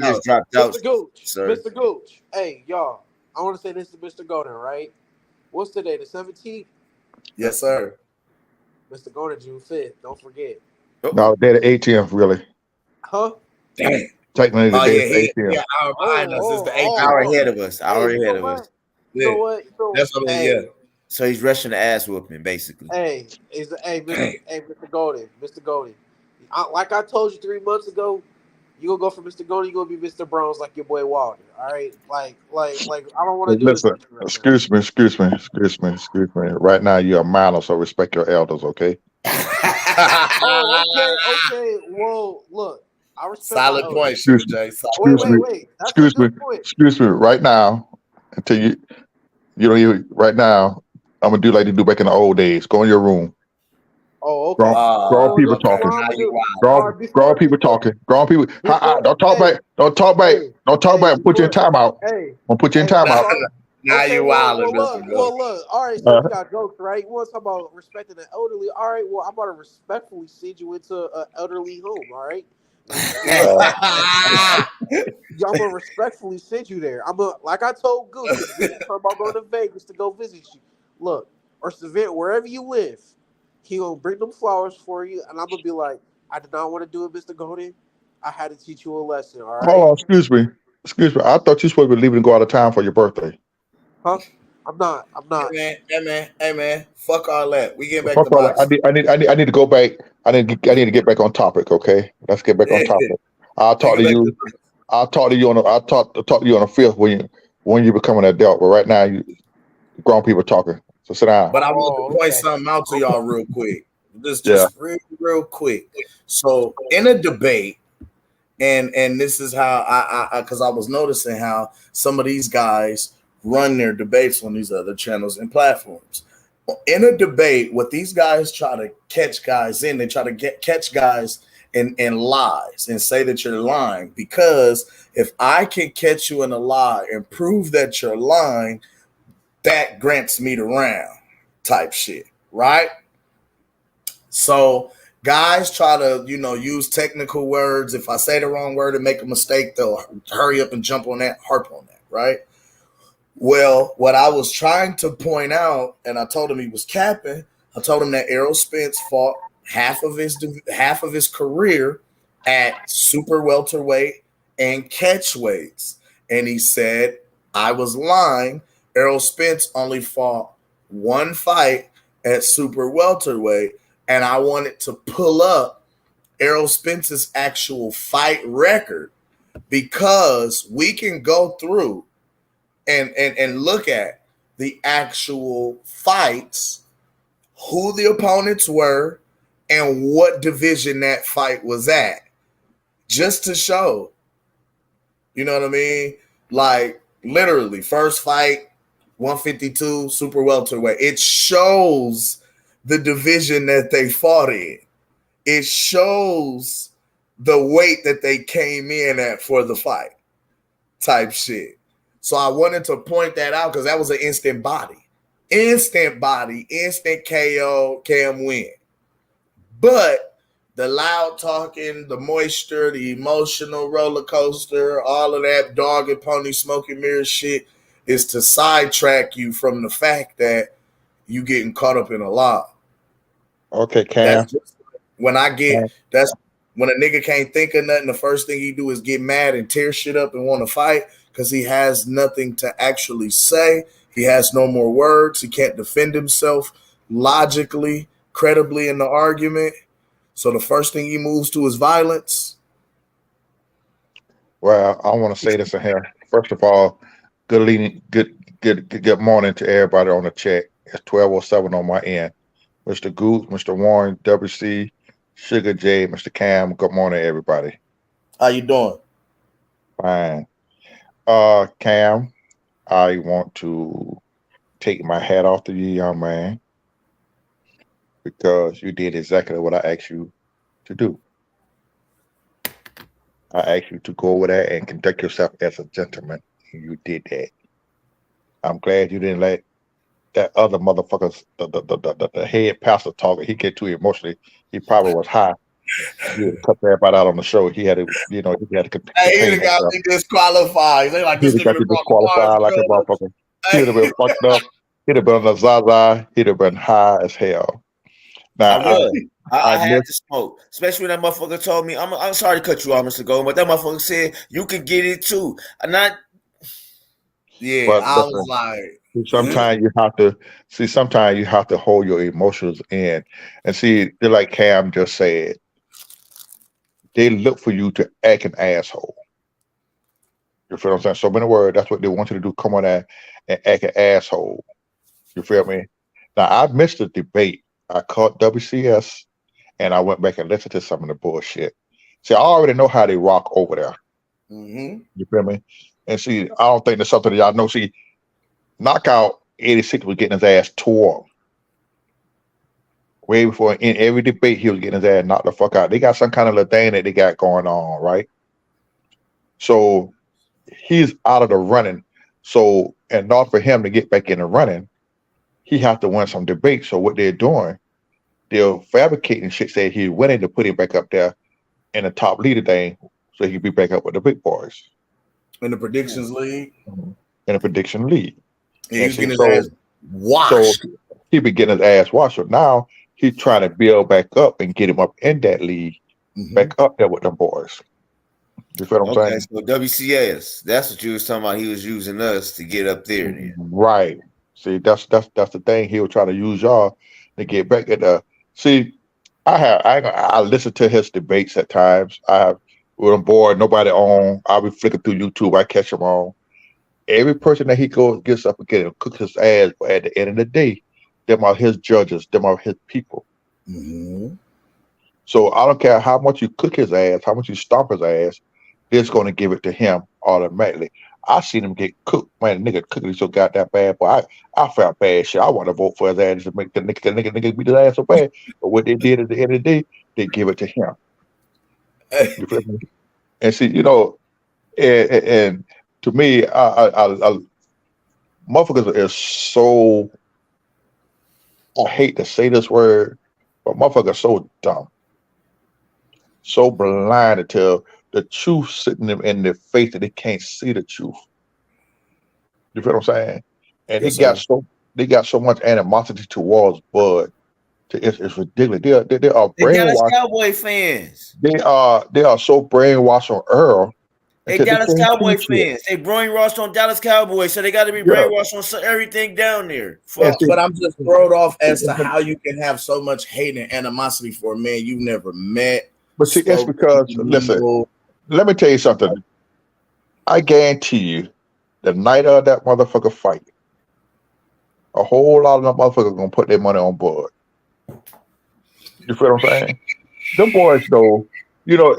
just dropped out. Mr. Gooch. Hey, y'all. I want to say this to Mr. Golden, right? What's today? The 17th? Yes, sir. Mr. Golden, June 5th. Don't forget. No, they're the 18th, really. Huh? Dang. Technically, the day is 18th. Yeah, hour behind us. It's the 18th. Hour ahead of us. You know what? That's what yeah. So he's rushing the ass whooping, basically. Mr. Golden. Mr. Golden. Like I told you 3 months ago, you gonna go for Mr. Golden, you gonna be Mr. Browns like your boy Wilder. All right? Like I don't want to do Listen, this. Excuse me. Right now, you're a minor, so respect your elders, okay? Okay. Whoa, look. I respect solid point, Sugar J. Wait. Excuse me. Right now, until right now, I'm gonna do like they do back in the old days. Go in your room. Oh, okay. Grown people talking. Grown people talking. Grown people. Don't talk back. Don't talk back. Put you in timeout. I'll put you in timeout. Now you wild. Well, look. All right, so we got jokes, right? You want to talk about respecting the elderly? All right. Well, I'm about to respectfully send you into an elderly home. All right. I'm gonna respectfully send you there. Like I told Goose, we're talking about going to Vegas to go visit you. Look, or Savannah, wherever you live, he gonna bring them flowers for you, and I'm gonna be like, I did not want to do it, Mr. Golden. I had to teach you a lesson. All right. Hold on, excuse me. I thought you were supposed to be leaving to go out of town for your birthday. Huh? I'm not. Hey man. Fuck all that. We get back Fuck to all that. boxing. I need to go back. I need to get back on topic. Okay, let's get back on topic. I'll talk to you. I'll talk to you on. I'll talk to you on the 5th when you become an adult. But right now, you grown people talking. So sit down. But I want to point something out to y'all real quick. Just real quick. So in a debate, and this is how I because I was noticing how some of these guys run their debates on these other channels and platforms. In a debate, what these guys try to catch guys in, they try to catch guys in lies and say that you're lying. Because if I can catch you in a lie and prove that you're lying, that grants me the round type shit, right? So guys try to, use technical words. If I say the wrong word and make a mistake, they'll hurry up and jump on that, harp on that, right? Well, what I was trying to point out, and I told him he was capping, I told him that Errol Spence fought half of his career at super welterweight and catch weights. And he said, I was lying. Errol Spence only fought one fight at super welterweight. And I wanted to pull up Errol Spence's actual fight record, because we can go through and look at the actual fights, who the opponents were, and what division that fight was at, just to show, you know what I mean? Like, literally, first fight, 152, super welterweight. It shows the division that they fought in. It shows the weight that they came in at for the fight type shit. So I wanted to point that out because that was an instant body, instant KO, Cam win. But the loud talking, the moisture, the emotional roller coaster, all of that dog and pony smoke and mirror shit is to sidetrack you from the fact that you getting caught up in a lie. Okay, Cam. When a nigga can't think of nothing, the first thing he do is get mad and tear shit up and want to fight because he has nothing to actually say. He has no more words. He can't defend himself logically, credibly in the argument. So the first thing he moves to is violence. Well, I want to say this in here. First of all, good morning to everybody on the chat. It's 12:07 on my end. Mr. Goose, Mr. Warren, WC, Sugar J, Mr. Cam. Good morning, everybody. How you doing? Fine. Cam, I want to take my hat off to you, young man, because you did exactly what I asked you to do. I asked you to go over there and conduct yourself as a gentleman, and you did that. I'm glad you didn't let that other motherfucker, the head pastor talker, he get too emotionally. He probably was high. He had to cut everybody out on the show. He had to, he had to. Hey, he got me disqualified. They like, he got you disqualified like a motherfucker. He'd have been fucked up. He'd have been on the Zaza. He'd have been high as hell. Now, I had to smoke, especially when that motherfucker told me. I'm sorry to cut you off, Mr. Gold, but that motherfucker said you can get it too. I was like, sometimes you have to see. Sometimes you have to hold your emotions in, and see. They're like Cam just said. They look for you to act an asshole. You feel what I'm saying? So, in a word, that's what they want you to do. Come on there and act an asshole. You feel me? Now, I missed the debate. I caught WCS, and I went back and listened to some of the bullshit. See, I already know how they rock over there. Mm-hmm. You feel me? And see, I don't think there's something that y'all know. See, Knockout 86 was getting his ass tore up. Way before, in every debate, he was getting his ass knocked the fuck out. They got some kind of little thing that they got going on, right? So he's out of the running. So in order for him to get back in the running, he has to win some debate. So what they're doing, they're fabricating shit, saying he's winning to put him back up there in the top leader thing, so he can be back up with the big boys. In the predictions league? In the prediction league. Yeah, he's getting his ass washed. So he be getting his ass washed. So now he's trying to build back up and get him up in that league, back up there with them boys. You feel what I'm saying? So WCS, that's what you was talking about. He was using us to get up there. Right. See, that's the thing. He was trying to use y'all to get back at the. See, I listen to his debates at times. When I'm bored, nobody on. I'll be flicking through YouTube. I catch him on. Every person that he gets up against and cooks his ass, but at the end of the day, them are his judges. Them are his people. Mm-hmm. So I don't care how much you cook his ass, how much you stomp his ass. They're going to give it to him automatically. I seen him get cooked. Man, the nigga cooking so goddamn bad, boy. I felt bad shit. I want to vote for his ass to make the nigga beat his ass so bad. But what they did at the end of the day, they give it to him. You feel me? And see, you know, and to me, I motherfuckers is so. I hate to say this word, but motherfuckers so dumb, so blind until the truth sitting in their face that they can't see the truth. You feel what I'm saying? And Yes, they got so much animosity towards Bud. It's ridiculous. They are They Dallas brainwashed. Cowboy fans. They are so brainwashed on Earl They until they Dallas can't Cowboy see shit. fans. They brainwashed on Dallas Cowboys, so they got to be Yeah. brainwashed on everything down there. And see, But I'm just thrown off as to how you can have so much hate and animosity for a man you've never met. but see, it's because listen. Let me tell you something. I guarantee you, the night of that motherfucker fight, a whole lot of them motherfuckers gonna put their money on Bud. You feel what I'm saying? Them boys though, you know,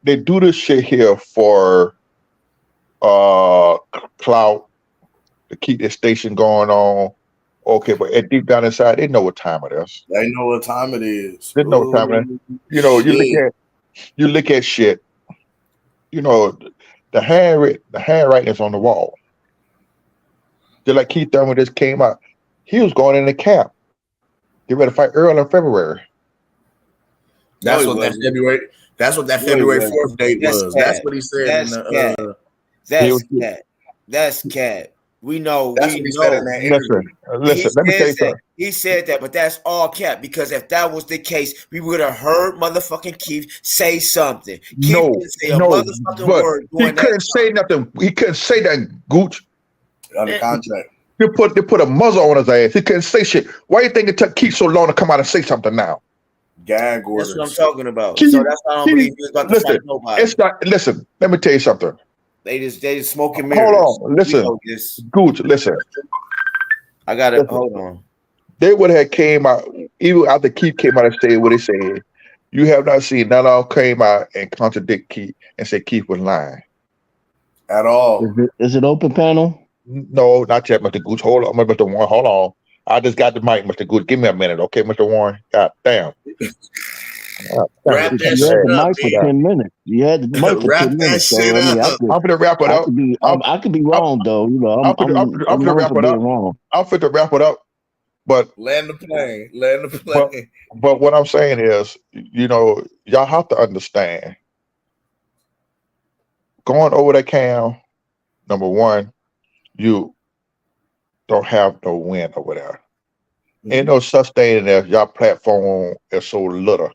they do this shit here for clout to keep their station going on. Okay, but at deep down inside, they know what time it is. They know what time it is. They know what time it is. You know, you look at shit. You know, the handwriting is on the wall. Just like Keith Thurman just came out. He was going in the camp. Get ready to fight Earl in February. That's what that February. That's what that February 4th date was. That's what he said. That's cat. That's cat. We know. That's what he said in that interview. Listen. Let me tell you something. He said that, but that's all cap. Because if that was the case, we would have heard motherfucking Keith say something. Keith didn't say a motherfucking word. He couldn't say nothing. He couldn't say that, Gooch. Under contract. They put a muzzle on his ass. He couldn't say shit. Why do you think it took Keith so long to come out and say something now? Gag orders. That's what I'm talking about. So that's why I don't believe he was about to fight nobody. It's not. Listen, let me tell you something. They just smoking mirrors. Hold on, listen, Gooch, listen. I got it. Hold on. They would have came out even after Keith came out and said what he said. You have not seen none of them came out and contradict Keith and say Keith was lying at all. Is it open panel? No, not yet, Mr. Gooch. Hold on, Mr. Warren. Hold on. I just got the mic, Mr. Gooch. Give me a minute, okay, Mr. Warren. God damn. Wrap that You had shit the up, mic for 10 minutes. You had the mic for Wrap 10 that minutes. So, shit I mean, up. I'm gonna wrap it up. I could be wrong, though. You know, I'm gonna wrap it up. Wrong. I'm fit to wrap it up. But land the plane. But what I'm saying is, you know, y'all have to understand. Going over that cam, number one, you don't have no win over there. Ain't no such thing as your platform is so little.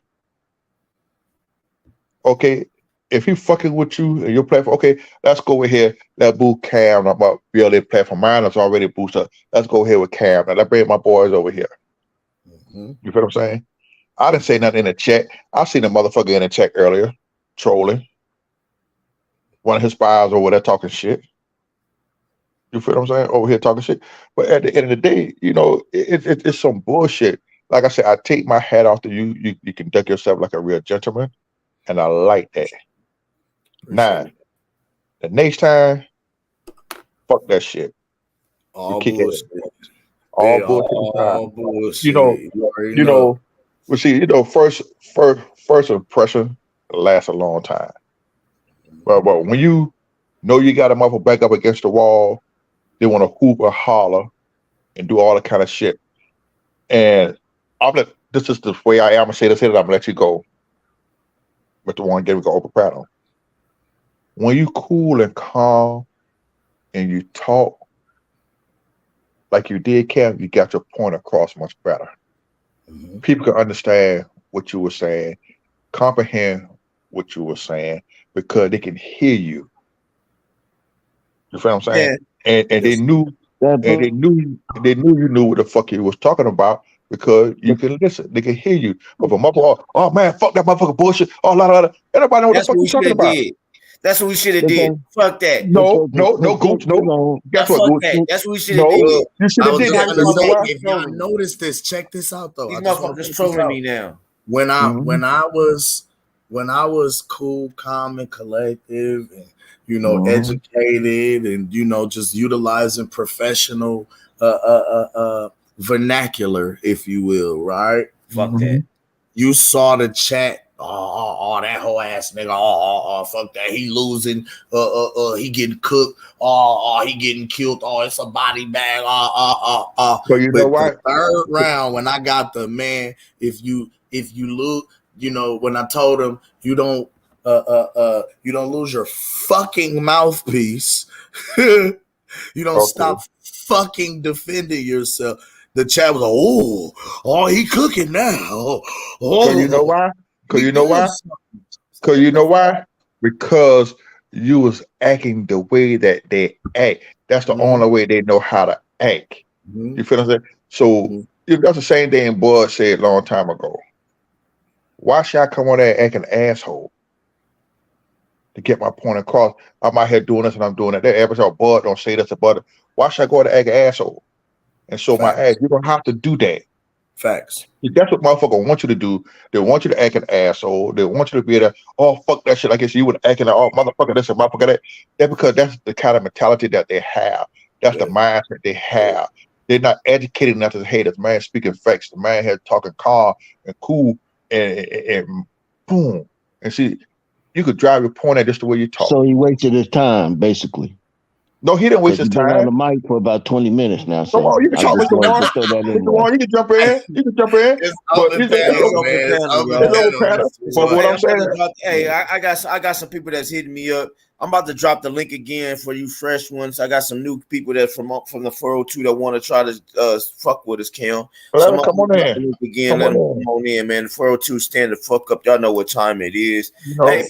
Okay, if he fucking with you and your platform, okay, let's go over here. Let's boost Cam. I'm about build a platform. Mine is already boosted. Let's go here with Cam. Now let's bring my boys over here. You feel what I'm saying? I didn't say nothing in the chat. I seen a motherfucker in the chat earlier trolling. One of his spies over there talking shit. You feel what I'm saying? Over here talking shit. But at the end of the day, you know, it's some bullshit. Like I said, I take my hat off to you. You conduct yourself like a real gentleman. And I like that. Now, the next time, fuck that shit. All bullshit. All bullshit. You know. Well, see, you know, first impression lasts a long time. But when you know you got a motherfucker back up against the wall, they want to hoop or holler and do all that kind of shit. And this is the way I am. I'm gonna say this here, I'm gonna let you go. Mr. Warren, give me go over Prato. When you cool and calm and you talk like you did, Cam, you got your point across much better. People can understand what you were saying, comprehend what you were saying, because they can hear you. You feel what I'm saying? And they knew and they knew you knew what the fuck you was talking about because you can listen. They can hear you. But for motherfucker, oh man, fuck that motherfucker bullshit. Oh, la la la. Everybody know what the That's fuck what you we should talking have about. did. That's what we should have did. Fuck that. No, Gooch, no. Guess what, Fuck Gooch? that. That's what we should have No, did. you should I have was did just that. gonna You know say, why? if y'all notice this, check this out though. These I just want motherfuckers to trolling me now. When I was cool, calm, and collective, and educated, and just utilizing professional vernacular, if you will, right? Fuck that. You saw the chat. Oh, that whole ass nigga. Oh, fuck that. He losing. He getting cooked. Oh, he getting killed. Oh, it's a body bag. So you know why? The third round, when I got the man, if you look, when I told him you don't lose your fucking mouthpiece. You don't stop fucking defending yourself. The chat was like, oh, he cooking now. So you know why? Because you know why? Because you was acting the way that they act. That's the only way they know how to act. You feel what I'm saying? So that's the same thing Bud said a long time ago. Why should I come on there and act an asshole to get my point across? I'm out here doing this and I'm doing that. That episode, Bud don't say this about it. Why should I go out and act an asshole and show my ass? You don't have to do that. Facts. That's what motherfuckers want you to do. They want you to act an asshole. They want you to be there. Oh, fuck that shit. I guess you would act like, oh, motherfucker, this and motherfucker that. That's because that's the kind of mentality that they have. That's the mindset they have. They're not educated enough to hate this man speaking facts. The man here talking calm and cool and boom. And see, you could drive your point at just the way you talk. So he wasted his time, basically. No, he didn't waste his time. Been on the mic for about 20 minutes now. So come on, you can talk, Mr. Warren. Mr. Warren, you can jump in. You can jump in. It's open panel. But what I'm saying, hey, I got some people that's hitting me up. I'm about to drop the link again for you fresh ones. I got some new people that from the 402 that want to try to fuck with us, Cam. Let them come on in. Again, let them come on in, man. The 402 stand the fuck up. Y'all know what time it is. Hey,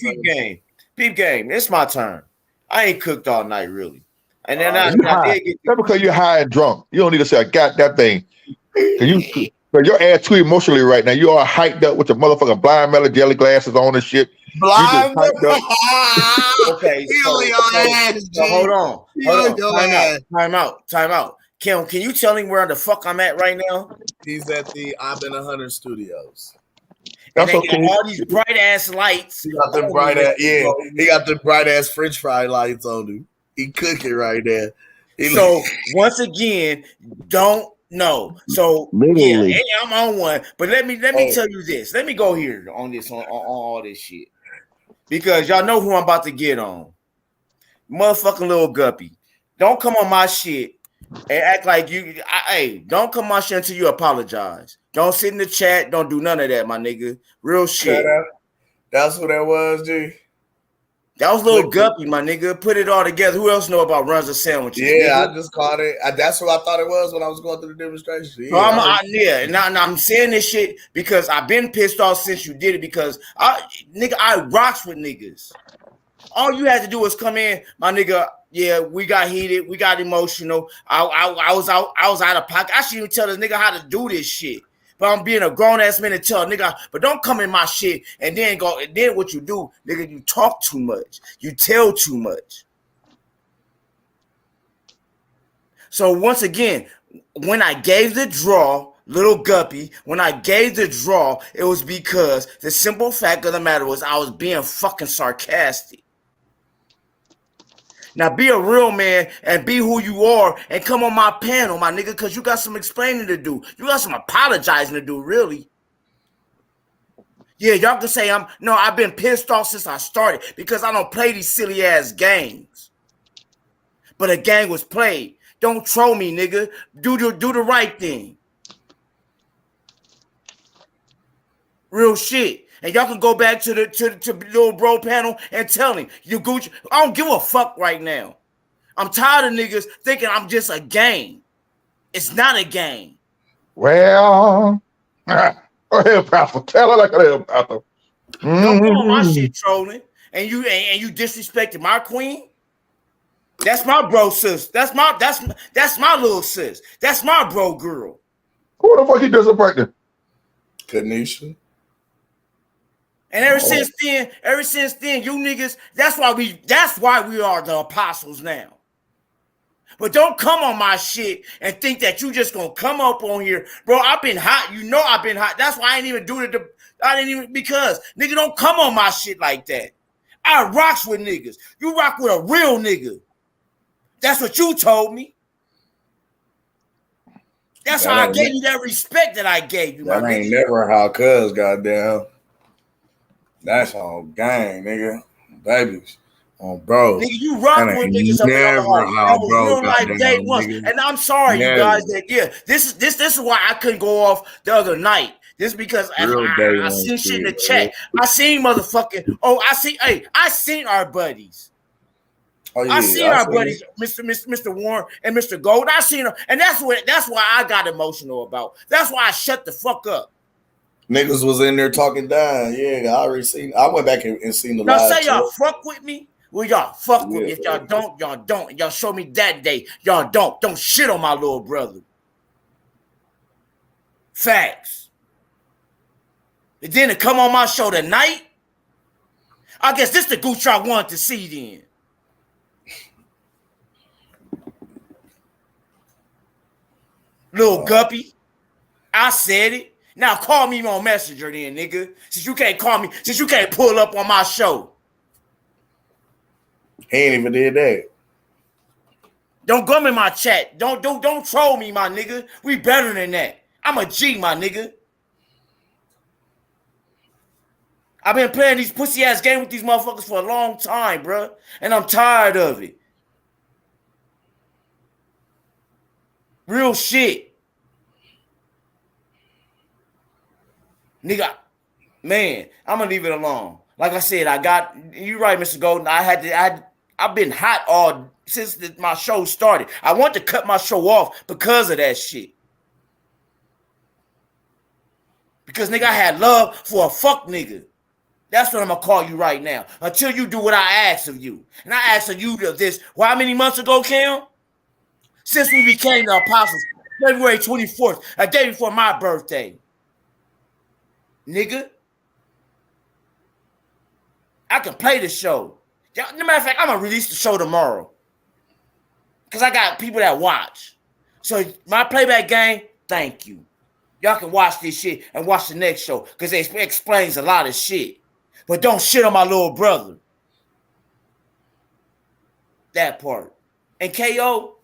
peep game. It's my turn. I ain't cooked all night, really. And then I did get. That's because you're high and drunk. You don't need to say I got that thing. But your ass too emotionally right now. You are hyped up with your motherfucking blind melon jelly glasses on and shit. Blind okay, so hold on. Time out. Kim, can you tell him where the fuck I'm at right now? He's at the I've Been 100 Studios. That's and they got all these bright ass lights. He got the bright ass, he got the bright ass French fry lights on him. He cooking right there. So once again, don't know. So literally. Yeah, I'm on one. But let me tell you this. Let me go here on this on all this shit. Because y'all know who I'm about to get on. Motherfucking little guppy. Don't come on my shit and act like you. Hey, don't come on my shit until you apologize. Don't sit in the chat. Don't do none of that, my nigga. Real shit. That's what that was, G. That was little guppy, my nigga. Put it all together. Who else know about runs of sandwiches? Yeah, nigga? I just caught it. That's what I thought it was when I was going through the demonstration. Yeah, and I'm saying this shit because I've been pissed off since you did it because I rocks with niggas. All you had to do was come in, my nigga. Yeah, we got heated, we got emotional. I was out of pocket. I shouldn't even tell this nigga how to do this shit. But I'm being a grown ass man and tell a nigga, but don't come in my shit and then go. And then what you do, nigga, you talk too much, you tell too much. So once again, when I gave the draw, little guppy, when I gave the draw, it was because the simple fact of the matter was I was being fucking sarcastic. Now be a real man and be who you are and come on my panel, my nigga, because you got some explaining to do. You got some apologizing to do, really. Yeah, y'all can say I've been pissed off since I started because I don't play these silly ass games. But a game was played. Don't troll me, nigga. Do the right thing. Real shit. And y'all can go back to the little bro panel and tell him, you Gucci, I don't give a fuck right now. I'm tired of niggas thinking I'm just a game. It's not a game. Well, go ahead, Pastor. Tell her like it is, Pastor. Don't go on my shit trolling. And you disrespected my queen. That's my bro sis. That's my little sis. That's my bro girl. Who the fuck he disrespecting? Kanisha. And ever since then, you niggas, that's why we are the apostles now. But don't come on my shit and think that you just gonna come up on here. Bro, I've been hot. You know I've been hot. That's why I didn't even do it. Because nigga don't come on my shit like that. I rocks with niggas. You rock with a real nigga. That's what you told me. That's how I gave you that respect that I gave you, my nigga. That ain't never how cuz, goddamn. That's on gang, nigga. Babies. On bro. Nigga, you rock with niggas up in Omaha. That was real life day once. And I'm sorry, you guys, this is why I couldn't go off the other night. This is because I seen shit in the chat. I seen motherfucking. I seen our buddies. Oh, yeah, I seen our buddies, Mr. Warren and Mr. Gold. I seen them, and that's why I got emotional about. That's why I shut the fuck up. Niggas was in there talking down. Yeah, I already seen. I went back and seen the live. Now say y'all fuck with me. Well, y'all fuck with me. If y'all don't, y'all don't. Y'all show me that day. Y'all don't. Don't shit on my little brother. Facts. And then to come on my show tonight, I guess this the gooch I wanted to see then. Little guppy. I said it. Now call me on Messenger then, nigga. Since you can't call me, since you can't pull up on my show. He ain't even did that. Don't come in my chat. Don't troll me, my nigga. We better than that. I'm a G, my nigga. I've been playing these pussy ass games with these motherfuckers for a long time, bro. And I'm tired of it. Real shit. Nigga, man, I'm gonna leave it alone. Like I said, you right, Mr. Golden. I've been hot since my show started. I want to cut my show off because of that shit. Because nigga, I had love for a fuck nigga. That's what I'm gonna call you right now. Until you do what I ask of you. And I asked of you this, how many months ago, Cam? Since we became the apostles, February 24th, a day before my birthday. Nigga. I can play the show. No matter of fact, I'm gonna release the show tomorrow. Because I got people that watch. So my playback game, thank you. Y'all can watch this shit and watch the next show. Because it explains a lot of shit. But don't shit on my little brother. That part. And KO,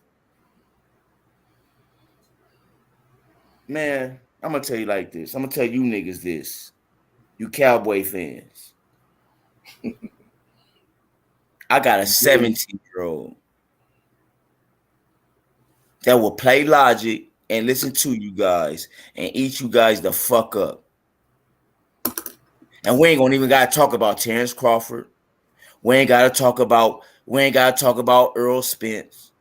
man, I'm going to tell you like this. I'm going to tell you niggas this. You Cowboy fans. I got a 17-year-old that will play Logic and listen to you guys and eat you guys the fuck up. And we ain't gonna even gotta talk about Terrence Crawford. We ain't gotta talk about Earl Spence.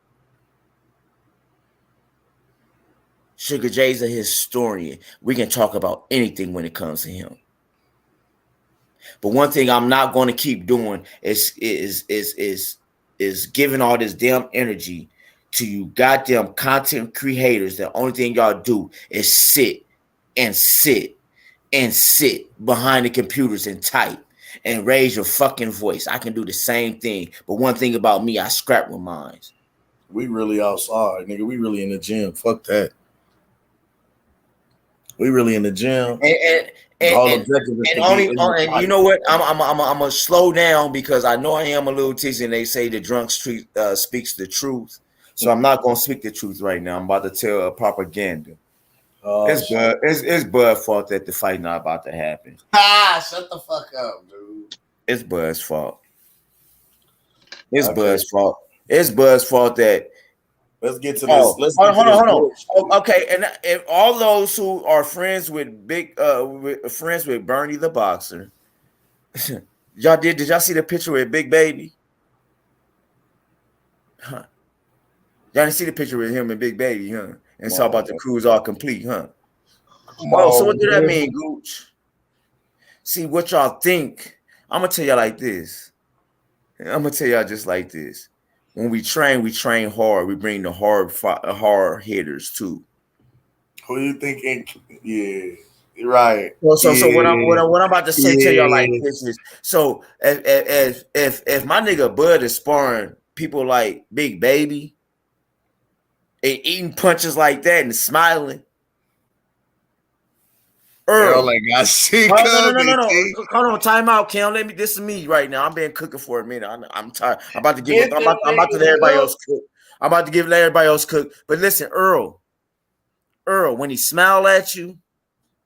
Sugar Jay's a historian. We can talk about anything when it comes to him. But one thing I'm not going to keep doing is giving all this damn energy to you goddamn content creators. The only thing y'all do is sit behind the computers and type and raise your fucking voice. I can do the same thing. But one thing about me, I scrap with mine. We really outside, nigga. We really in the gym. Fuck that. We really in the gym. And you know what? I'm gonna slow down because I know I am a little teasing. They say the drunk street speaks the truth. So I'm not gonna speak the truth right now. I'm about to tell propaganda. It's Bud's fault that the fight not about to happen. Shut the fuck up, dude. It's Bud's fault. It's Bud's fault. It's Bud's fault that. Let's get to this. Hold on. Okay, and if all those who are friends with Bernie the boxer, did y'all see the picture with Big Baby? Huh? Y'all didn't see the picture with him and Big Baby, huh? And talk about the crew's all complete, huh? So what did that mean, Gooch? See what y'all think. I'm gonna tell y'all like this. I'm gonna tell y'all just like this. when we train hard. We bring the hard hitters too. Who you thinking? Yeah, right. So what I'm about to say to y'all like this is, so if my nigga Bud is sparring people like Big Baby and eating punches like that and smiling, Earl like I see. No. Hold on, time out, Cam. This is me right now. I've been cooking for a minute. I'm tired. I'm about to give. I'm about to let everybody else cook. I'm about to give everybody else cook. But listen, Earl, when he smile at you,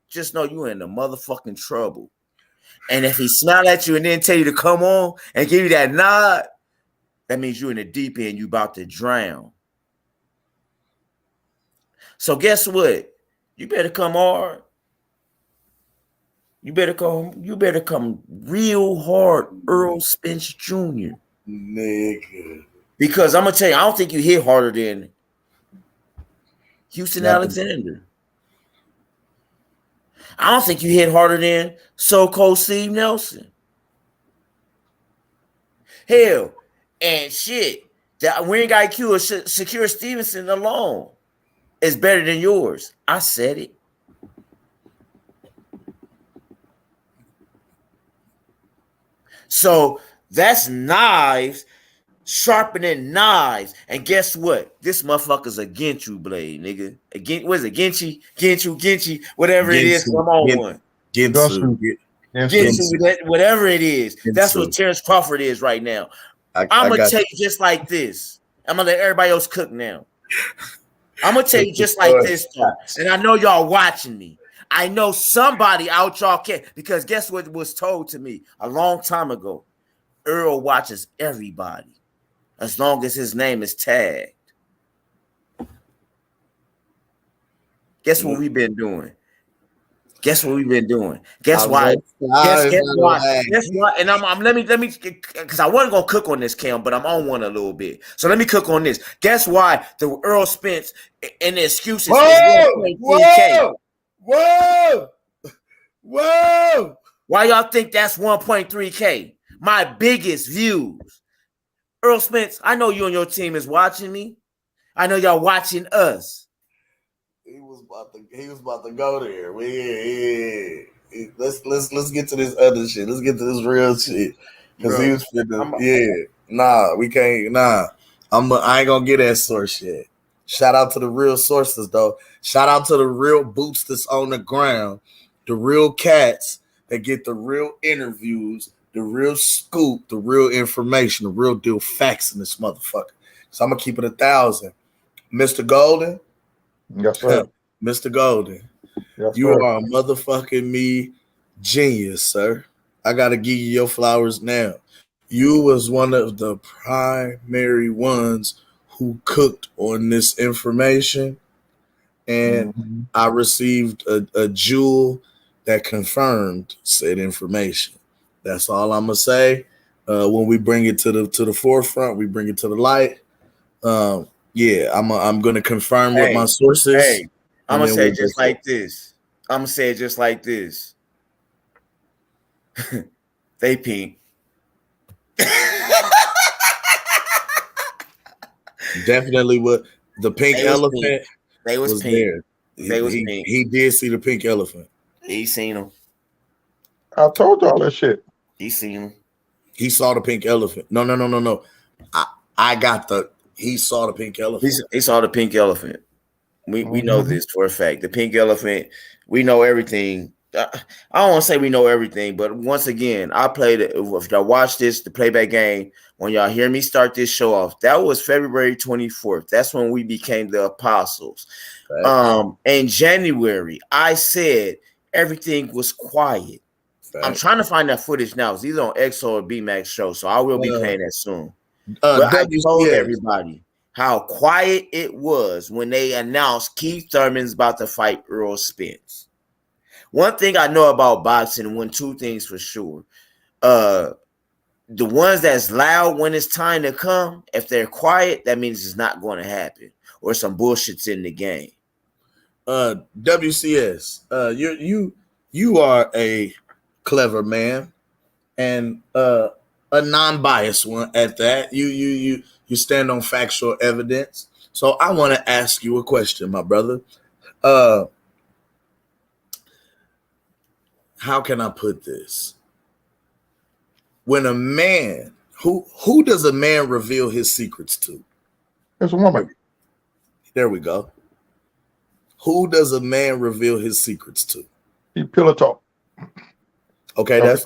just know you in the motherfucking trouble. And if he smile at you and then tell you to come on and give you that nod, that means you're in the deep end. You about to drown. So guess what? You better come hard. You better come real hard, Earl Spence Jr. Nigga. Because I'm gonna tell you, I don't think you hit harder than Houston Alexander. I don't think you hit harder than so-called Steve Nelson. Hell, and shit, that ring IQ of Shakur Stevenson alone is better than yours. I said it. So that's knives sharpening knives. And guess what? This motherfucker's a Genshu blade, nigga. What is it? Genshu, whatever it is. Come on, one. Genshu, whatever it is. That's what Terrence Crawford is right now. I'm going to tell you just like this. I'm going to let everybody else cook now. I'm going to tell you just like this, though. And I know y'all watching me. I know somebody out y'all can, because guess what was told to me a long time ago? Earl watches everybody as long as his name is tagged. Guess what we've been doing? Guess what we've been doing? Guess why? Guess why? And I'm let me because I wasn't gonna cook on this, Cam, but I'm on one a little bit. So let me cook on this. Guess why the Earl Spence and the excuses? Whoa! Why y'all think that's 1.3K? My biggest views. Earl Spence, I know you and your team is watching me. I know y'all watching us. He was about to go there. Let's get to this other shit. Let's get to this real shit. Because he was we can't. I ain't gonna get that source yet. Shout out to the real sources though. Shout out to the real boots that's on the ground, the real cats that get the real interviews, the real scoop, the real information, the real deal facts in this motherfucker. So I'm gonna keep it 1,000. Mr. Golden. Yes, sir. Mr. Golden. Yes, you are a motherfucking me genius, sir. I gotta give you your flowers now. You was one of the primary ones who cooked on this information, and I received a jewel that confirmed said information. That's all I'm gonna say. When we bring it to the forefront, we bring it to the light. I'm gonna confirm with my sources. Hey, I'm gonna say it just like this. They pink. Definitely what the pink elephant. Pink. They was pink. There. They was pink. He did see the pink elephant. He seen him. I told y'all that shit. He seen him. He saw the pink elephant. No. He saw the pink elephant. He saw the pink elephant. We know this for a fact. The pink elephant, we know everything. I don't want to say we know everything, but once again, I played it. If y'all watch this, the playback game, when y'all hear me start this show off, that was February 24th. That's when we became the Apostles. Right. In January, I said everything was quiet. Right. I'm trying to find that footage now. It's either on XO or B-Max show, so I will be playing that soon. But I told everybody how quiet it was when they announced Keith Thurman's about to fight Earl Spence. One thing I know about boxing, two things for sure. The ones that's loud when it's time to come, if they're quiet, that means it's not going to happen or some bullshit's in the game. WCS, you are a clever man and a non-biased one at that. You stand on factual evidence. So I want to ask you a question, my brother. How can I put this? When a man, who does a man reveal his secrets to? It's a woman. There we go. Who does a man reveal his secrets to? He pillow talk. Okay, that's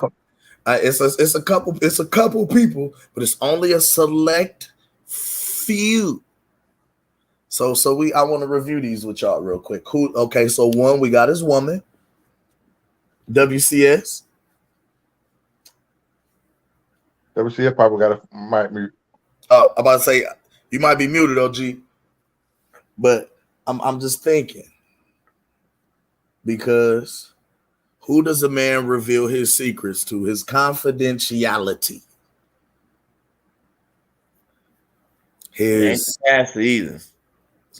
it's a couple people, but it's only a select few. So I want to review these with y'all real quick. Okay, so one we got his woman, WCS. WCS probably got a mic mute. Oh, I'm about to say you might be muted, OG. But I'm just thinking, because who does a man reveal his secrets to? His confidentiality. His pastor either.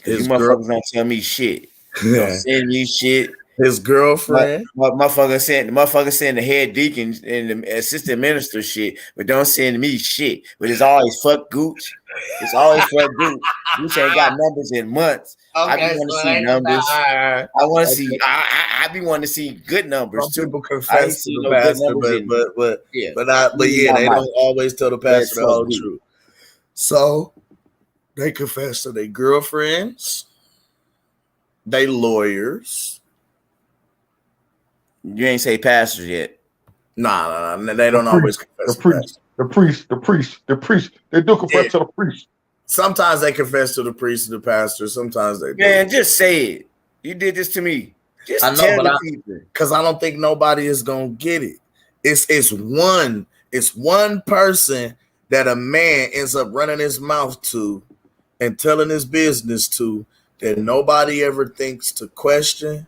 His motherfuckers don't tell me shit. Don't send me shit. His girlfriend. Motherfucker send the head deacon and the assistant minister shit, but don't send me shit. But it's always fuck Gooch. It's always fuck Gooch. Gooch ain't got numbers in months. I be wanting to see numbers. I want to see. I be wanting to see good numbers too. People confess to the pastor, but they don't always tell the pastor the whole truth. So they confess to their girlfriends, they lawyers. You ain't say pastors yet. Nah, they don't always confess. The priest. They do confess to the priest. Sometimes they confess to the priest and the pastor. Sometimes they do. Man, just say it. You did this to me. Just tell the people. Because I don't think nobody is gonna get it. It's one person that a man ends up running his mouth to and telling his business to that nobody ever thinks to question.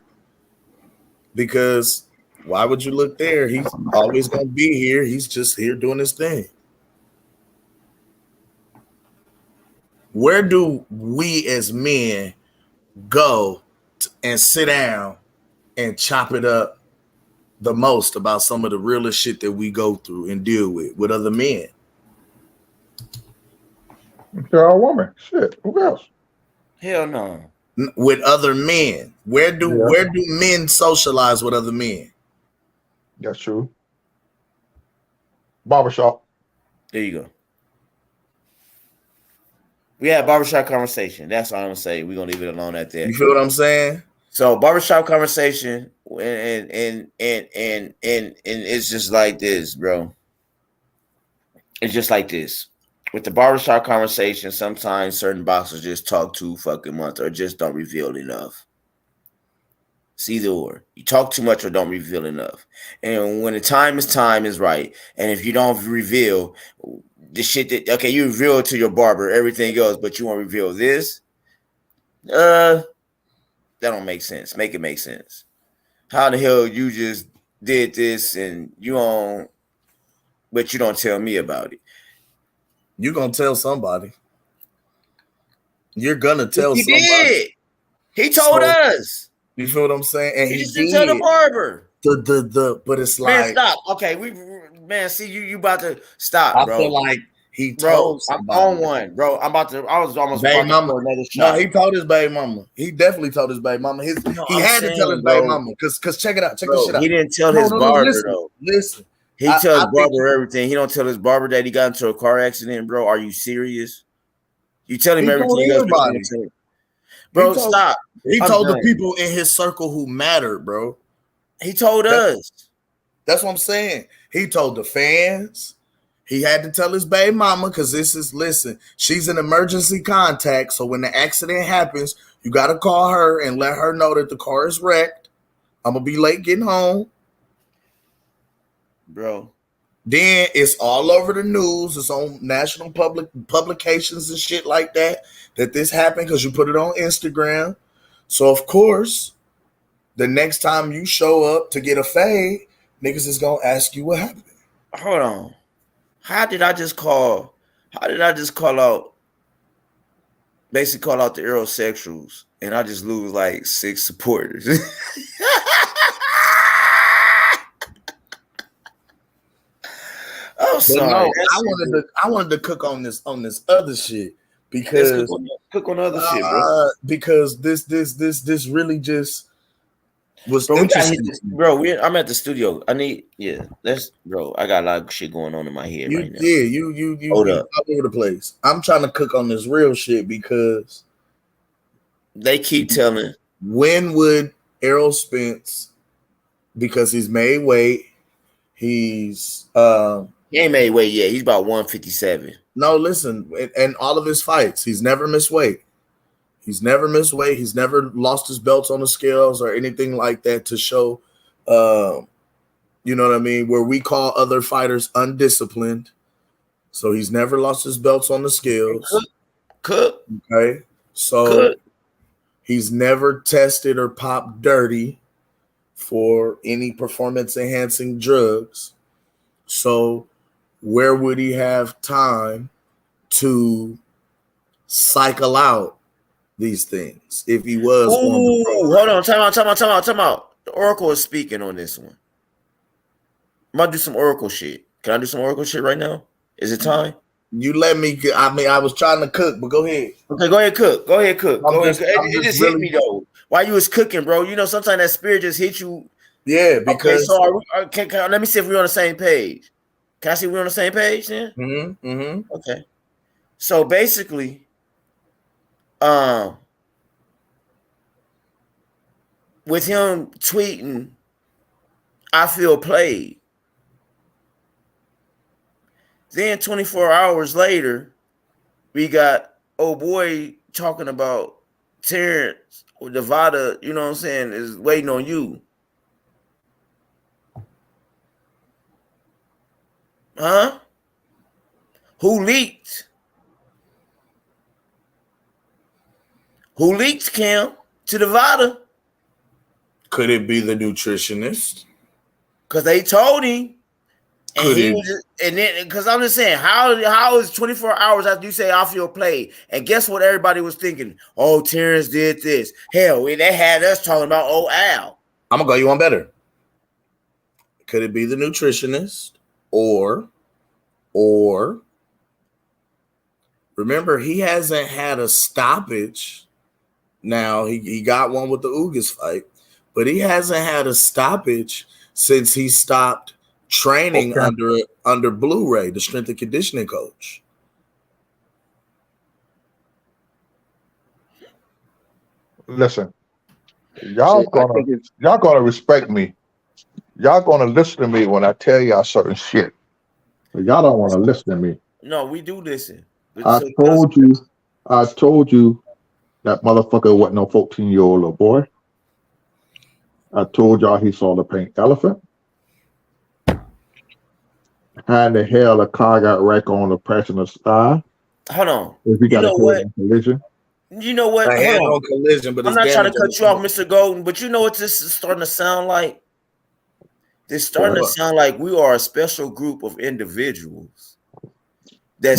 Because why would you look there? He's always going to be here. He's just here doing his thing. Where do we as men go and sit down and chop it up the most about some of the realest shit that we go through and deal with other men? They're a woman. Shit. Who else? Hell no. With other men. Where do men socialize with other men? That's true. Barbershop. There you go. We had barbershop conversation. That's all I'm gonna say. We're gonna leave it alone at that. You feel what I'm saying? So barbershop conversation, and it's just like this, bro. It's just like this. With the barbershop conversation, sometimes certain boxers just talk too fucking much or just don't reveal enough. It's either or. You talk too much or don't reveal enough. And when the time is right, and if you don't reveal the shit that, okay, you reveal to your barber everything else, but you won't reveal this, that don't make sense. Make it make sense. How the hell you just did this and but you don't tell me about it? You're going to tell somebody. You're going to tell somebody. Did. He told us. You feel what I'm saying? And he just didn't tell the barber. But it's like. Man, stop. Okay, see, you about to stop, bro. I feel like he told somebody. I'm on one, bro. I was almost baby about mama. to another shot. No, he told his baby mama. He definitely told his baby mama. He had to tell his baby mama. Because check it out. Check this shit out. He didn't tell his barber, though. Listen. He tells barber everything. He don't tell his barber that he got into a car accident, bro. Are you serious? You tell him everything else. Bro, stop. He told the people in his circle who mattered, bro. He told us. That's what I'm saying. He told the fans. He had to tell his baby mama because listen, she's an emergency contact. So when the accident happens, you got to call her and let her know that the car is wrecked. I'm going to be late getting home. Bro. Then it's all over the news. It's on national publications and shit like that this happened because you put it on Instagram. So, of course, the next time you show up to get a fade, niggas is going to ask you what happened. Hold on. How did I just call out, basically call out the Aerosexuals, and I just lose like 6 supporters? I'm sorry. I wanted to cook on this other shit because cook on other shit, bro. Because this really just was bro, interesting. I'm at the studio. I got a lot of shit going on in my head right now. Yeah, you all over the place. I'm trying to cook on this real shit because they keep telling. When would Errol Spence, because he's made weight, he ain't made weight yet. He's about 157. No, listen, and all of his fights, he's never missed weight. He's never missed weight. He's never lost his belts on the scales or anything like that to show, you know what I mean, where we call other fighters undisciplined. So he's never lost his belts on the scales. Cook. Okay. So he's never tested or popped dirty for any performance-enhancing drugs. So where would he have time to cycle out these things if he was on the hold on, time out. The Oracle is speaking on this one. I'm about to do some Oracle shit. Can I do some Oracle shit right now? Is it time? You let me. I mean, I was trying to cook, but go ahead. Okay, go ahead, cook. It just hit me though. While you was cooking, bro, you know sometimes that spirit just hit you. Yeah, because let me see if we're on the same page. Can I see we're on the same page then? Mm-hmm. Okay. So basically, with him tweeting, I feel played. Then 24 hours later, we got old boy talking about Terrence or Nevada, you know what I'm saying, is waiting on you. Huh? Who leaked? Who leaked Cam to Nevada? Could it be the nutritionist? Because they told him. And then because I'm just saying, how is 24 hours after you say I feel played? And guess what everybody was thinking? Oh, Terrence did this. Hell, they had us talking about Al. I'm gonna go you one better. Could it be the nutritionist? Or remember, he hasn't had a stoppage. Now he got one with the Ugas fight, but he hasn't had a stoppage since he stopped training under Blu-ray, the strength and conditioning coach. Listen, y'all gonna respect me. Y'all gonna listen to me when I tell y'all certain shit. But y'all don't want to listen to me. No, we do listen. I told you that motherfucker wasn't no 14-year-old little boy. I told y'all he saw the pink elephant. How in the hell a car got wrecked on the passenger side? Hold on. If he got a head-on collision. You know what? A head-on collision, but I'm not trying to cut you off, Mr. Golden, but you know what this is starting to sound like? It's starting to sound like we are a special group of individuals that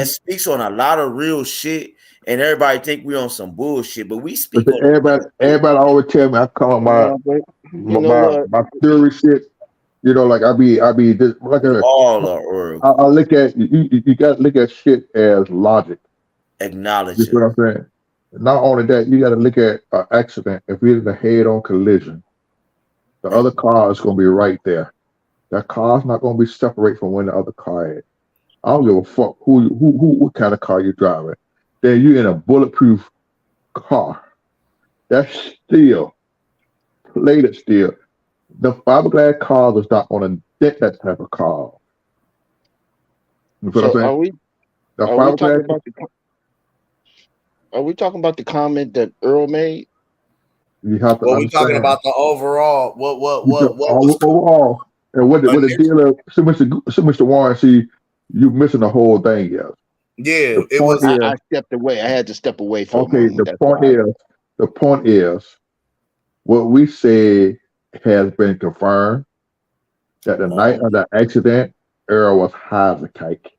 speaks on a lot of real shit, and everybody think we on some bullshit, but we speak on everybody always tell me I call my theory shit. You know, like I be just like I look at you got to look at shit as logic. Acknowledge you know what I'm saying? Not only that, you got to look at an accident. If it's a head-on collision, the other car is going to be right there. That car's not going to be separate from when the other car is. I don't give a fuck what kind of car you're driving. Then you're in a bulletproof car. That's still plated steel. The fiberglass cars is not going to get that type of car. You know what I'm saying? Are we talking about the comment that Earl made? You have to. We're talking about the overall. What overall? And what the dealer? So Mr. Warren, see, you missing the whole thing, yeah. Yeah, it was. I stepped away. I had to step away from. Okay, the point is, what we say has been confirmed that the night of the accident, Earl was high as a kite.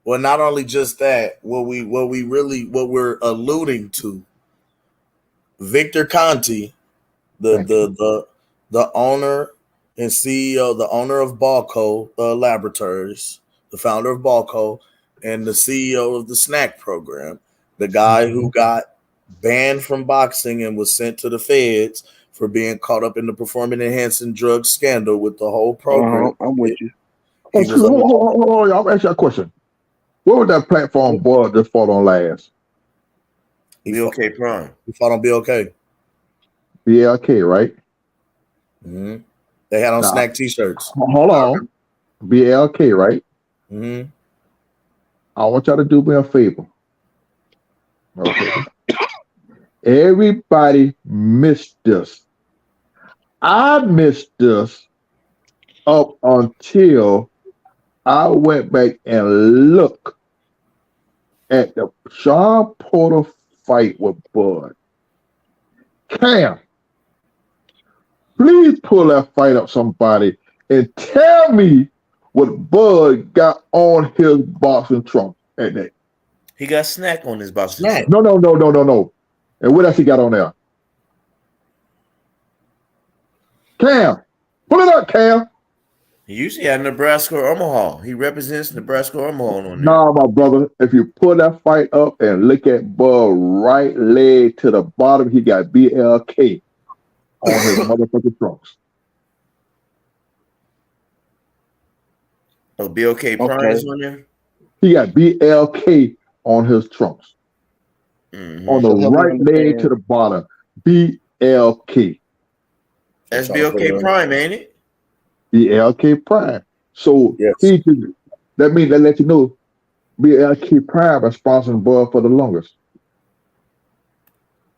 Well, not only just that, what we're alluding to, Victor Conti, the owner and CEO, the owner of Balco Laboratories, the founder of Balco, and the CEO of the snack program, the guy who got banned from boxing and was sent to the feds for being caught up in the performance enhancing drug scandal with the whole program. I'm with you. He was on Hold on, I'll ask you a question. What was that platform boy just fought on last? BLK Prime. He fought on BLK. BLK, right? Mm-hmm. They had on Nah. snack t-shirts. Hold on. BLK, right? Mm-hmm. I want y'all to do me a favor. Okay. Everybody missed this. I missed this up until I went back and looked at the Sean Porter fight with Bud. Cam, please pull that fight up, somebody, and tell me what Bud got on his boxing trunk at that. He got snack on his boxing trunk. No. And what else he got on there? Cam, pull it up, Cam. He usually had Nebraska or Omaha. He represents Nebraska or Omaha on there. Nah, my brother. If you pull that fight up and look at Bud right leg to the bottom, he got BLK on his motherfucking trunks. Oh, BLK Prime is on there? He got BLK on his trunks. Mm-hmm. On the right leg to the bottom. BLK. That's BLK Prime, ain't it? BLK Prime. So yes. That means they let you know BLK Prime is sponsoring Bud for the longest.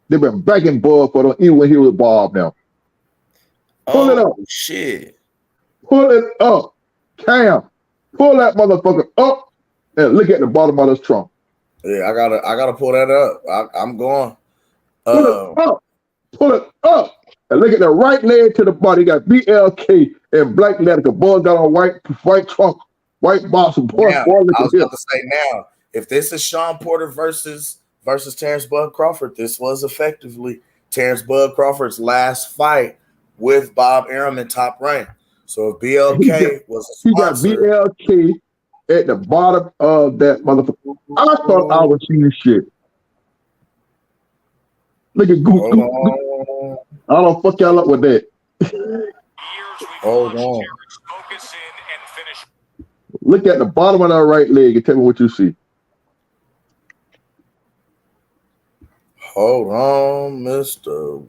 They've been backing Bud for even when he was Bob now. Pull it up. Shit. Pull it up. Cam, pull that motherfucker up and look at the bottom of this trunk. Yeah, I gotta pull that up. I'm going. Pull it up. Pull it up. And look at the right leg to the body. You got BLK and black leather. The Bud got on white trunk, white box. Now, I was about to say now, if this is Sean Porter versus Terrence Bud Crawford, this was effectively Terrence Bud Crawford's last fight with Bob Arum in Top Rank. So if BLK was a sponsor, he got BLK at the bottom of that motherfucker. I thought I was seeing shit. Look at Goose. I don't fuck y'all up with that. Hold on. Look at the bottom of that right leg and tell me what you see. Hold on, Mr.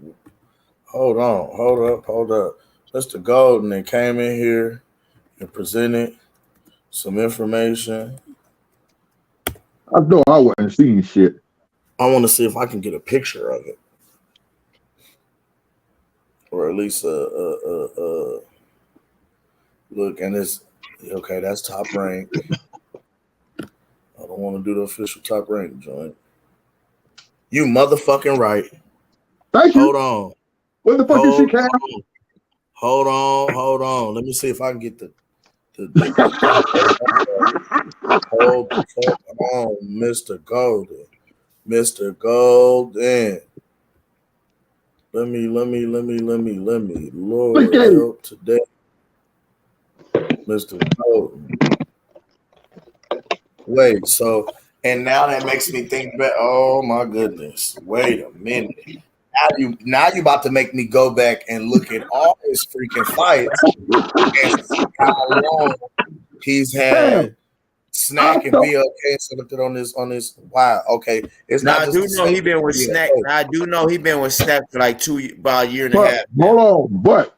Hold up. Mr. Golden came in here and presented some information. I know I wasn't seeing shit. I want to see if I can get a picture of it. Or at least look, and it's okay. That's Top Rank. I don't want to do the official Top Rank joint. You motherfucking right. Thank you. Hold on. What the fuck is she, Cam? Hold on. Let me see if I can get the hold the fuck on, Mr. Golden. Mr. Golden. Let me. Lord help today. Mr. Golden. Wait, so, and now that makes me think back. Oh my goodness. Wait a minute. Now you about to make me go back and look at all his freaking fights and see how long he's had Snack and BLK selected on this. Wow. Okay. It's not. I do know he been with Snack. I do know he been with Snack for like about a year and a half. Hold on, but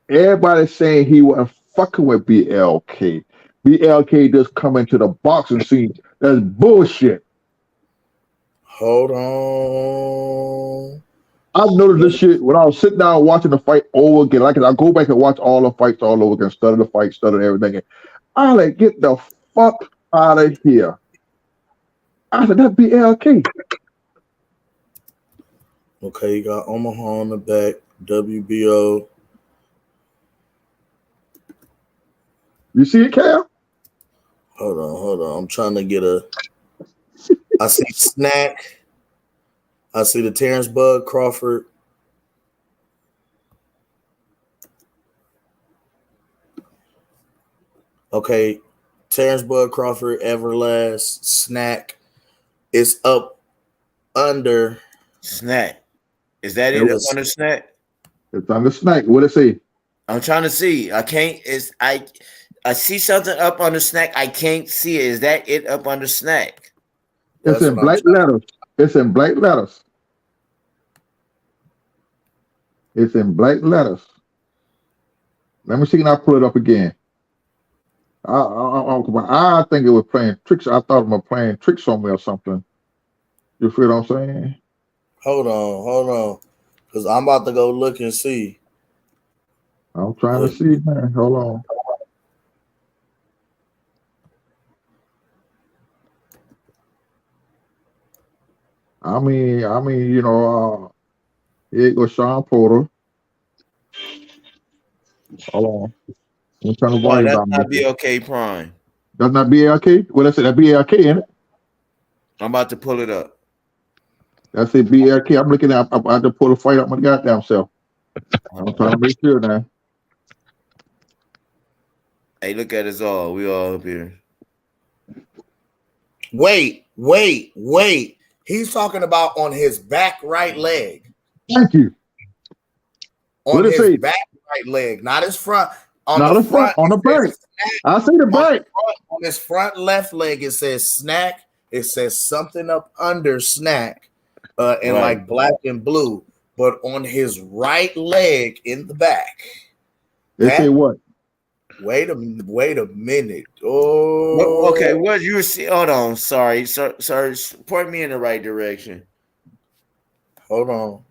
everybody's saying he wasn't fucking with BLK. BLK just coming to the boxing scene. That's bullshit. Hold on. I've noticed this shit when I was sitting down watching the fight over again. Like I go back and watch all the fights all over again, study the fight, study everything. I like get the fuck out of here. I said that BLK. Okay, you got Omaha on the back, WBO. You see it, Cal? Hold on. I'm trying to get I see Snack. I see the Terrence Bud Crawford. Okay, Terrence Bud Crawford, Everlast, Snack. It's up under Snack. Is that it up under Snack? It's under Snack. What it say? I'm trying to see. I can't. I see something up under Snack. I can't see it. Is that it up under Snack? It's in black letters. It's in black letters. It's in black letters. Let me see. Can I pull it up again? I think it was playing tricks. I thought it was playing tricks on me or something. You feel what I'm saying? Hold on. Because I'm about to go look and see. I'm trying to see, man. Hold on. I mean, you know, here goes Sean Porter. Hold on. I'm trying to volume That's down. not BLK Prime. That's not BLK? Well, that's it. That BLK, isn't it? I'm about to pull it up. That's it, BLK. I'm looking at. I just pull the fight up my goddamn self. I'm trying to make sure now. Hey, look at us all. We all up here. Wait. He's talking about on his back right leg. Thank you. On his back right leg, not his front. On not the front. On the back. I see the back. On his front left leg, it says Snack. It says something up under Snack, in like black and blue. But on his right leg in the back, they say what? Wait a minute. Oh, okay. What you see? Hold on. Sorry. Point me in the right direction. Hold on.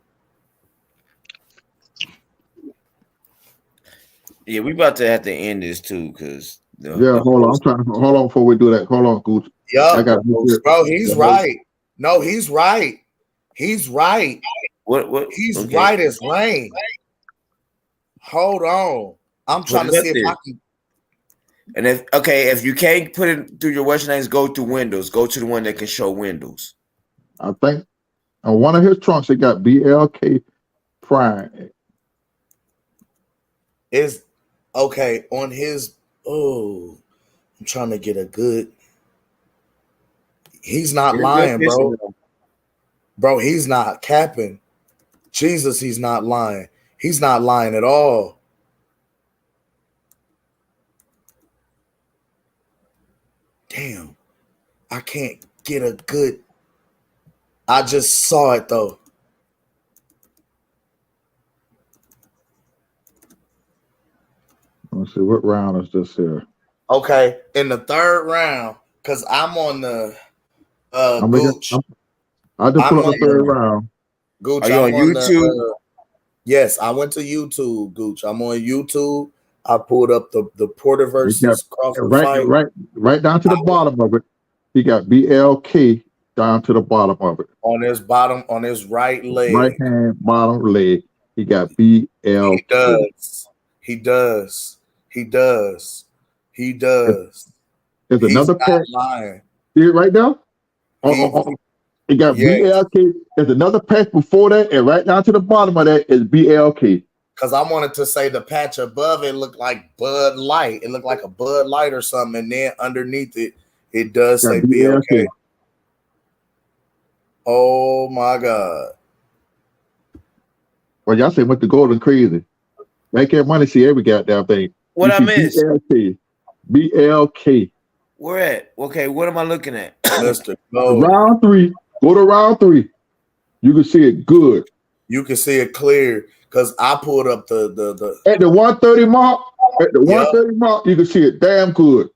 Yeah, we about to have to end this too, because hold on. I'm trying to hold on before we do that. Hold on, Gooch. Yeah, bro, he's right. No, he's right. He's right. What? He's right as rain. Hold on. I'm trying to see if I can. And if you can't put it through your Western names, go through Windows. Go to the one that can show Windows. I think on one of his trunks, it got BLK Prime. Is okay on his. Oh, I'm trying to get a good. He's not lying, bro. Bro, he's not capping. Jesus, he's not lying. He's not lying at all. Damn, I can't get a good. I just saw it though. Let's see, what round is this here? Okay, in the third round, because I'm on the Gooch. I just put up the third round. Gooch, are you on YouTube? Yes, I went to YouTube, Gooch. I'm on YouTube. I pulled up the Porter versus Crawford fight. Right down to the bottom of it. He got BLK down to the bottom of it. On his right leg. Right hand bottom leg. He got BLK. He does. There's another patch. Lying. See it right now? He got BLK. There's another patch before that, and right down to the bottom of that is BLK. Because I wanted to say the patch above it looked like Bud Light. It looked like a Bud Light or something, and then underneath it, it does say BLK. Oh my God. Well, y'all say went to Golden crazy. Make that money see every goddamn thing. What I missed? BLK. Where at? Okay, what am I looking at? Mr. Round 3. Go to round 3. You can see it good. You can see it clear because I pulled up the at the 130 mark. At the 130 mark, you can see it damn good.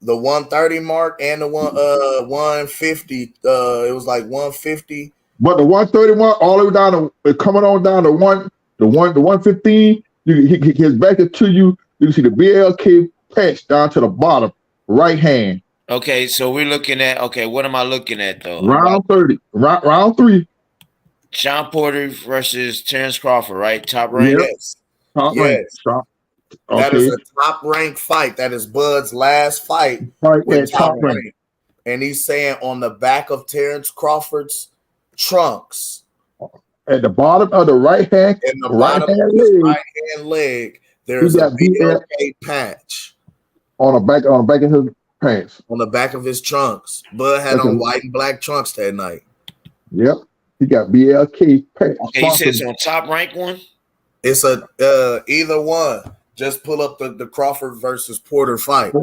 The 130 mark and the 150. It was like 150. But the 130 mark, all the way down to coming on down to 115. His back is to you. You can see the BLK patch down to the bottom right hand. Okay, so we're looking at what am I looking at though? Round 30. Round 3. Sean Porter versus Terrence Crawford, right? Top rank. Yes. Rank. Okay. That is a top rank fight. That is Bud's last fight with top rank. And he's saying on the back of Terrence Crawford's trunks. At the bottom of the right hand, right hand leg, there's a BLK patch. On the back of his pants. On the back of his trunks. Bud had on white and black trunks that night. Yep. He got BLK pants. Okay, you said it's on Top Rank one? It's a either one. Just pull up the Crawford versus Porter fight.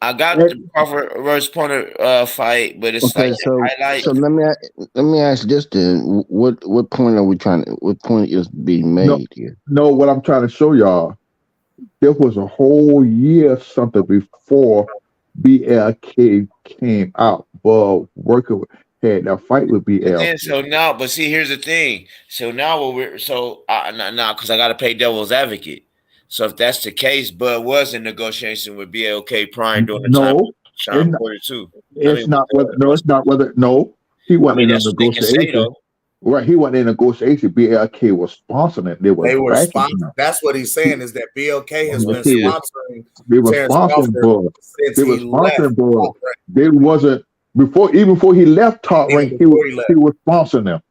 I got the Crawford versus Porter fight, but it's Okay, like so highlight. so let me ask this then. What point are we trying to? What point is being made here? No, what I'm trying to show y'all, there was a whole year something before BLK came out. Bud working had that fight with BLK. So now, but see, here's the thing. So now what we're now because I got to play devil's advocate. So if that's the case, Bud was in negotiation with BLK Prime during the time of Sean Porter too. It's not whether he wasn't in a negotiation. Right, he wasn't in negotiation. BLK was sponsoring it. They were sponsoring. That's what he's saying is that BLK has been sponsoring. They were sponsoring Bud. They were sponsoring Bud. They wasn't before he left Top Rank. He was sponsoring them.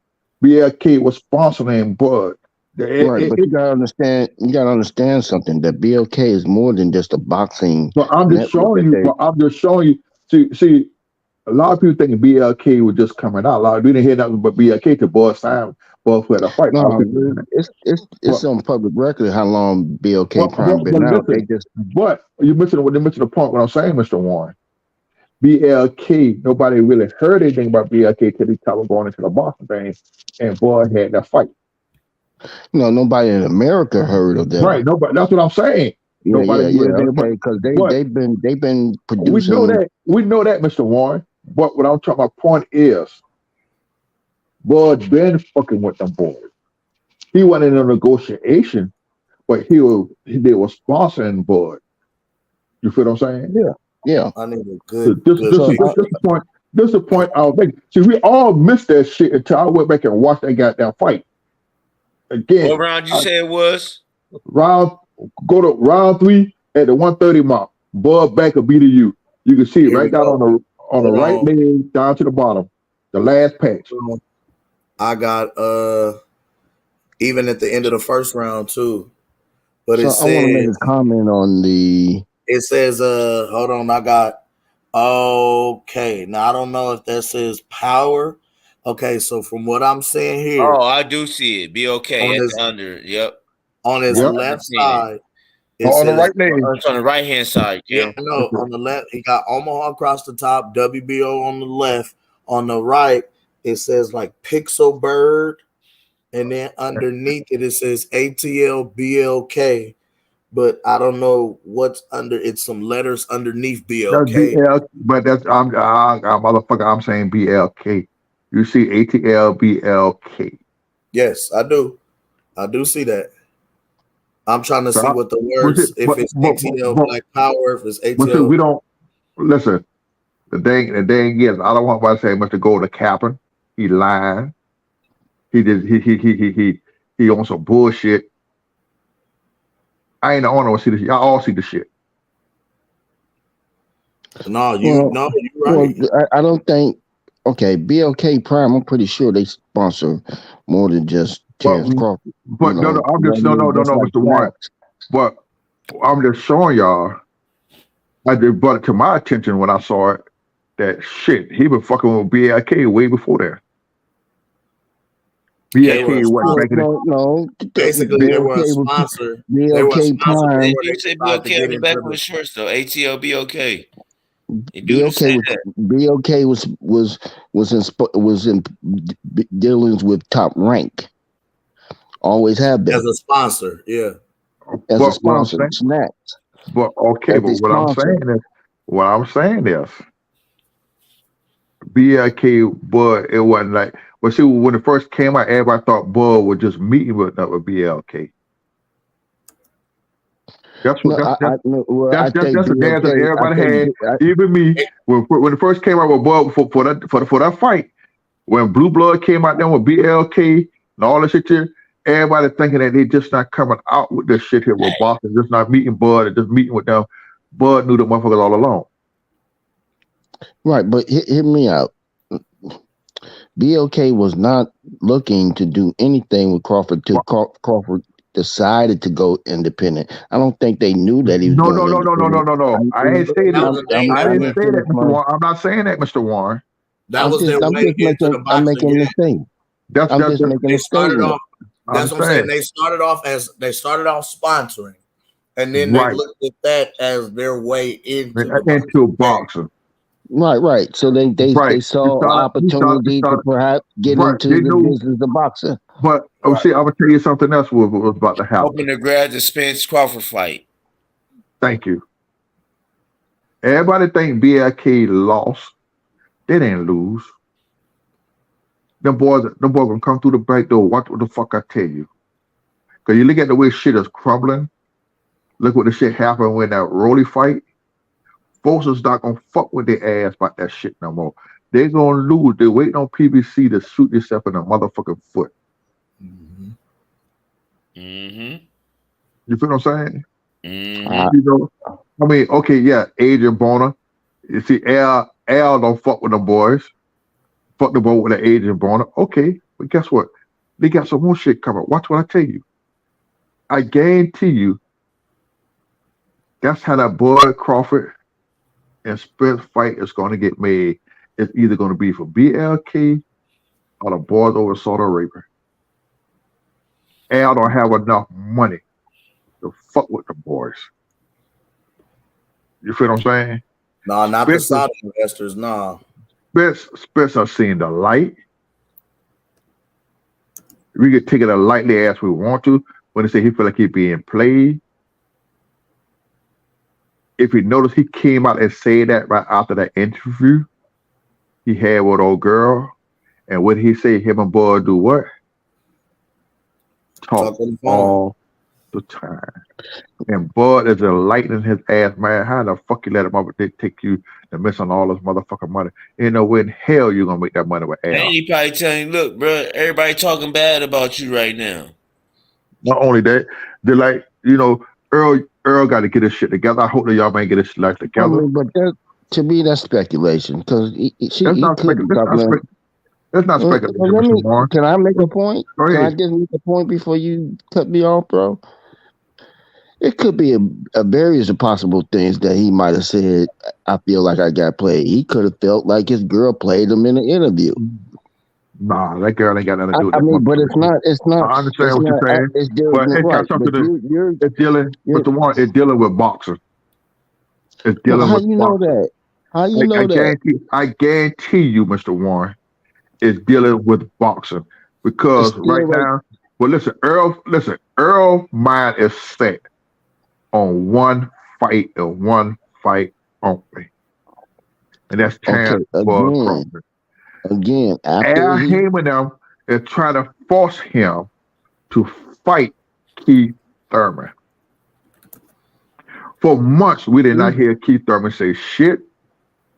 BLK was sponsoring Bud. Right, but you gotta understand something. That BLK is more than just a boxing. But I'm just showing you. See, a lot of people think BLK was just coming out. A lot of people didn't hear nothing but BLK to Bud signed Bud for the fight. No, it's on public record how long BLK Prime been out. But you mentioned the point. What I'm saying, Mr. Warren, BLK. Nobody really heard anything about BLK till he started going into the boxing thing, and Bud had that fight. No, nobody in America heard of them. Right, nobody. That's what I'm saying. Okay, because they've been producing. We know that, Mr. Warren. But what I'm talking about point is, Bud been fucking with them boys. He wasn't in a negotiation, but they were sponsoring Bud. You feel what I'm saying? Yeah. I need a good. This is the point I was making. See, we all missed that shit until I went back and watched that goddamn fight. Again, what round you say it was? Go to round 3 at the 130 mark. Bud back will be to you. You can see it right down on the right leg down to the bottom. The last patch. I got even at the end of the first round too. But it says, I want to make a comment on the. It says hold on, I got okay. Now I don't know if that says power. Okay, so from what I'm seeing here, I do see it. BLK at the under. Yep. On his left side. On the right leg. It's on the right hand side. Yeah, no, on the left, he got Omaha across the top, WBO on the left. On the right, it says like Pixel Bird, and then underneath it says ATL BLK. But I don't know what's under. It's some letters underneath BLK. But that's motherfucker. I'm saying BLK. You see ATL BLK. Yes, I do. I do see that. I'm trying to see what the words. If it's ATL Black Power, if it's ATL. We don't listen. The thing is, I don't want to say Mr. Golden Captain. He lying. He on some bullshit. I ain't the only one see this. Y'all all see the shit. No, you're right. Well, I don't think. Okay, BLK Prime. I'm pretty sure they sponsor more than just Terrence Crawford. But no, Mr. Warren. But I'm just showing y'all. I just brought it to my attention when I saw it. That shit, he been fucking with BLK way before that. BLK wasn't making it. No, basically they were a sponsor. BLK Prime. You said BLK on the back of his shorts though. ATL BLK. BLK was in dealings with Top Rank. Always have been as a sponsor, yeah. As a sponsor, snacks. But okay, but what I'm saying is, BLK Bud. It wasn't like. Well, see, when it first came out, everybody thought Bud was just meeting with BLK. That's what that's the dance that everybody had. Even me, when it first came out with Bud for that fight, when Blue Blood came out there with BLK and all that shit here, everybody thinking that they just not coming out with this shit here with Boston, just not meeting Bud and just meeting with them. Bud knew the motherfuckers all along. Right, but hear me out. BLK was not looking to do anything with Crawford till Crawford decided to go independent. I don't think they knew that he was No. going independent. I ain't say that. I didn't say that, Mr. Mr. Warren. I'm not saying that, Mr. Warren. That was their way into the I'm boxing making game. the thing. I'm just making a statement. That's what I'm saying. They started off sponsoring, and then they looked at that as their way into boxing. Right. So they saw an opportunity to perhaps get into the business of boxing. But see, I'm gonna tell you something else what was about to happen. Hoping to grab the Spence Crawford fight. Thank you. Everybody think BLK lost. They didn't lose. Them boys gonna come through the back door. Watch what the fuck I tell you. Cause you look at the way shit is crumbling. Look what the shit happened when that Rolly fight. Folks is not gonna fuck with their ass about that shit no more. They gonna lose. They waiting on PBC to shoot themselves in the motherfucking foot. You feel what I'm saying? You know, I mean, okay, yeah, Adrian Bona. You see, Al don't fuck with them boys. Fuck the boy with the Adrian Bona. Okay, but guess what? They got some more shit coming. Watch what I tell you. I guarantee you, that's how that boy Crawford and Spence fight is going to get made. It's either going to be for BLK or the boys over Saudi Arabia. Al don't have enough money to fuck with the boys. You feel what I'm saying? No, not the Saudi investors, no. Spence has seen the light. We can take it as lightly as we want to. When they say he feel like he's being played. If you notice, he came out and said that right after that interview he had with old girl. And what he say, him and boy do what? Talk all the time. And Bud is enlightening his ass, man. How the fuck you let him up take you to miss on all this motherfucking money? You know, when hell you gonna make that money with Al? And he probably telling you, look, bro, everybody talking bad about you right now. Not only that, they're like, you know, Earl got to get his shit together. I hope that y'all man get his life together. I mean, but to me, that's speculation because that's not speculation. Can I make a point? Can I just make a point before you cut me off, bro? It could be a various of possible things that he might have said. I feel like I got played. He could have felt like his girl played him in an interview. Nah, that girl ain't got nothing to do with that. I mean, but it's not. I understand what you're saying. It's but it got something to it's dealing with boxers. It's dealing with how you know that? How you know that? I guarantee you, Mr. Warren, it's dealing with boxing. Because right now, well, listen, Earl mind is set on one fight and one fight only. And that's Terrence Crawford. Again, Al Heyman them is trying to force him to fight Keith Thurman. For months, we did not hear Keith Thurman say shit.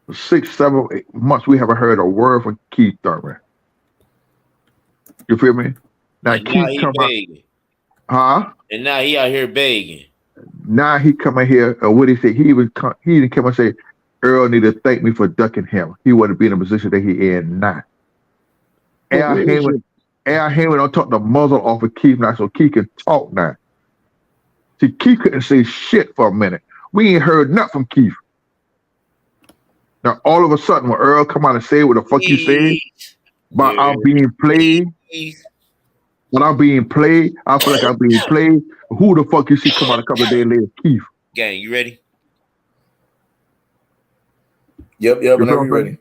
For 6, 7, 8 months, we haven't heard a word from Keith Thurman. You feel me? Now Keith come out, And now he out here begging. Now he coming here, what he said, he didn't come and say, Earl need to thank me for ducking him. He wouldn't be in the position that he in now. Al Heyman don't talk the muzzle off of Keith now, so Keith can talk now. See, Keith couldn't say shit for a minute. We ain't heard nothing from Keith. Now, all of a sudden, when Earl come out and say what the fuck you said, but I'm being played. When I'm being played, I feel like I'm being played. Who the fuck you see come out a couple of days later? Keith. Gang, you ready? Yep, whenever you're ready.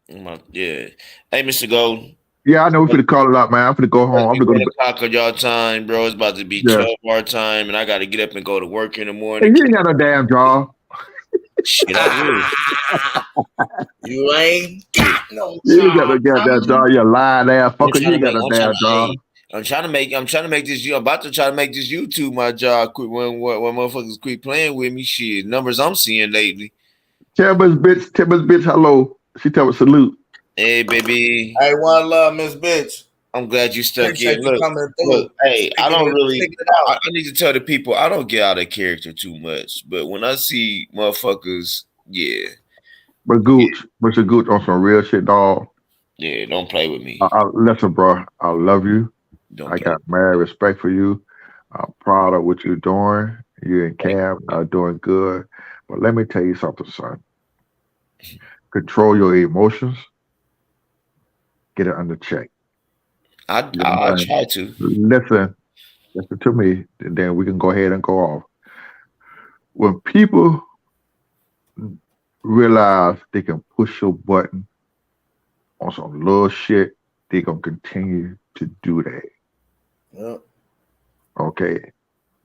Yeah. Hey, Mr. Gold. Yeah, I know we're finna call it out, man. I'm finna go home. I'm gonna go to talk of y'all time, bro. It's about to be 12 our time, and I gotta get up and go to work in the morning. Hey, you ain't got no damn job. Shit, I do. You ain't got no job. You ain't got no goddamn job. You lying ass fucker. You ain't got no damn job. I'm trying to make this. I'm about to try to make this YouTube my job. Quick when motherfuckers quit playing with me. Shit, numbers I'm seeing lately. Tell Miss Bitch, hello. She tell me salute. Hey, baby. Hey, one love, Miss Bitch. I'm glad you stuck in. Look, hey, I don't really. I need to tell the people I don't get out of character too much, but when I see motherfuckers, yeah. But Mr. Gooch on some real shit, dog. Yeah, don't play with me. Listen, bro, I love you. I got mad respect for you, I'm proud of what you're doing. You and Cam are doing good. But let me tell you something, son. Control your emotions. Get it under check. I try to. Listen to me, and then we can go ahead and go off. When people realize they can push your button on some little shit, they gonna continue to do that. Yep. Okay.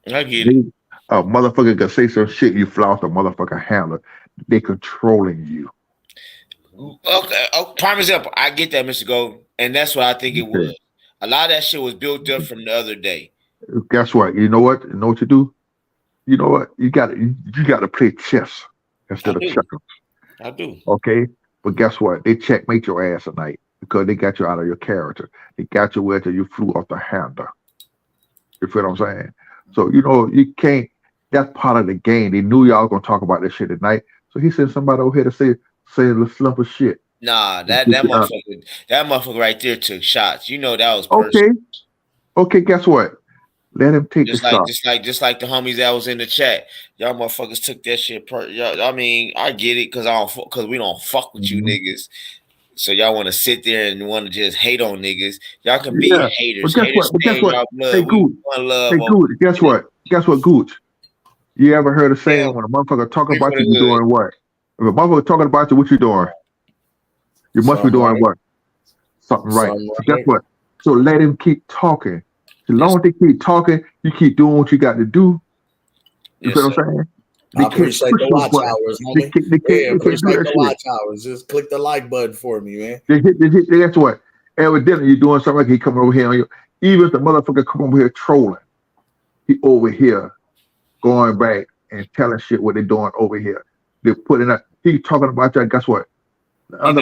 I get it. A motherfucker can say some shit, you fly off the motherfucking handler. They controlling you. Okay. Prime example. I get that, Mr. Golden, and that's what I think it was. A lot of that shit was built up from the other day. Guess what? You know what? You know what you do? You know what? You got to play chess instead of checkers. I do. Okay, but guess what? They checkmate your ass tonight because they got you out of your character. They got you where till you flew off the handle. You feel what I'm saying? So you can't. That's part of the game. They knew y'all gonna talk about this shit tonight. So he sent somebody over here to say a little slump of shit. Nah, that motherfucker right there took shots. You know that was personal. Okay. Guess what? Let him take the shot. Just like the homies that was in the chat. Y'all motherfuckers took that shit. I mean, I get it because we don't fuck with you niggas. So y'all want to sit there and want to just hate on niggas. Y'all can be haters. But guess what? Hey, Gooch. Guess what, Gooch? You ever heard a saying when a motherfucker talking about you, you doing what? If a motherfucker talking about you, what you doing? You must be doing what? Something right. Guess what? So let him keep talking. As long as they keep talking, you keep doing what you got to do. You feel what I'm saying? I appreciate the watch hours, homie. Appreciate the watch hours. Just click the like button for me, man. That's what. Evidently, you're doing something like he coming over here on you. Even if the motherfucker come over here trolling, he over here going back and telling shit what they're doing over here. They're putting up. He talking about that. Guess what? Mr.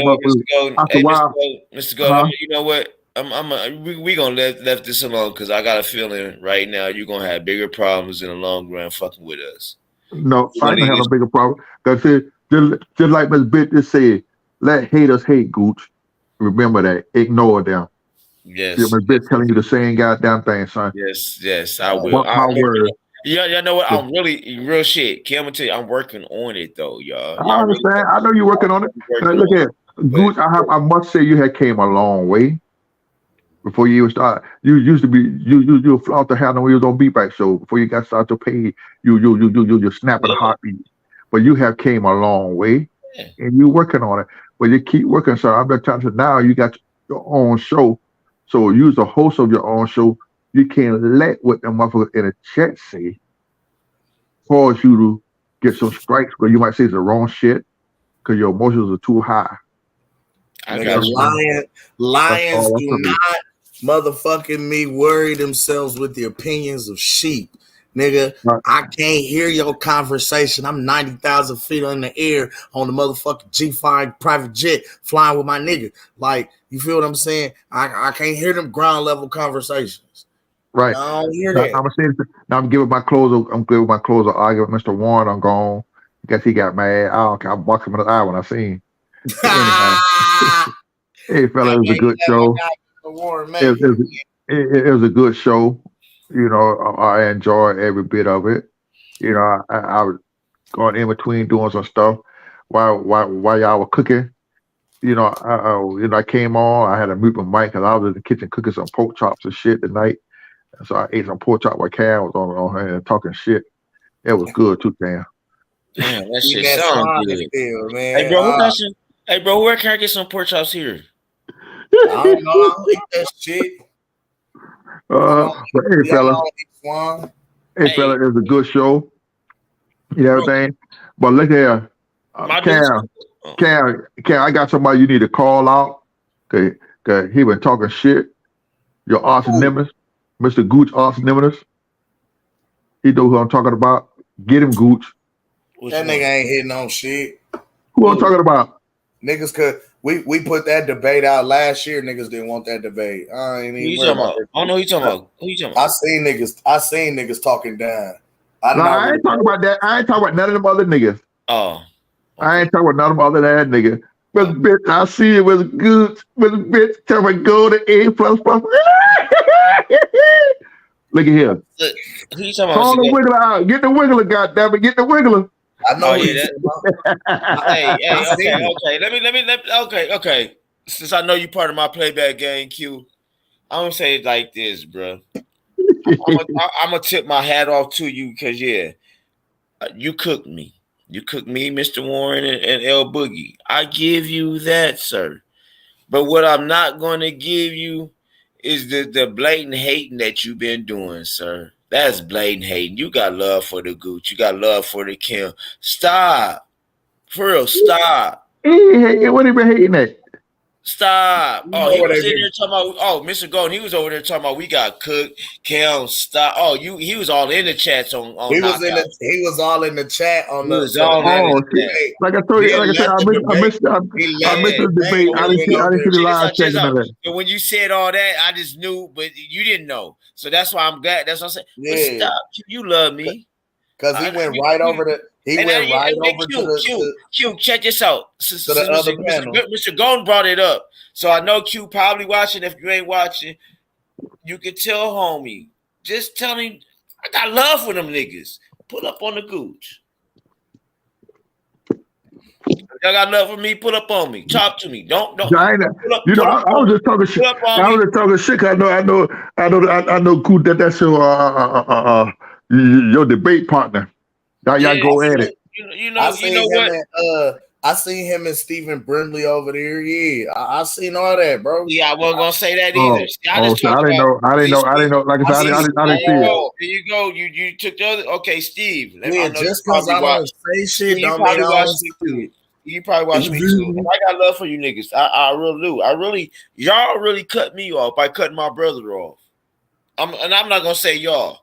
Golden, you know what? We gonna left this alone because I got a feeling right now you're gonna have bigger problems in the long run fucking with us. No, I don't have a bigger problem. Cause just like Ms. Bitch just said, let haters hate, Gooch. Remember that. Ignore them. Yes. Ms. Bitch telling you the same goddamn thing, son. Yes, I will. My word. Y'all know what? I'm really real shit. Kim, I'm tell you, I'm working on it though, y'all. I understand. Really, I know you're working on it. Look at Gooch. I must say you had came a long way. Before you even start, you used to be you fly off the handle when you was on Beatback show. Before you got started to pay, you snapping a heartbeat. But you have came a long way, and you're working on it. But you keep working, so I'm just telling you now. You got your own show, so you're the host of your own show. You can't let what the motherfucker in the chat say cause you to get some strikes, because you might say it's the wrong shit because your emotions are too high. Lions do not motherfucking me worry themselves with the opinions of sheep. Nigga, I can't hear your conversation. I'm 90,000 feet in the air on the motherfucking G5 private jet flying with my nigga. Like, you feel what I'm saying? I can't hear them ground level conversations. Right. I don't hear that. I'm giving my closer. I'm giving my closer argument. Mr. Warren, I'm gone. I guess he got mad. I don't care. I boxed him in the eye when I seen him. Hey, fella, it was a good show. It was a good show. I enjoyed every bit of it. I was going in between doing some stuff while y'all were cooking. I came on. I had to mute my mic because I was in the kitchen cooking some pork chops and shit tonight. And so I ate some pork chop while Cam was on here talking shit. It was good too, Cam. Damn, that shit sounds good. Man. Hey, bro, where can I get some pork chops here? I don't know. I don't eat that shit. But hey, fella. Hey, fella, it was a good show. You know everything. But look here. Cam, I got somebody you need to call out. Cause he been talking shit. Your arch nemesis, Mr. Gooch arch nemesis. He know who I'm talking about. Get him, Gooch. That nigga ain't hitting on shit. Who I'm talking about? Niggas could we put that debate out last year. Niggas didn't want that debate. I ain't even talking about. I don't know who you talking about. Who you talking about? I seen niggas talking down. I ain't talking about that. I ain't talking about none of them other niggas. Oh. Okay. I ain't talking about none of them other than that nigga. But bitch, I see it was good. But bitch, tell me go to A++. Look at here. Look, who you talking about? Call the wiggler out. Get the wiggler, goddammit. Get the wiggler. I know. Oh yeah. Okay. Let me. Okay. Since I know you part of my playback game, Q, I'm gonna say it like this, bro. I'm gonna tip my hat off to you because you cooked me. You cooked me, Mr. Warren, and L Boogie. I give you that, sir. But what I'm not gonna give you is the blatant hating that you've been doing, sir. That's blatant hating. You got love for the Gooch. You got love for the Kim. Stop. For real, stop. What he been hating at? Stop. Oh, he was in there talking about, Mr. Golden, he was over there talking about we got cooked. Kim, stop. Oh, he was all in the chats on he was all in the chat on the like I told you, like I said, I missed the debate. I didn't see the live segment of it. But when you said all that, I just knew, but you didn't know. So that's why I'm glad. That's what I'm saying. Yeah. But stop. You love me. Because he went right over to Q, check this out. To the other panel. Mr. Golden brought it up. So I know Q probably watching. If you ain't watching, you can tell homie. Just tell him I got love for them niggas. Pull up on the Gooch. Y'all got love for me? Pull up on me. Talk to me. Don't. I was just talking shit. I was just talking shit. I know Cool that's your debate partner. Y'all go at it. You know what? I seen him and Stephen Brimley over there. Yeah, I seen all that, bro. Yeah, I wasn't gonna say that either. I didn't know. Like I said, I didn't see it. There you go. You took the other. Okay, Steve. Yeah, just because I don't say shit, don't mean I don't see it. You probably watch me too. I got love for you niggas. I really do. Y'all really cut me off by cutting my brother off. I'm not gonna say y'all.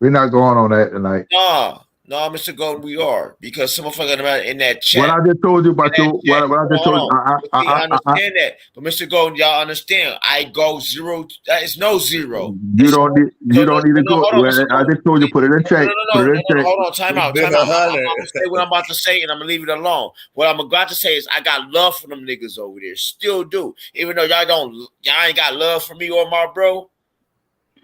We're not going on that tonight. No, Mr. Golden, we are because some motherfucker in that chat. What I just told you about you. What I just told you. I understand that, but Mr. Golden, y'all understand? I go zero. It's no zero. You don't need to go. I just told you put it in check. Hold on. Time out. I'm gonna say what I'm about to say, and I'm gonna leave it alone. What I'm about to say is I got love for them niggas over there. Still do, even though y'all ain't got love for me or my bro.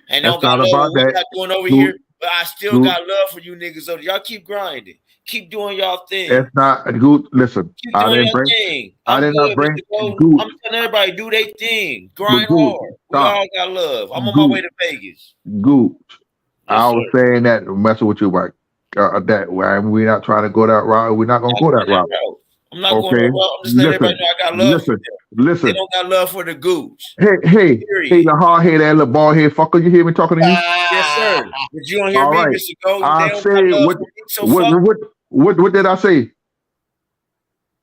And don't got love for what y'all doing over here. But I still got love for you niggas over there. Y'all keep grinding. Keep doing y'all thing. It's not good. Listen, I did not bring good. I'm telling everybody, do their thing. Grind hard. We all got love. I'm on my way to Vegas. Good. I was saying that, messing with you about that way. We're not trying to go that route. We're not going to go that route. I'm not going to go. I'm just letting everybody know I got love for them. Listen. They don't got love for the Gooch. Hey, the hard head, that little bald head fucker. You hear me talking to you? Yes, sir. But you don't hear me, Mr. Golden. I say what did I say?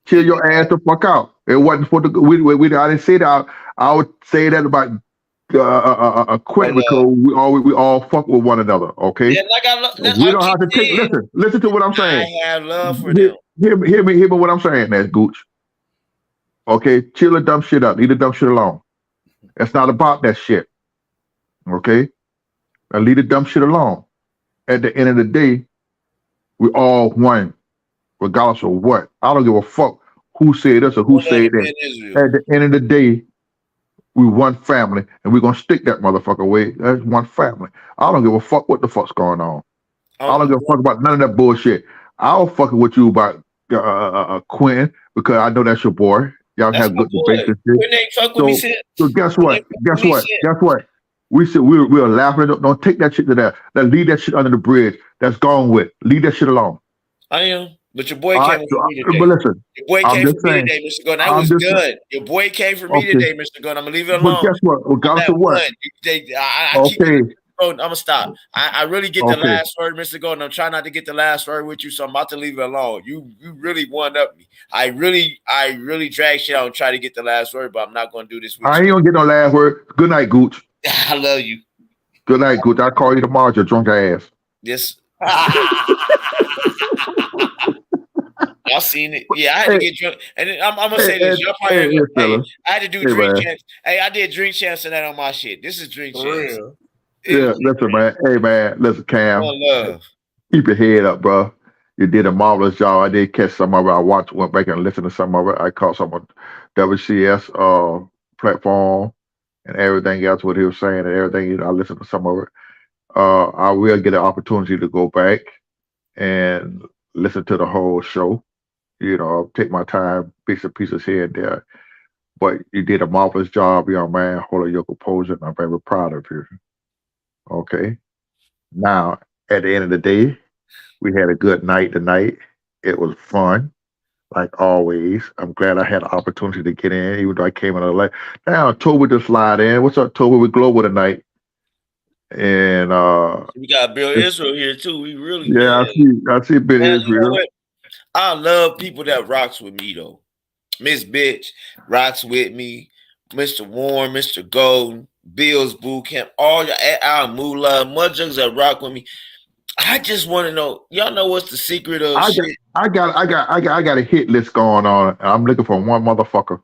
Chill your ass the fuck out. It wasn't for the I didn't say that. I would say that about quit because we all fuck with one another. Okay. Yeah, we don't have to take. Listen to what I'm saying. I have love for them. Hear me what I'm saying, that's Gooch. Okay, chill the dumb shit up. Leave the dumb shit alone. It's not about that shit. Okay? Now leave the dumb shit alone. At the end of the day, we all one, regardless of what. I don't give a fuck who said this or who said that. At the end of the day, we one family, and we're gonna stick that motherfucker away. That's one family. I don't give a fuck what the fuck's going on. I don't give a fuck about none of that bullshit. I'll fucking with you about Quinn because I know that's your boy. Y'all have good debates and shit. So guess what? We said we're laughing. Don't take that shit to that. Leave that shit under the bridge. That's gone with. Leave that shit alone. I am. But your boy came for me today. But listen, your boy came for me today, Mr. Gunn. That was good. Your boy came for me today, Mr. Gunn. I'm gonna leave it alone. But guess what? Regardless of what? I'm gonna stop. I really get the last word, Mr. Golden. I'm trying not to get the last word with you, so I'm about to leave it alone. You really one up me. I really drag shit out and try to get the last word, but I'm not gonna do this with you. I ain't gonna get no last word. Good night, Gooch. I love you. Good night, Gooch. I'll call you tomorrow, your drunk ass. Yes. Y'all seen it. Yeah, I had to get drunk. And I'm gonna say this. Y'all probably I had to do drink champs. Hey, I did drink champs and that on my shit. This is drink champs. Yeah, listen, man. Hey, man. Listen, Cam. Love. Keep your head up, bro. You did a marvelous job. I did catch some of it. Went back and listened to some of it. I caught some of WCS platform and everything else, what he was saying and everything. I listened to some of it. I will get an opportunity to go back and listen to the whole show. Take my time, bits and pieces here and there. But you did a marvelous job, young man. Hold your composure, and I'm very proud of you. Okay. Now, at the end of the day, we had a good night tonight. It was fun, like always. I'm glad I had the opportunity to get in, even though I came in a late. Now, Toby to slide in. What's up, Toby? We global tonight. And we got Bill Israel here too. We really yeah, I see Bill man, Israel. you know what? I love people that rocks with me though. Miss Bitch rocks with me. Mr. Warren, Mr. Golden, Bill's Boot Camp, all y'all, Al Moolah, motherfuckers that rock with me. I just want to know, y'all know what's the secret of shit? I got a hit list going on. And I'm looking for one motherfucker.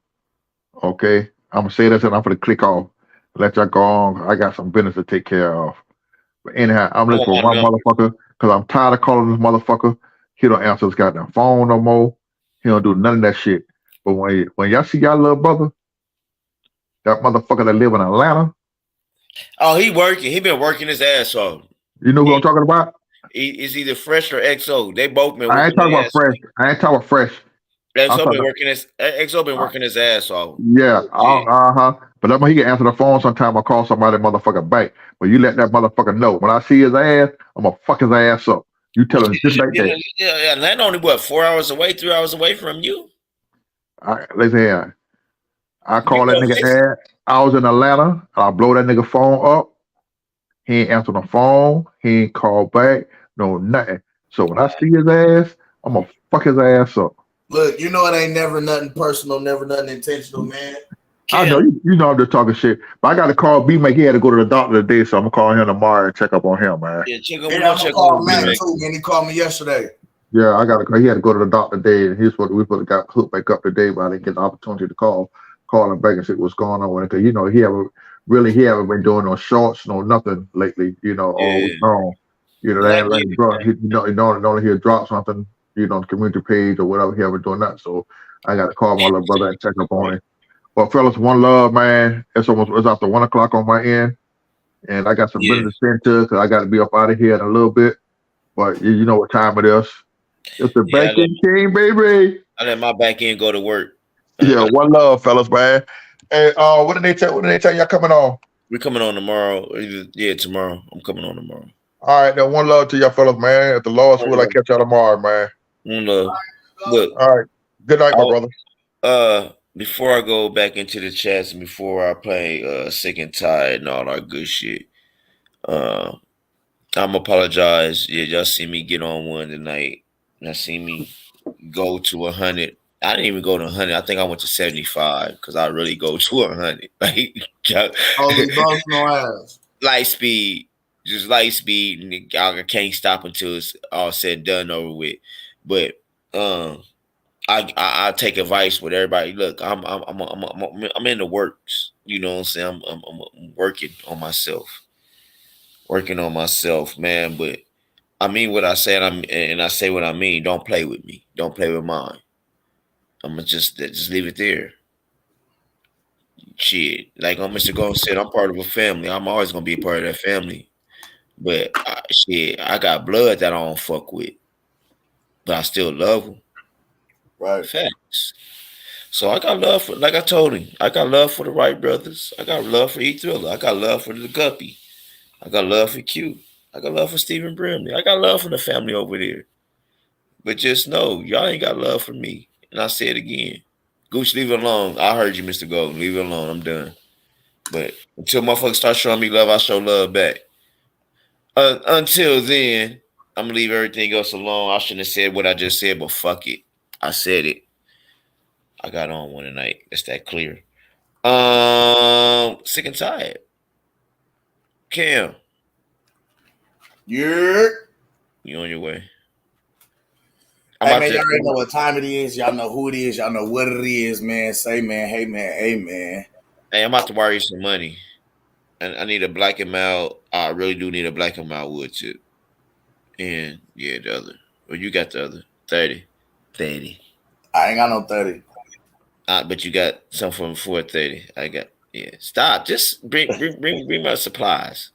Okay, I'm gonna say this and I'm gonna click off. Let y'all go on. I got some business to take care of. But anyhow, I'm looking for one motherfucker because I'm tired of calling this motherfucker. He don't answer his goddamn phone no more. He don't do none of that shit. But when y'all see y'all little brother, that motherfucker that live in Atlanta. Oh, he working. He been working his ass off. You know who I'm talking about? Is either Fresh or XO. They both been. I ain't talking about Fresh. I ain't talking about Fresh. XO been working his ass off. Yeah. But when he can answer the phone sometime, I call somebody motherfucker back. But you let that motherfucker know. When I see his ass, I'm gonna fuck his ass up. You tell him just like that. Yeah, Atlanta only 4 hours away, 3 hours away from you. Listen here. I call that nigga ass. I was in Atlanta. I blow that nigga phone up. He ain't answer the phone. He ain't call back. No nothing. So when I see his ass, I'm gonna fuck his ass up. Look, you know it ain't never nothing personal, never nothing intentional, man. I know you know I'm just talking shit, but I got to call B Make. He had to go to the doctor today, so I'm gonna call him tomorrow and check up on him, man. Yeah, check up. I'm gonna call Matt too, man. He called me yesterday. Yeah, he had to go to the doctor today, and we supposed to got hooked back up today, but I didn't get the opportunity to call him back and see what's going on with it, because he haven't been doing no shorts, no nothing lately, all week long. Normally he'll drop something, on the community page or whatever. He haven't doing that, so I got to call my little brother and check up on him. Well, fellas, one love, man. It's after 1 o'clock on my end, and I got some business to tend to because I got to be up out of here in a little bit. But you know what time it is. It's the back end king, baby. I let my back end go to work. Yeah, one love, fellas, man. Hey, what did they tell y'all coming on? We're coming on tomorrow. Yeah, tomorrow. I'm coming on tomorrow. All right, then one love to y'all fellas, man. At the Lord's will, I catch y'all tomorrow, man. One love. Look. All right. Good night, my brother. Before I go back into the chats and before I play Sick and Tired and all that good shit, I'm apologize. Yeah, y'all see me get on one tonight. Y'all see me go to 100. I didn't even go to 100. I think I went to 75 because I really go to 100. Like, light speed, just light speed. I can't stop until it's all said and done over with. But I take advice with everybody. Look, I'm in the works. You know what I'm saying? I'm working on myself, man. But I mean what I said. And I say what I mean. Don't play with me. Don't play with mine. I'm gonna just leave it there. Shit, like Mr. Golden said, I'm part of a family. I'm always gonna be a part of that family. But I got blood that I don't fuck with, but I still love them. Right. Facts. So I got love for, like I told him, I got love for the Wright brothers. I got love for E Thriller. I got love for the Guppy. I got love for Q. I got love for Stephen Brimley. I got love for the family over there. But just know, y'all ain't got love for me. And I say it again. Gooch, leave it alone. I heard you, Mr. Golden. Leave it alone. I'm done. But until motherfuckers start showing me love, I show love back. Until then, I'm going to leave everything else alone. I shouldn't have said what I just said, but fuck it. I said it. I got on one tonight. It's that clear. Sick and tired. Cam. Yeah. You on your way? Hey, man, y'all already know what time it is. Y'all know who it is. Y'all know what it is, man. Say, man, hey, man, hey, man. Hey, I'm about to wire you some money. And I need a black and mild. I really do need a black and mild wood chip. And, yeah, the other. Well, you got the other. 30. 30. I ain't got no 30. But you got some from 430. I got. Yeah, stop. Just bring my supplies.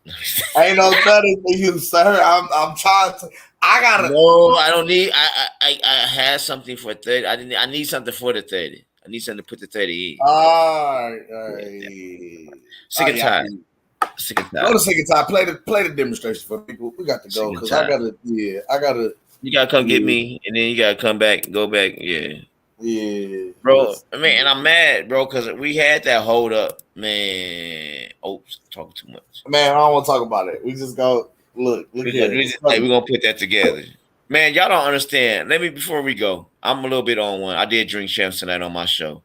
Ain't no 30 for you, sir. I'm trying to. I gotta. No, I don't need. I had something for 30. I need something for the 30. I need something to put the 30 in. All right. Sick and tired. Sick and tired. Go to Sick and Tired. Play the demonstration for people. We got to go because I gotta. Yeah, I gotta. You gotta come get me, and then you gotta come back and go back. Yeah. Yeah, bro. I mean, and I'm mad, bro, because we had that hold up, man. Oops, talking too much. Man, I don't want to talk about it. We just go look here. We're gonna put that together. Man, y'all don't understand. Before we go, I'm a little bit on one. I did drink champs tonight on my show.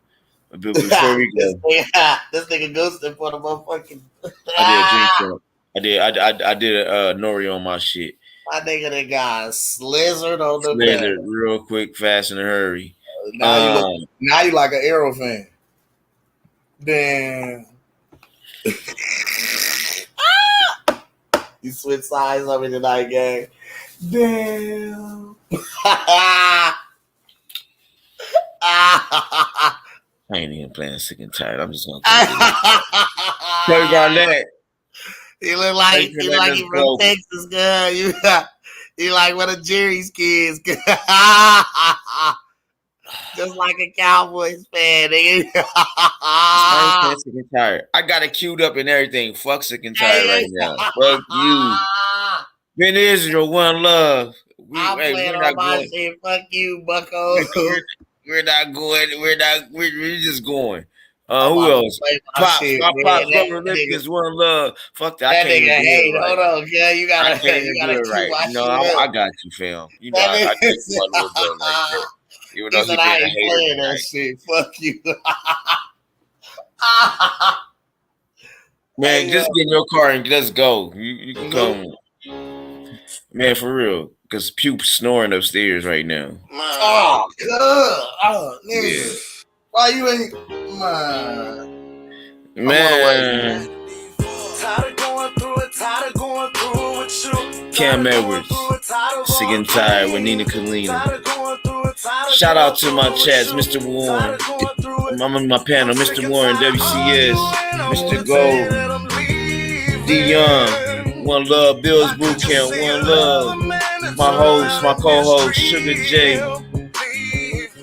Before we go, this nigga ghosted for the motherfucking. I did drink champ. I did a Nori on my shit. My nigga that got slizzard on the bed. Real quick, fast, in a hurry. Now you like an Arrow fan. Damn. You switch sides on me tonight, gang. Damn. I ain't even playing Sick and Tired. I'm just gonna Terry Garnett. You look like you from Texas, girl. You like one of Jerry's kids. Just like a Cowboys fan, nigga. Sick and Tired. I got it queued up and everything. Fuck Sick and Tired right now. Fuck you. Ben Israel, One Love. I'm playing on my shit. Fuck you, bucko. We're not going. We're just going. Who else? Pops is One Love. Fuck that. That nigga hate. Hold on, yeah. You gotta right. No, I got you, fam. You know, I take one little bit like that. Even though he I ain't playing that shit. Fuck you. Man, just get in your car and let's go. You can come. Man, for real. Because Pupe's snoring upstairs right now. Oh, God. Oh, nigga. Yeah. Why you ain't... Man. Cam Edwards. Sick and Tired with Nina Kalina. Shout out to my chats, Mr. Warren. I'm on my panel, Mr. Warren, WCS, Mr. Gold, D Young, One Love, Bill's Boot Camp, One Love, my host, my co-host, Sugar J,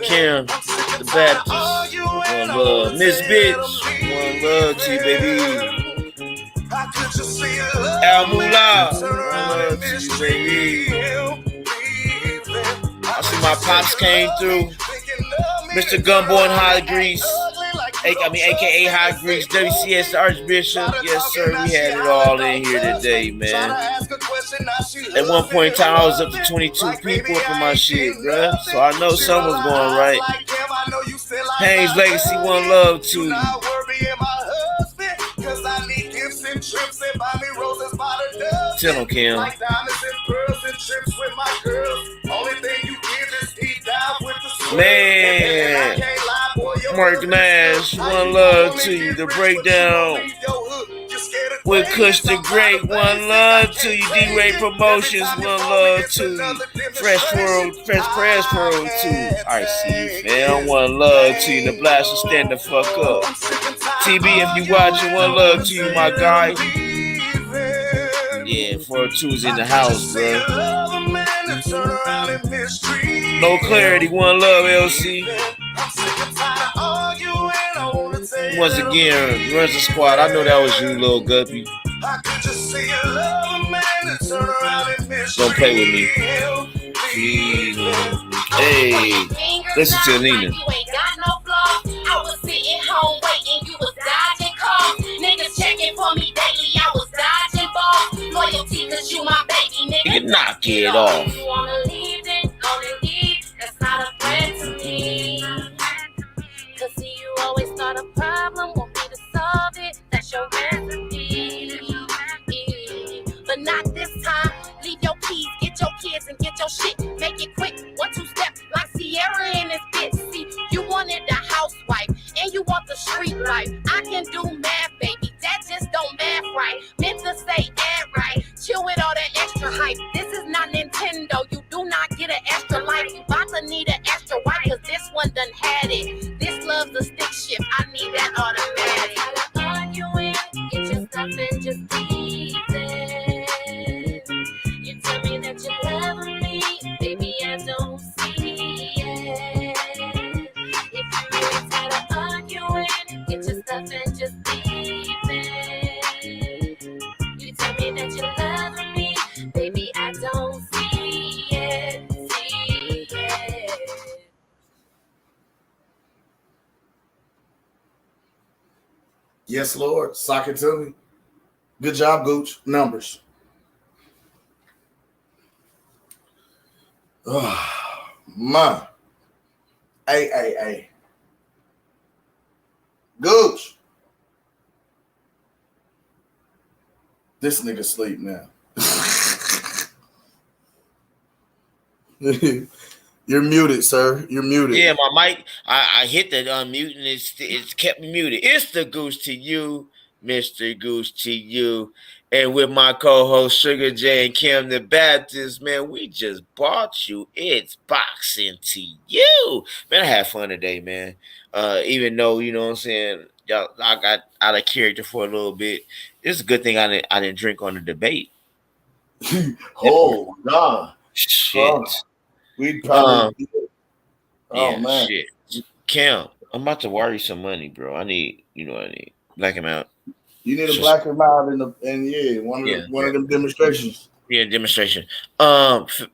Kim, the Baptist, One Love, Miss Bitch, One Love to you, baby. Al Moolah, One Love to you, baby. I see my pops came through. Mr. Gumbo and High Grease. AKA High Grease. WCS, the Archbishop. Yes, sir. We had it all in here today, man. At one point in time, I was up to 22 people up in my shit, bruh. So I know something was going right. Haynes Legacy, One Love to you. Tell them, Kim. Man, Mark Nash, One Love to you. The Breakdown with Kush the Great, One Love to you. D-Ray Promotions, One Love to you. Fresh Press World to you. I see you, fam. One Love to you. The Blast will stand the fuck up. TB, if you watching, One Love to you, my guy. Yeah, 402's in the house, bro. No Clarity, One Love, LC. Once again, runs the squad. I know that was you, little Guppy. Don't play with me. Hey, listen to Nina. I was sitting home waiting, you was dodging calls. Niggas checking for me daily, I was dodging balls. Loyalty, cause you my baby, nigga. You can knock it off. You wanna leave, then only leave. That's not a friend to me. Cause see, you always start a problem, want me to solve it. That's your recipe. But not this time. Leave your keys, get your kids, and get your shit. Make it quick, 1-2 step, like Sierra in this bitch. See, you wanted a housewife, and you want the street life. I can do math, baby, that just don't math right. Meant to say add right, chill with all that extra hype. This is not Nintendo, you do not get an extra life. You about to need an extra wife, cause this one done had it. This loves the stick shift, I need that automatic. and just leaving. You tell me that you love me, baby, I don't see it. If you really tired of arguing, get your stuff and just leave it. You tell me that you love me, baby, I don't see it. Yes, Lord. Sock it to me. Good job, Gooch. Numbers. Oh, man. Hey. Gooch. This nigga sleep now. You're muted, sir. You're muted. Yeah, my mic. I hit the unmute and it's kept me muted. It's the Goose to you, Mr. Goose to you, and with my co-host Sugar J and Kim the Baptist. Man, we just bought you. It's boxing to you, man. I had fun today, man. Even though you know what I'm saying, y'all, I got out of character for a little bit. It's a good thing I didn't drink on the debate. Oh God, shit. We'd probably. Yeah, man. shit. Kim, I'm about to wire you some money, bro. I need, you know what I need. Black him out. You need a black him out in one of them demonstrations. Yeah, demonstration.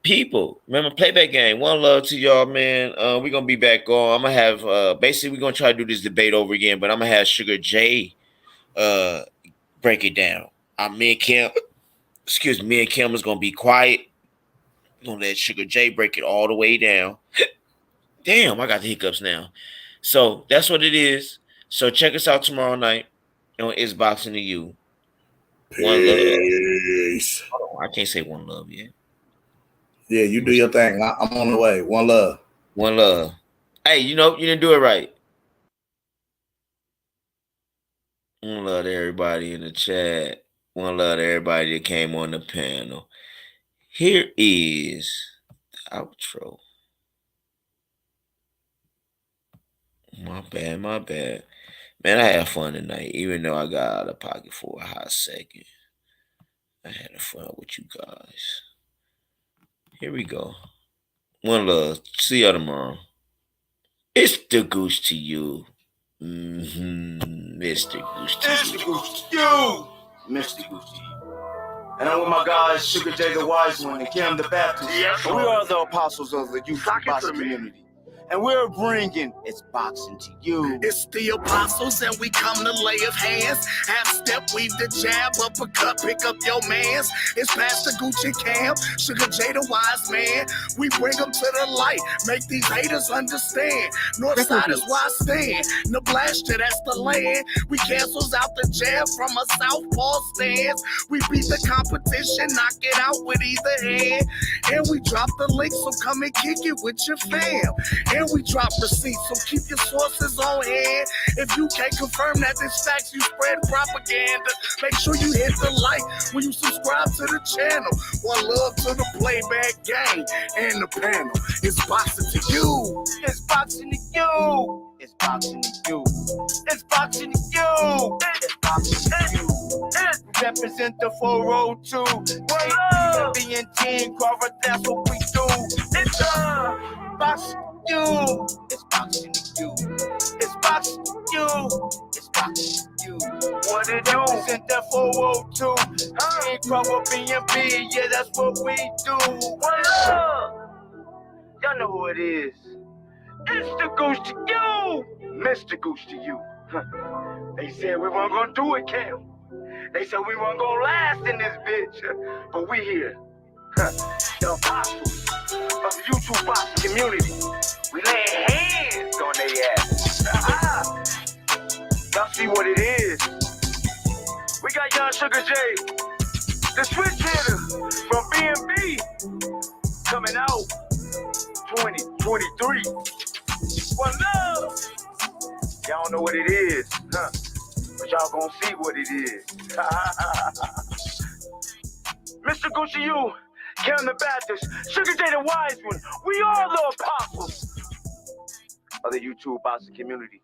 People, remember playback game. One love to y'all, man. We're gonna be back on. I'm gonna have basically we're gonna try to do this debate over again, but I'm gonna have Sugar J break it down. Me and Kim is gonna be quiet. We're gonna let Sugar J break it all the way down. Damn, I got the hiccups now. So that's what it is. So check us out tomorrow night on It's Boxing to You. One love. Oh, I can't say one love yet. Yeah, you do your thing. I'm on the way. One love. One love. Hey, you know, you didn't do it right. One love to everybody in the chat. One love to everybody that came on the panel. Here is the outro. My bad. Man, I had fun tonight, even though I got out of pocket for a hot second. I had fun with you guys. Here we go. One love. See y'all tomorrow. It's the Goose to you. Mr. Goose to It's the Goose to you, Mr. Goose to you. And I'm with my guys, Sugar J the Wise One and Kim the Baptist. Yes, and we are the apostles of the youth boxing community. And we're bringing It's Boxing to You. It's the apostles and we come to lay of hands. Half step, weave the jab, uppercut, pick up your mans. It's Pastor Gucci Cam, Sugar J the Wise Man. We bring them to the light, make these haters understand. Northside is why I stand. Nebraska, that's the land. We cancels out the jab from a southpaw stance. We beat the competition, knock it out with either hand. And we drop the link, so come and kick it with your fam. And we drop receipts, so keep your sources on hand. If you can't confirm that this facts, you spread propaganda. Make sure you hit the like when you subscribe to the channel. One love to the playback gang and the panel. It's boxing to you. It's boxing to you. It's boxing to you. It's boxing to you. It's boxing to you. Represent the 402. Being Team Crawford, that's what we do. It's boxing to you. It's boxing to you. It's boxing to you. It's boxing to you. What it do? Represent the 402. Team Crawford, BNB, yeah, that's what we do. What up? Y'all know who it is. It's the Goose to you, Mr. Goose to you. They said we weren't gonna do it, Cam. They said we weren't gonna last in this bitch, but we here. The apostles of the YouTube boxing community. We laying hands on their ass. Y'all see what it is. We got young Sugar J, the switch hitter from BNB, coming out 2023. One love. Y'all know what it is, but y'all gonna see what it is. Mr. Gucci, you, Kim the Baptist, Sugar J the Wise One, we are the apostles of the YouTube boxing community.